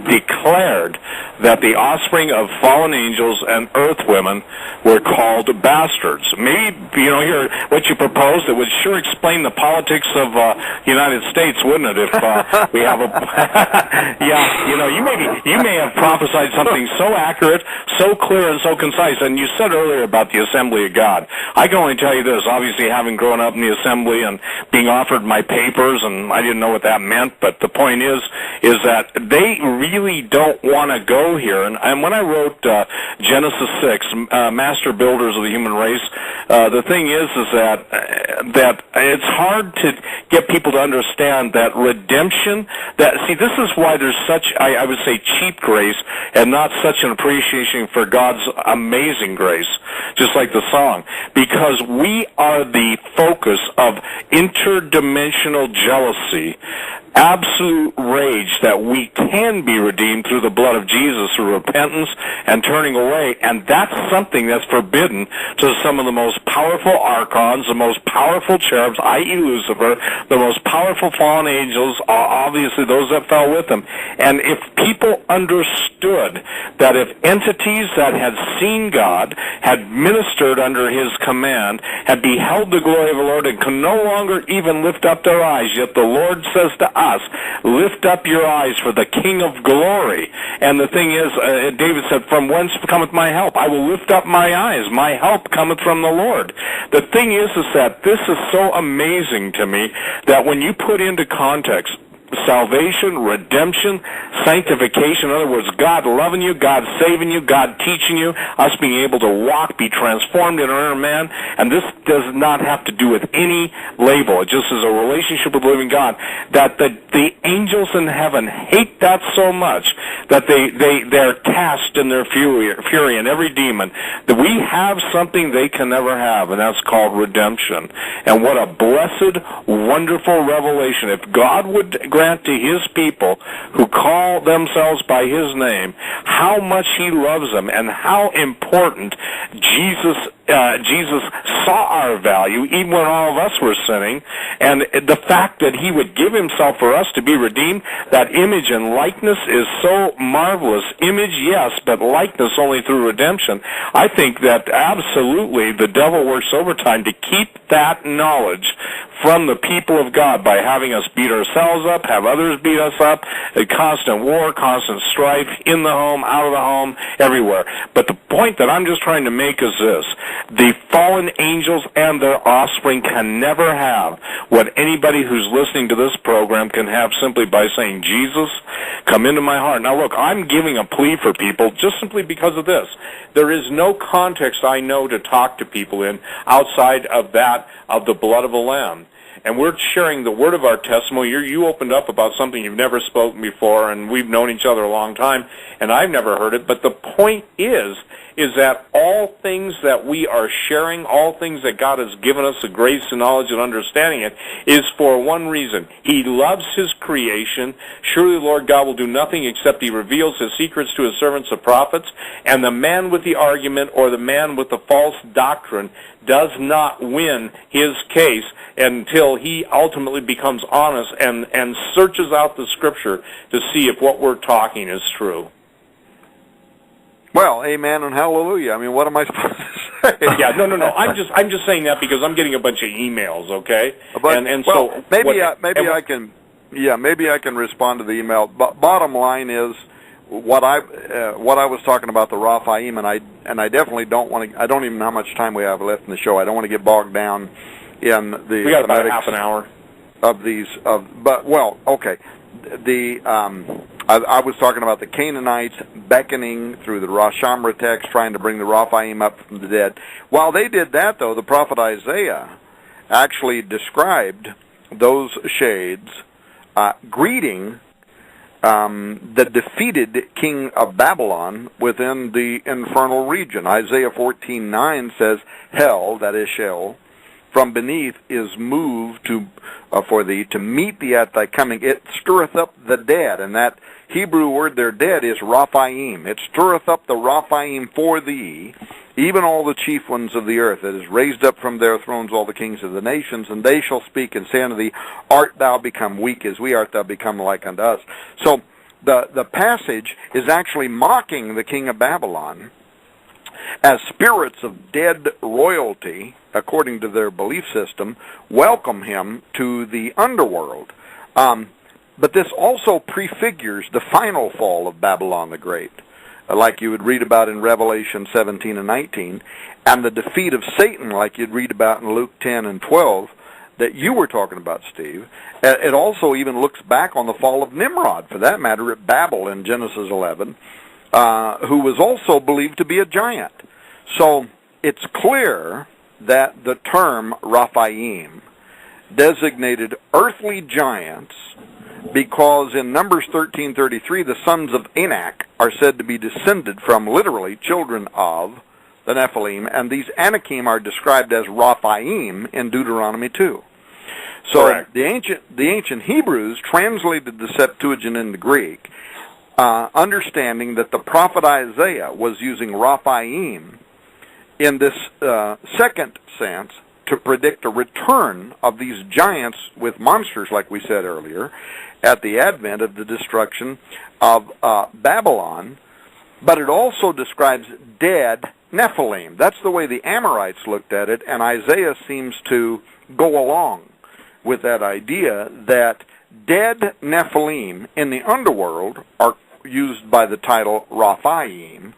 declared that the offspring of fallen angels and earth women were called bastards. Maybe, here, what you proposed, it would sure explain the politics of the United States, wouldn't it, if we have a... Yeah, you may have prophesied something so accurate, so clear, and so concise, and you said earlier about the Assembly of God. I can only tell you this, obviously having grown up in the Assembly and being offered my papers, and I didn't know what that meant, but the point is that they really don't want to go here. And when I wrote Genesis 6, Master Builders of the Human Race, the thing is that it's hard to get people to understand that redemption, this is why there's such, I would say, cheap grace and not such an appreciation for God's amazing grace, just like the song, because we are the focus of interdimensional jealousy, absolute rage that we can be redeemed through the blood of Jesus through repentance and turning away, and that's something that's forbidden to some of the most powerful archons, the most powerful cherubs, i.e. Lucifer, the most powerful fallen angels, obviously those that fell with him. And if people understood that if entities that had seen God, had ministered under his command, had beheld the glory of the Lord and could no longer even lift up their eyes, yet the Lord says to us, lift up your eyes for the King of glory. And the thing is, David said, from whence cometh my help? I will lift up my eyes. My help cometh from the Lord. The thing is that this is so amazing to me that when you put into context salvation, redemption, sanctification, in other words, God loving you, God saving you, God teaching you, us being able to walk, be transformed in our inner man, and this does not have to do with any label. It just is a relationship with the living God, that the angels in heaven hate that so much that they're cast in their fury, and every demon, that we have something they can never have, and that's called redemption. And what a blessed, wonderful revelation. If God would grant to his people who call themselves by his name how much he loves them and how important Jesus saw our value even when all of us were sinning, and the fact that he would give himself for us to be redeemed, that image and likeness is so marvelous. Image, yes, but likeness only through redemption. I think that absolutely the devil works overtime to keep that knowledge from the people of God by having us beat ourselves up, have others beat us up, a constant war, constant strife, in the home, out of the home, everywhere. But the point that I'm just trying to make is this: the fallen angels and their offspring can never have what anybody who's listening to this program can have simply by saying, Jesus, come into my heart. Now look, I'm giving a plea for people just simply because of this. There is no context I know to talk to people in outside of that of the blood of a lamb. And we're sharing the word of our testimony. You opened up about something you've never spoken before, and we've known each other a long time, and I've never heard it. But the point is that all things that we are sharing, all things that God has given us, the grace and knowledge and understanding it, is for one reason. He loves his creation. Surely the Lord God will do nothing except he reveals his secrets to his servants, the prophets. And the man with the argument or the man with the false doctrine does not win his case until he ultimately becomes honest and searches out the Scripture to see if what we're talking is true. Well, amen and hallelujah. I mean, what am I supposed to say? Yeah, no. I'm just saying that because I'm getting a bunch of emails. Okay, but, so maybe I can respond to the email. But bottom line is what I was talking about the Raphaim, and I definitely don't want to. I don't even know how much time we have left in the show. I don't want to get bogged down in the. We got about half an hour of these. Okay. I was talking about the Canaanites beckoning through the Rosh Hashanah text, trying to bring the Raphaim up from the dead. While they did that, though, the prophet Isaiah actually described those shades greeting the defeated king of Babylon within the infernal region. Isaiah 14:9 says, "Hell," that is Sheol, "from beneath is moved for thee to meet thee at thy coming. It stirreth up the dead," and that Hebrew word there, dead, is Raphaim. "It stirreth up the Raphaim for thee, even all the chief ones of the earth. It is raised up from their thrones all the kings of the nations, and they shall speak and say unto thee, Art thou become weak as we? Art thou become like unto us?" So the passage is actually mocking the king of Babylon as spirits of dead royalty, according to their belief system, welcome him to the underworld. But this also prefigures the final fall of Babylon the Great, like you would read about in Revelation 17 and 19, and the defeat of Satan, like you'd read about in Luke 10 and 12, that you were talking about, Steve. It also even looks back on the fall of Nimrod, for that matter, at Babel in Genesis 11, who was also believed to be a giant. So it's clear that the term Raphaim designated earthly giants because in Numbers 13:33, the sons of Anak are said to be descended from, literally, children of the Nephilim, and these Anakim are described as Raphaim in Deuteronomy 2. So Correct. the ancient Hebrews translated the Septuagint into Greek, understanding that the prophet Isaiah was using Raphaim in this second sense to predict a return of these giants with monsters, like we said earlier, at the advent of the destruction of Babylon. But it also describes dead Nephilim. That's the way the Amorites looked at it, and Isaiah seems to go along with that idea that dead Nephilim in the underworld are used by the title Raphaim,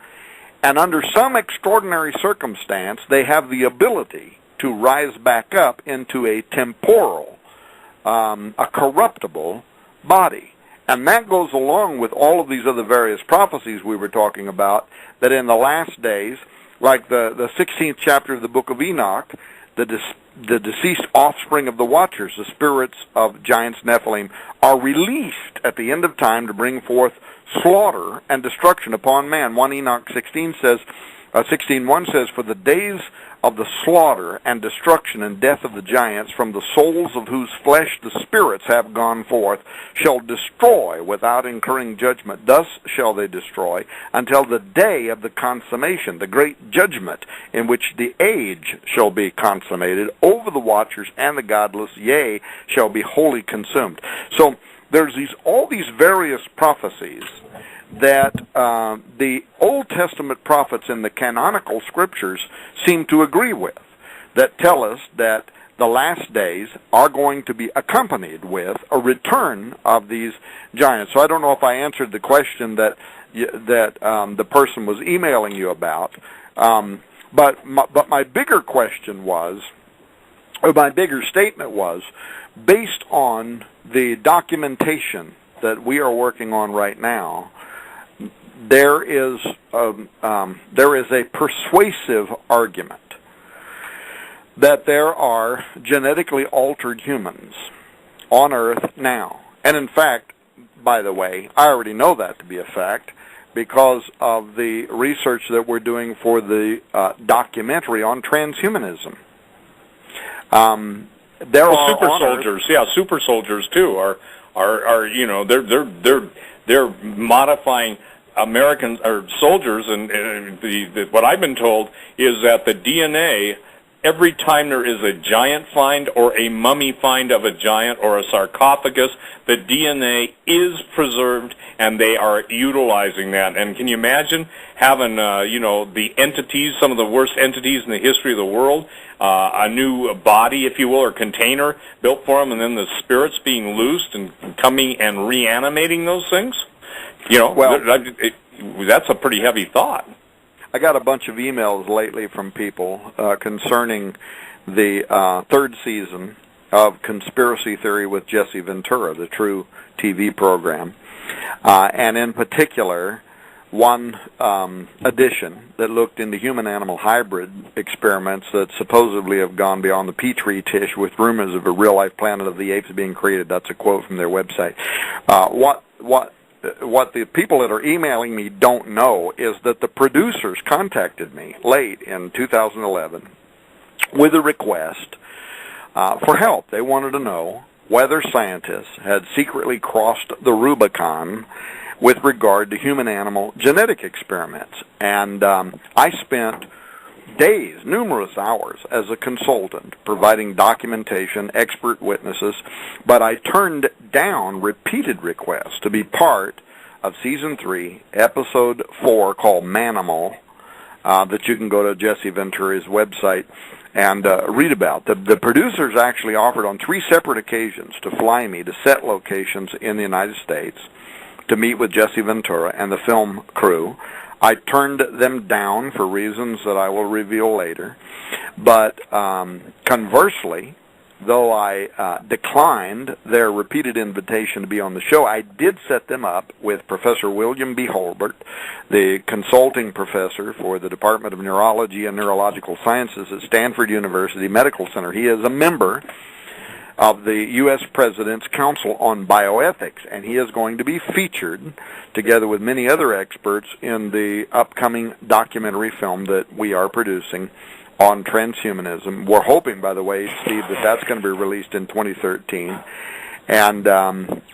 and under some extraordinary circumstance, they have the ability to rise back up into a temporal, a corruptible body. And that goes along with all of these other various prophecies we were talking about, that in the last days, like the 16th chapter of the book of Enoch, the deceased offspring of the watchers, the spirits of giants Nephilim, are released at the end of time to bring forth slaughter and destruction upon man. 1 Enoch 16 says, 16:1 says, "For the days of the slaughter and destruction and death of the giants, from the souls of whose flesh the spirits have gone forth, shall destroy without incurring judgment. Thus shall they destroy until the day of the consummation, the great judgment, in which the age shall be consummated over the watchers and the godless, yea, shall be wholly consumed." So there's all these various prophecies that the Old Testament prophets in the canonical scriptures seem to agree with, that tell us that the last days are going to be accompanied with a return of these giants. So I don't know if I answered the question that the person was emailing you about, but my bigger question was, or my bigger statement was, based on the documentation that we are working on right now, there is a persuasive argument that there are genetically altered humans on Earth now. And in fact, by the way, I already know that to be a fact because of the research that we're doing for the documentary on transhumanism. There are super soldiers, super soldiers too are you know, they're modifying Americans or soldiers, and what I've been told is that the DNA, every time there is a giant find or a mummy find of a giant or a sarcophagus, the DNA is preserved, and they are utilizing that. And can you imagine having, the entities, some of the worst entities in the history of the world, a new body, if you will, or container built for them, and then the spirits being loosed and coming and reanimating those things? You know, well, that's a pretty heavy thought. I got a bunch of emails lately from people concerning the third season of Conspiracy Theory with Jesse Ventura, the true TV program, and in particular, one edition that looked into human-animal hybrid experiments that supposedly have gone beyond the Petri dish, with rumors of a real-life Planet of the Apes being created. That's a quote from their website. What the people that are emailing me don't know is that the producers contacted me late in 2011 with a request for help. They wanted to know whether scientists had secretly crossed the Rubicon with regard to human-animal genetic experiments. And I spent days, numerous hours, as a consultant, providing documentation, expert witnesses, but I turned down repeated requests to be part of Season 3, Episode 4, called Manimal, that you can go to Jesse Ventura's website and read about. The producers actually offered on 3 separate occasions to fly me to set locations in the United States to meet with Jesse Ventura and the film crew. I turned them down for reasons that I will reveal later. But conversely, though I declined their repeated invitation to be on the show, I did set them up with Professor William B. Holbert, the consulting professor for the Department of Neurology and Neurological Sciences at Stanford University Medical Center. He is a member of the U.S. President's Council on Bioethics, and he is going to be featured, together with many other experts, in the upcoming documentary film that we are producing on transhumanism. We're hoping, by the way, Steve, that that's going to be released in 2013. And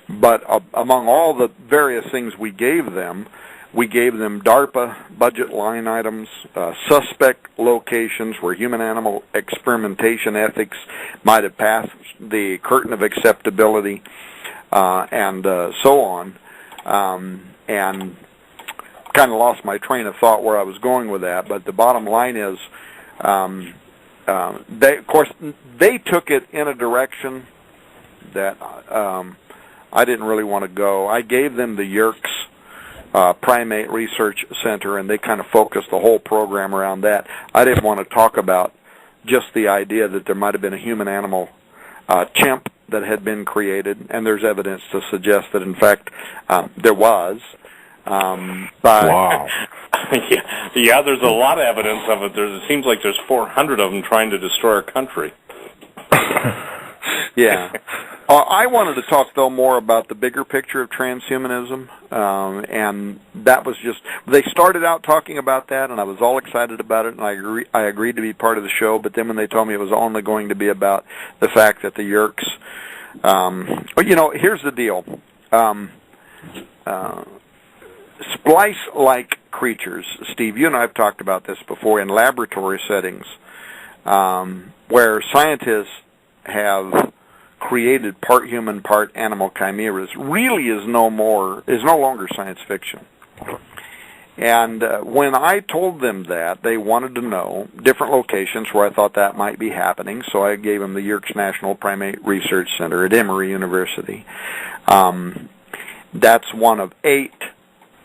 but among all the various things we gave them DARPA budget line items, suspect locations where human-animal experimentation ethics might have passed the curtain of acceptability, and so on. And kind of lost my train of thought where I was going with that, but the bottom line is, they took it in a direction that I didn't really want to go. I gave them the Yerkes Primate Research Center, and they kind of focused the whole program around that. I didn't want to talk about just the idea that there might have been a human-animal chimp that had been created, and there's evidence to suggest that, in fact, there was. Wow. Yeah, there's a lot of evidence of it. It seems like there's 400 of them trying to destroy our country. Yeah. I wanted to talk, though, more about the bigger picture of transhumanism, and that was just, they started out talking about that, and I was all excited about it, and I agreed to be part of the show, but then when they told me it was only going to be about the fact that the Yerkes, here's the deal. Splice-like creatures, Steve, you and I have talked about this before, in laboratory settings, where scientists have created part human, part animal chimeras, really is no longer science fiction. And when I told them that, they wanted to know different locations where I thought that might be happening, so I gave them the Yerkes National Primate Research Center at Emory University. That's one of 8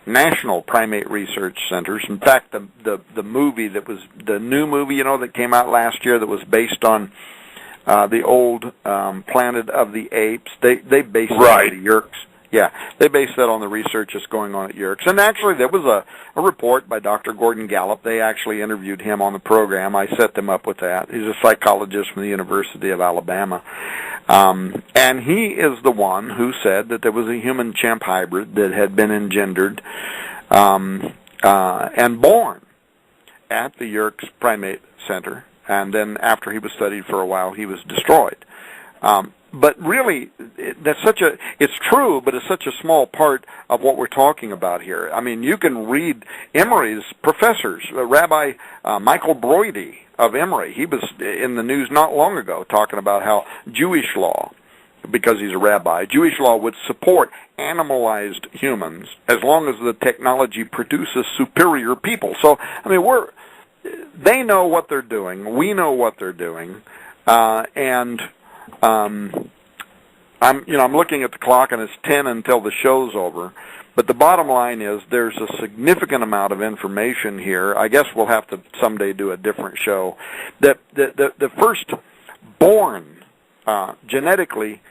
national primate research centers. In fact, the movie that was the new movie, that came out last year that was based on the old Planet of the Apes, they based it on the Yerkes. Yeah, they based that on the research that's going on at Yerkes. And actually, there was a report by Dr. Gordon Gallup. They actually interviewed him on the program. I set them up with that. He's a psychologist from the University of Alabama. And he is the one who said that there was a human-chimp hybrid that had been engendered and born at the Yerkes Primate Center. And then after he was studied for a while, he was destroyed. But really, it's true, but it's such a small part of what we're talking about here. I mean, you can read Emory's professors, Rabbi Michael Broidy of Emory. He was in the news not long ago talking about how Jewish law, because he's a rabbi, Jewish law would support animalized humans as long as the technology produces superior people. So, I mean, they know what they're doing. We know what they're doing, and I'm looking at the clock, and it's 10 until the show's over. But the bottom line is there's a significant amount of information here. I guess we'll have to someday do a different show. The first born genetically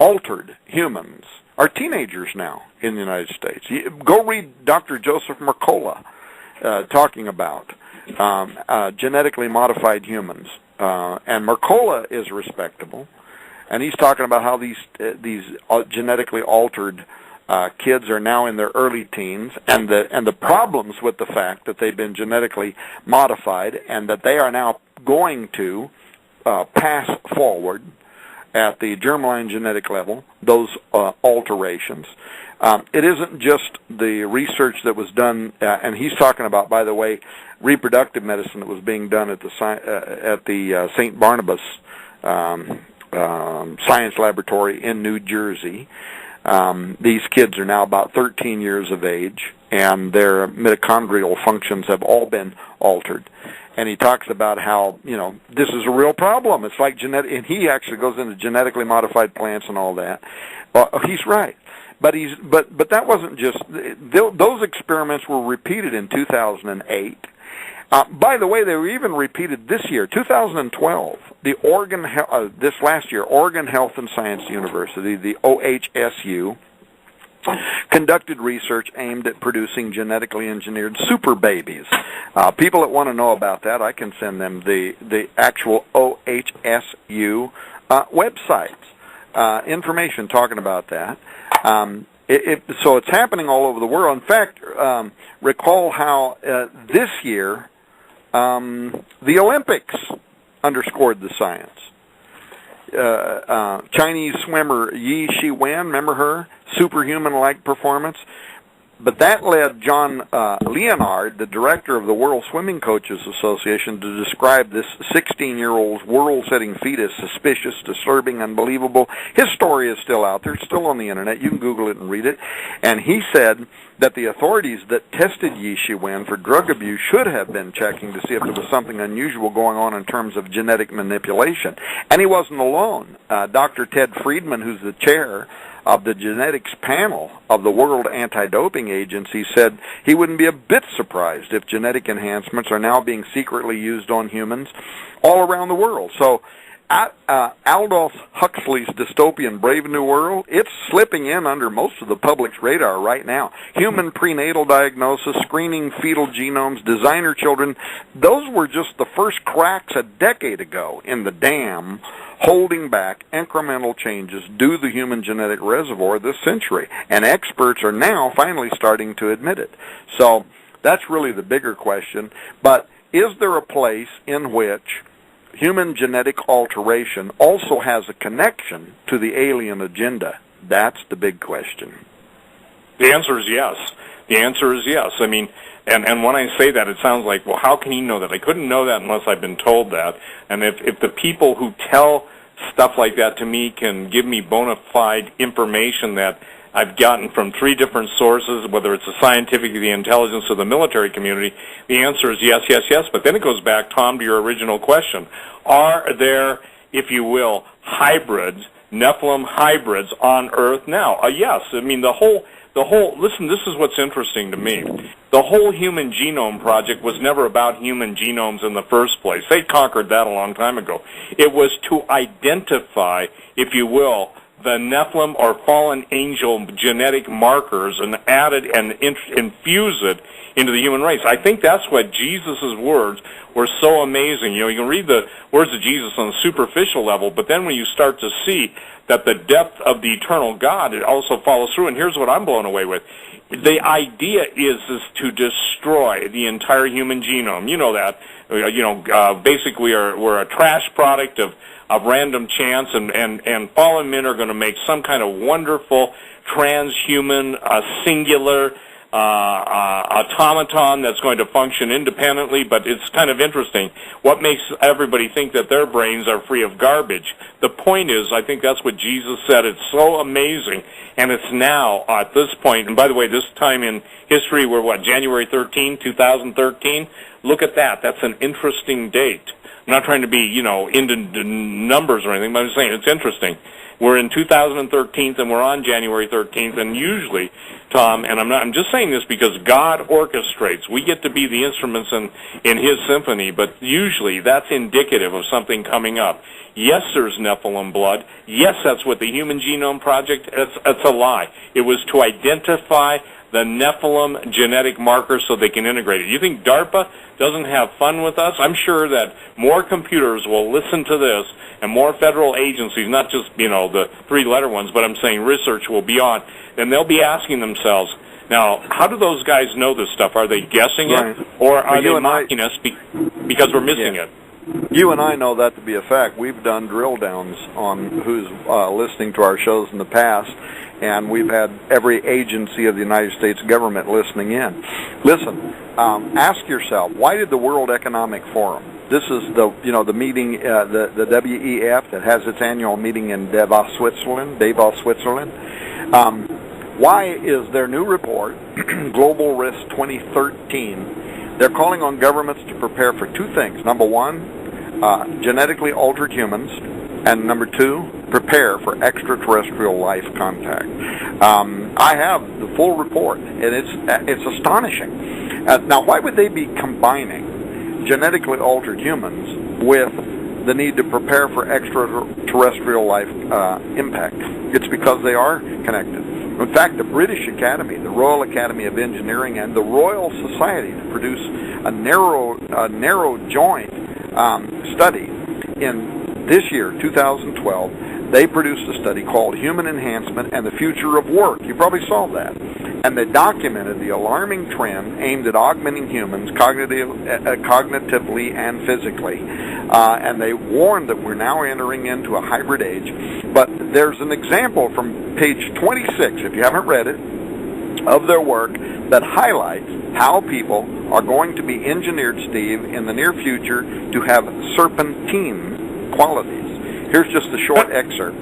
altered humans are teenagers now in the United States. Go read Dr. Joseph Mercola talking about genetically modified humans. And Mercola is respectable, and he's talking about how these genetically altered kids are now in their early teens, and the problems with the fact that they've been genetically modified, and that they are now going to pass forward at the germline genetic level those alterations. It isn't just the research that was done, and he's talking about, by the way, reproductive medicine that was being done at the St. Barnabas Science Laboratory in New Jersey. These kids are now about 13 years of age, and their mitochondrial functions have all been altered. And he talks about how, this is a real problem. It's like and he actually goes into genetically modified plants and all that. He's right. But that wasn't just, those experiments were repeated in 2008. By the way, they were even repeated this year, 2012. This last year, Oregon Health and Science University, the OHSU, conducted research aimed at producing genetically engineered super babies. People that want to know about that, I can send them the actual OHSU websites, information talking about that. So it's happening all over the world. In fact, recall how this year the Olympics underscored the science. Chinese swimmer Yi Shiwen, remember her? Superhuman-like performance. But that led John Leonard, the director of the World Swimming Coaches Association, to describe this 16-year-old's world-setting feat as suspicious, disturbing, unbelievable. His story is still out there. It's still on the Internet. You can Google it and read it. And he said that the authorities that tested Yi Shiwen for drug abuse should have been checking to see if there was something unusual going on in terms of genetic manipulation. And he wasn't alone. Dr. Ted Friedman, who's the chair of the genetics panel of the World Anti-Doping Agency, said he wouldn't be a bit surprised if genetic enhancements are now being secretly used on humans all around the world. So Aldous Huxley's dystopian Brave New World, it's slipping in under most of the public's radar right now. Human prenatal diagnosis, screening fetal genomes, designer children, those were just the first cracks a decade ago in the dam holding back incremental changes due to the human genetic reservoir this century. And experts are now finally starting to admit it. So that's really the bigger question. But is there a place in which human genetic alteration also has a connection to the alien agenda? That's the big question. The answer is yes. The answer is yes. I mean, and when I say that, it sounds like, well, how can he know that? I couldn't know that unless I've been told that. And if the people who tell stuff like that to me can give me bona fide information that I've gotten from 3 different sources, whether it's the scientific, the intelligence, or the military community, the answer is yes, yes, yes. But then it goes back, Tom, to your original question. Are there, if you will, hybrids, Nephilim hybrids on Earth now? Yes. I mean, the whole, listen, this is what's interesting to me. The whole Human Genome Project was never about human genomes in the first place. They conquered that a long time ago. It was to identify, if you will, the Nephilim or fallen angel genetic markers and add it and infuse it into the human race. I think that's what Jesus' words were so amazing. You know, you can read the words of Jesus on a superficial level, but then when you start to see that the depth of the eternal God, it also follows through. And here's what I'm blown away with. The idea is to destroy the entire human genome. You know that. Basically we're a trash product of random chance, and fallen men are going to make some kind of wonderful transhuman, singular automaton that's going to function independently. But it's kind of interesting. What makes everybody think that their brains are free of garbage? The point is, I think that's what Jesus said. It's so amazing, and it's now at this point. And by the way, this time in history, we're January 13, 2013. Look at that. That's an interesting date. I'm not trying to be, into numbers or anything, but I'm just saying it's interesting. We're in 2013, and we're on January 13th, and usually, Tom, and I'm just saying this because God orchestrates. We get to be the instruments in His symphony, but usually that's indicative of something coming up. Yes, there's Nephilim blood. Yes, that's what the Human Genome Project, it's a lie. It was to identify the Nephilim genetic markers so they can integrate it. You think DARPA doesn't have fun with us? I'm sure that more computers will listen to this, and more federal agencies, not just, the 3-letter ones, but I'm saying research will be on, and they'll be asking themselves, now, how do those guys know this stuff? Are they guessing it, or are they mocking us because we're missing it? You and I know that to be a fact. We've done drill downs on who's listening to our shows in the past, and we've had every agency of the United States government listening in. Listen, ask yourself, why did the World Economic Forum, this is the meeting, the WEF that has its annual meeting in Davos, Switzerland, why is their new report, Global Risk 2013, they're calling on governments to prepare for 2 things. Number 1, genetically altered humans, and number 2, prepare for extraterrestrial life contact. I have the full report, and it's astonishing. Now, why would they be combining genetically altered humans with the need to prepare for extraterrestrial life impact. It's because they are connected. In fact, the British Academy, the Royal Academy of Engineering, and the Royal Society to produce a narrow joint study in this year, 2012, they produced a study called Human Enhancement and the Future of Work. You probably saw that. And they documented the alarming trend aimed at augmenting humans cognitively and physically. And they warned that we're now entering into a hybrid age. But there's an example from page 26, if you haven't read it, of their work that highlights how people are going to be engineered, Steve, in the near future to have serpentine qualities. Here's just a short excerpt.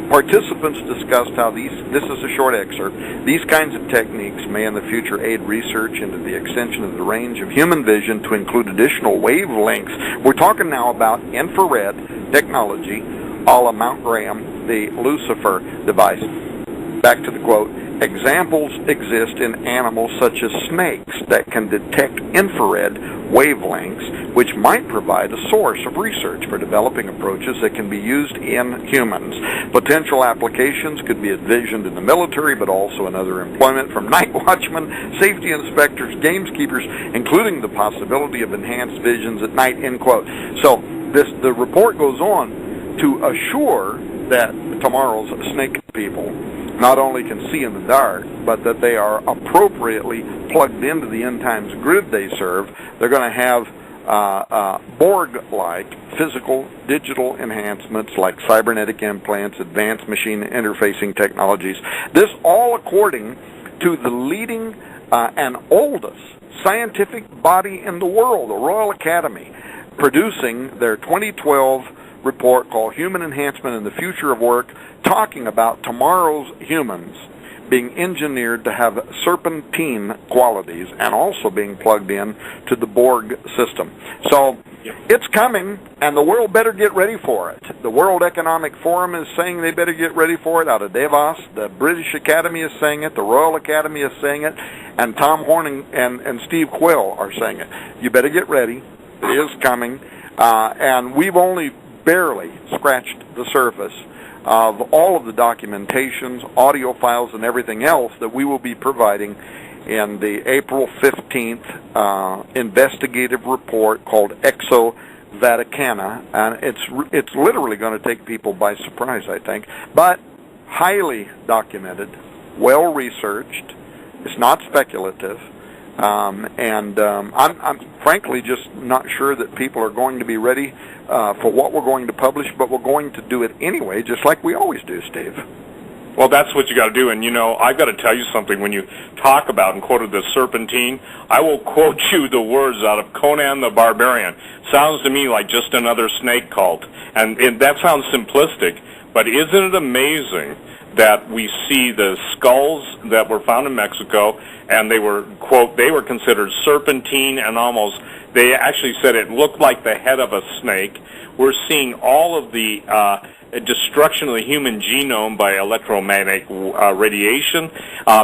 Participants discussed how this is a short excerpt, these kinds of techniques may in the future aid research into the extension of the range of human vision to include additional wavelengths. We're talking now about infrared technology a la Mount Graham, the Lucifer device. Back to the quote. Examples exist in animals such as snakes that can detect infrared wavelengths, which might provide a source of research for developing approaches that can be used in humans. Potential applications could be envisioned in the military, but also in other employment, from night watchmen, safety inspectors, gameskeepers, including the possibility of enhanced visions at night, end quote. So the report goes on to assure that tomorrow's snake people not only can see in the dark, but that they are appropriately plugged into the end times grid they serve. They're going to have Borg-like physical digital enhancements like cybernetic implants, advanced machine interfacing technologies. This all according to the leading and oldest scientific body in the world, the Royal Academy, producing their 2012 report called Human Enhancement and the Future of Work, talking about tomorrow's humans being engineered to have serpentine qualities and also being plugged in to the Borg system. So it's coming, and the world better get ready for it. The World Economic Forum is saying they better get ready for it out of Davos. The British Academy is saying it. The Royal Academy is saying it. And Tom Horn and Steve Quayle are saying it. You better get ready. It is coming. And we've only barely scratched the surface of all of the documentations, audio files, and everything else that we will be providing in the April 15th investigative report called Exo Vaticana, and it's literally going to take people by surprise, I think, but highly documented, well researched. It's not speculative. I'm frankly just not sure that people are going to be ready for what we're going to publish, but we're going to do it anyway, just like we always do, Steve. Well, that's what you got to do. And, you know, I've got to tell you something. When you talk about and quoted the serpentine, I will quote you the words out of Conan the Barbarian. Sounds to me like just another snake cult. And that sounds simplistic, but isn't it amazing that we see the skulls that were found in Mexico, and they were, quote, they were considered serpentine and almost, they actually said it looked like the head of a snake. We're seeing all of the destruction of the human genome by electromagnetic radiation.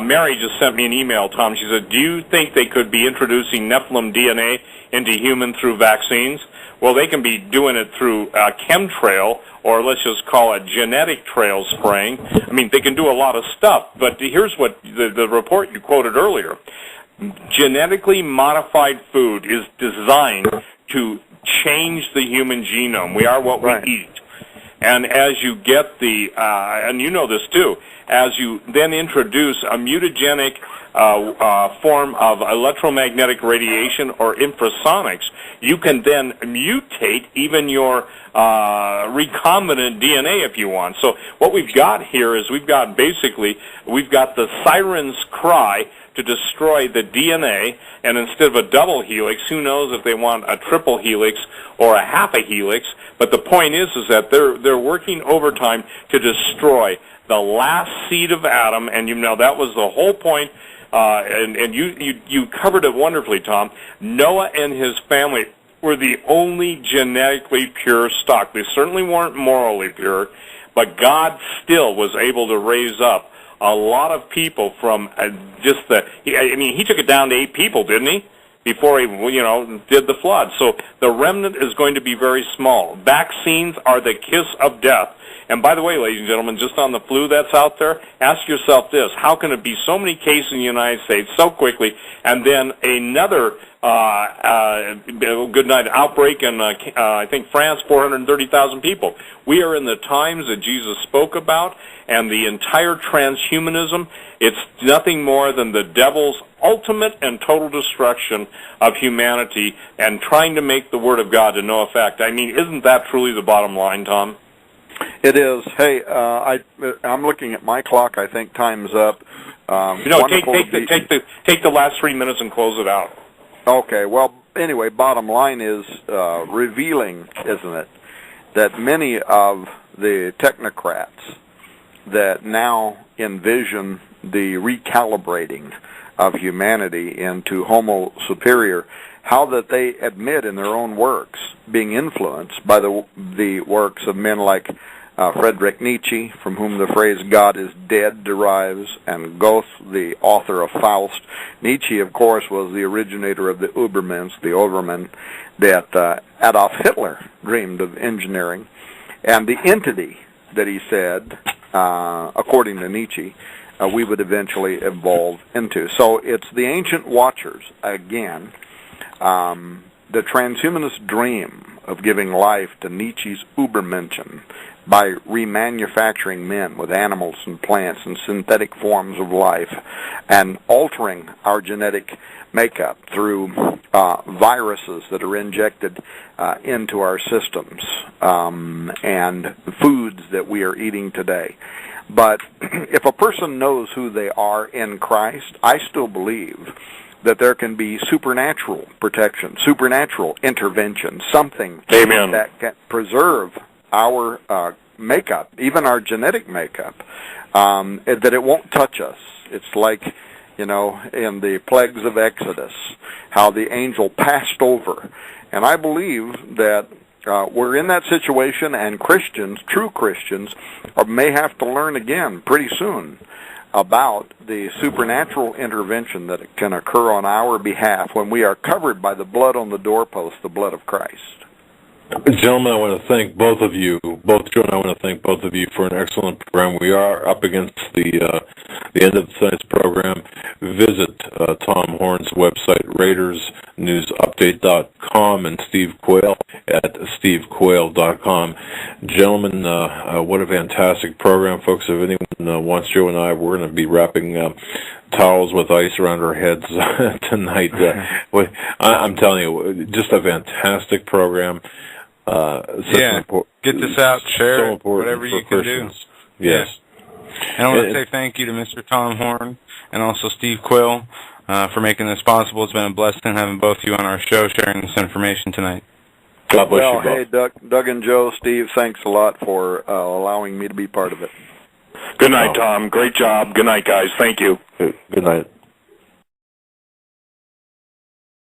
Mary just sent me an email, Tom. She said, do you think they could be introducing Nephilim DNA into human through vaccines? Well, they can be doing it through chemtrail, or let's just call it genetic trail spraying. I mean, they can do a lot of stuff, but here's what the report you quoted earlier. Genetically modified food is designed to change the human genome. We are what we eat. And as you get the, and you know this too, as you then introduce a mutagenic form of electromagnetic radiation or infrasonics, you can then mutate even your recombinant DNA if you want. So what we've got here is we've got the siren's cry to destroy the DNA, and instead of a double helix, who knows if they want a triple helix or a half a helix, but the point is that they're working overtime to destroy the last seed of Adam, and you know that was the whole point, and you covered it wonderfully, Tom. Noah and his family were the only genetically pure stock. They certainly weren't morally pure, but God still was able to raise up a lot of people from he took it down to 8 people, didn't he? before he, did the flood. So the remnant is going to be very small. Vaccines are the kiss of death. And by the way, ladies and gentlemen, just on the flu that's out there, ask yourself this: how can it be so many cases in the United States so quickly, and then another good night outbreak in I think France, 430,000 people? We are in the times that Jesus spoke about, and the entire transhumanism, it's nothing more than the devil's ultimate and total destruction of humanity and trying to make the Word of God to no effect. I mean, isn't that truly the bottom line, Tom? It is. Hey, I'm looking at my clock. I think time's up. Take the last 3 minutes and close it out. Okay. Well, anyway, bottom line is revealing, isn't it, that many of the technocrats that now envision the recalibrating of humanity into Homo superior, how that they admit in their own works being influenced by the works of men like Friedrich Nietzsche, from whom the phrase "God is dead" derives, and Goethe, the author of Faust. Nietzsche, of course, was the originator of the Overmen, that Adolf Hitler dreamed of engineering, and the entity that he said, according to Nietzsche, we would eventually evolve into. So it's the ancient watchers, again, the transhumanist dream of giving life to Nietzsche's Übermenschen by remanufacturing men with animals and plants and synthetic forms of life and altering our genetic makeup through viruses that are injected into our systems and foods that we are eating today. But if a person knows who they are in Christ, I still believe that there can be supernatural protection, supernatural intervention, something Amen. that can preserve our makeup, even our genetic makeup, that it won't touch us. It's like, in the plagues of Exodus, how the angel passed over. And I believe that we're in that situation, and Christians, true Christians, may have to learn again pretty soon about the supernatural intervention that can occur on our behalf when we are covered by the blood on the doorpost, the blood of Christ. Gentlemen, I want to thank both of you, both Joe and I want to thank both of you for an excellent program. We are up against the end of tonight's program. Visit Tom Horn's website, RaidersNewsUpdate.com, and Steve Quayle at stevequayle.com. Gentlemen, what a fantastic program, folks. If anyone wants Joe and I, we're going to be wrapping towels with ice around our heads tonight. I'm telling you, just a fantastic program. Get this out, share it, whatever you can do. Yes. And I want to say thank you to Mr. Tom Horn and also Steve Quayle for making this possible. It's been a blessing having both of you on our show, sharing this information tonight. God bless you both. Hey, Doug and Joe, Steve, thanks a lot for allowing me to be part of it. Good night, Tom. Great job. Good night, guys. Thank you. Good night.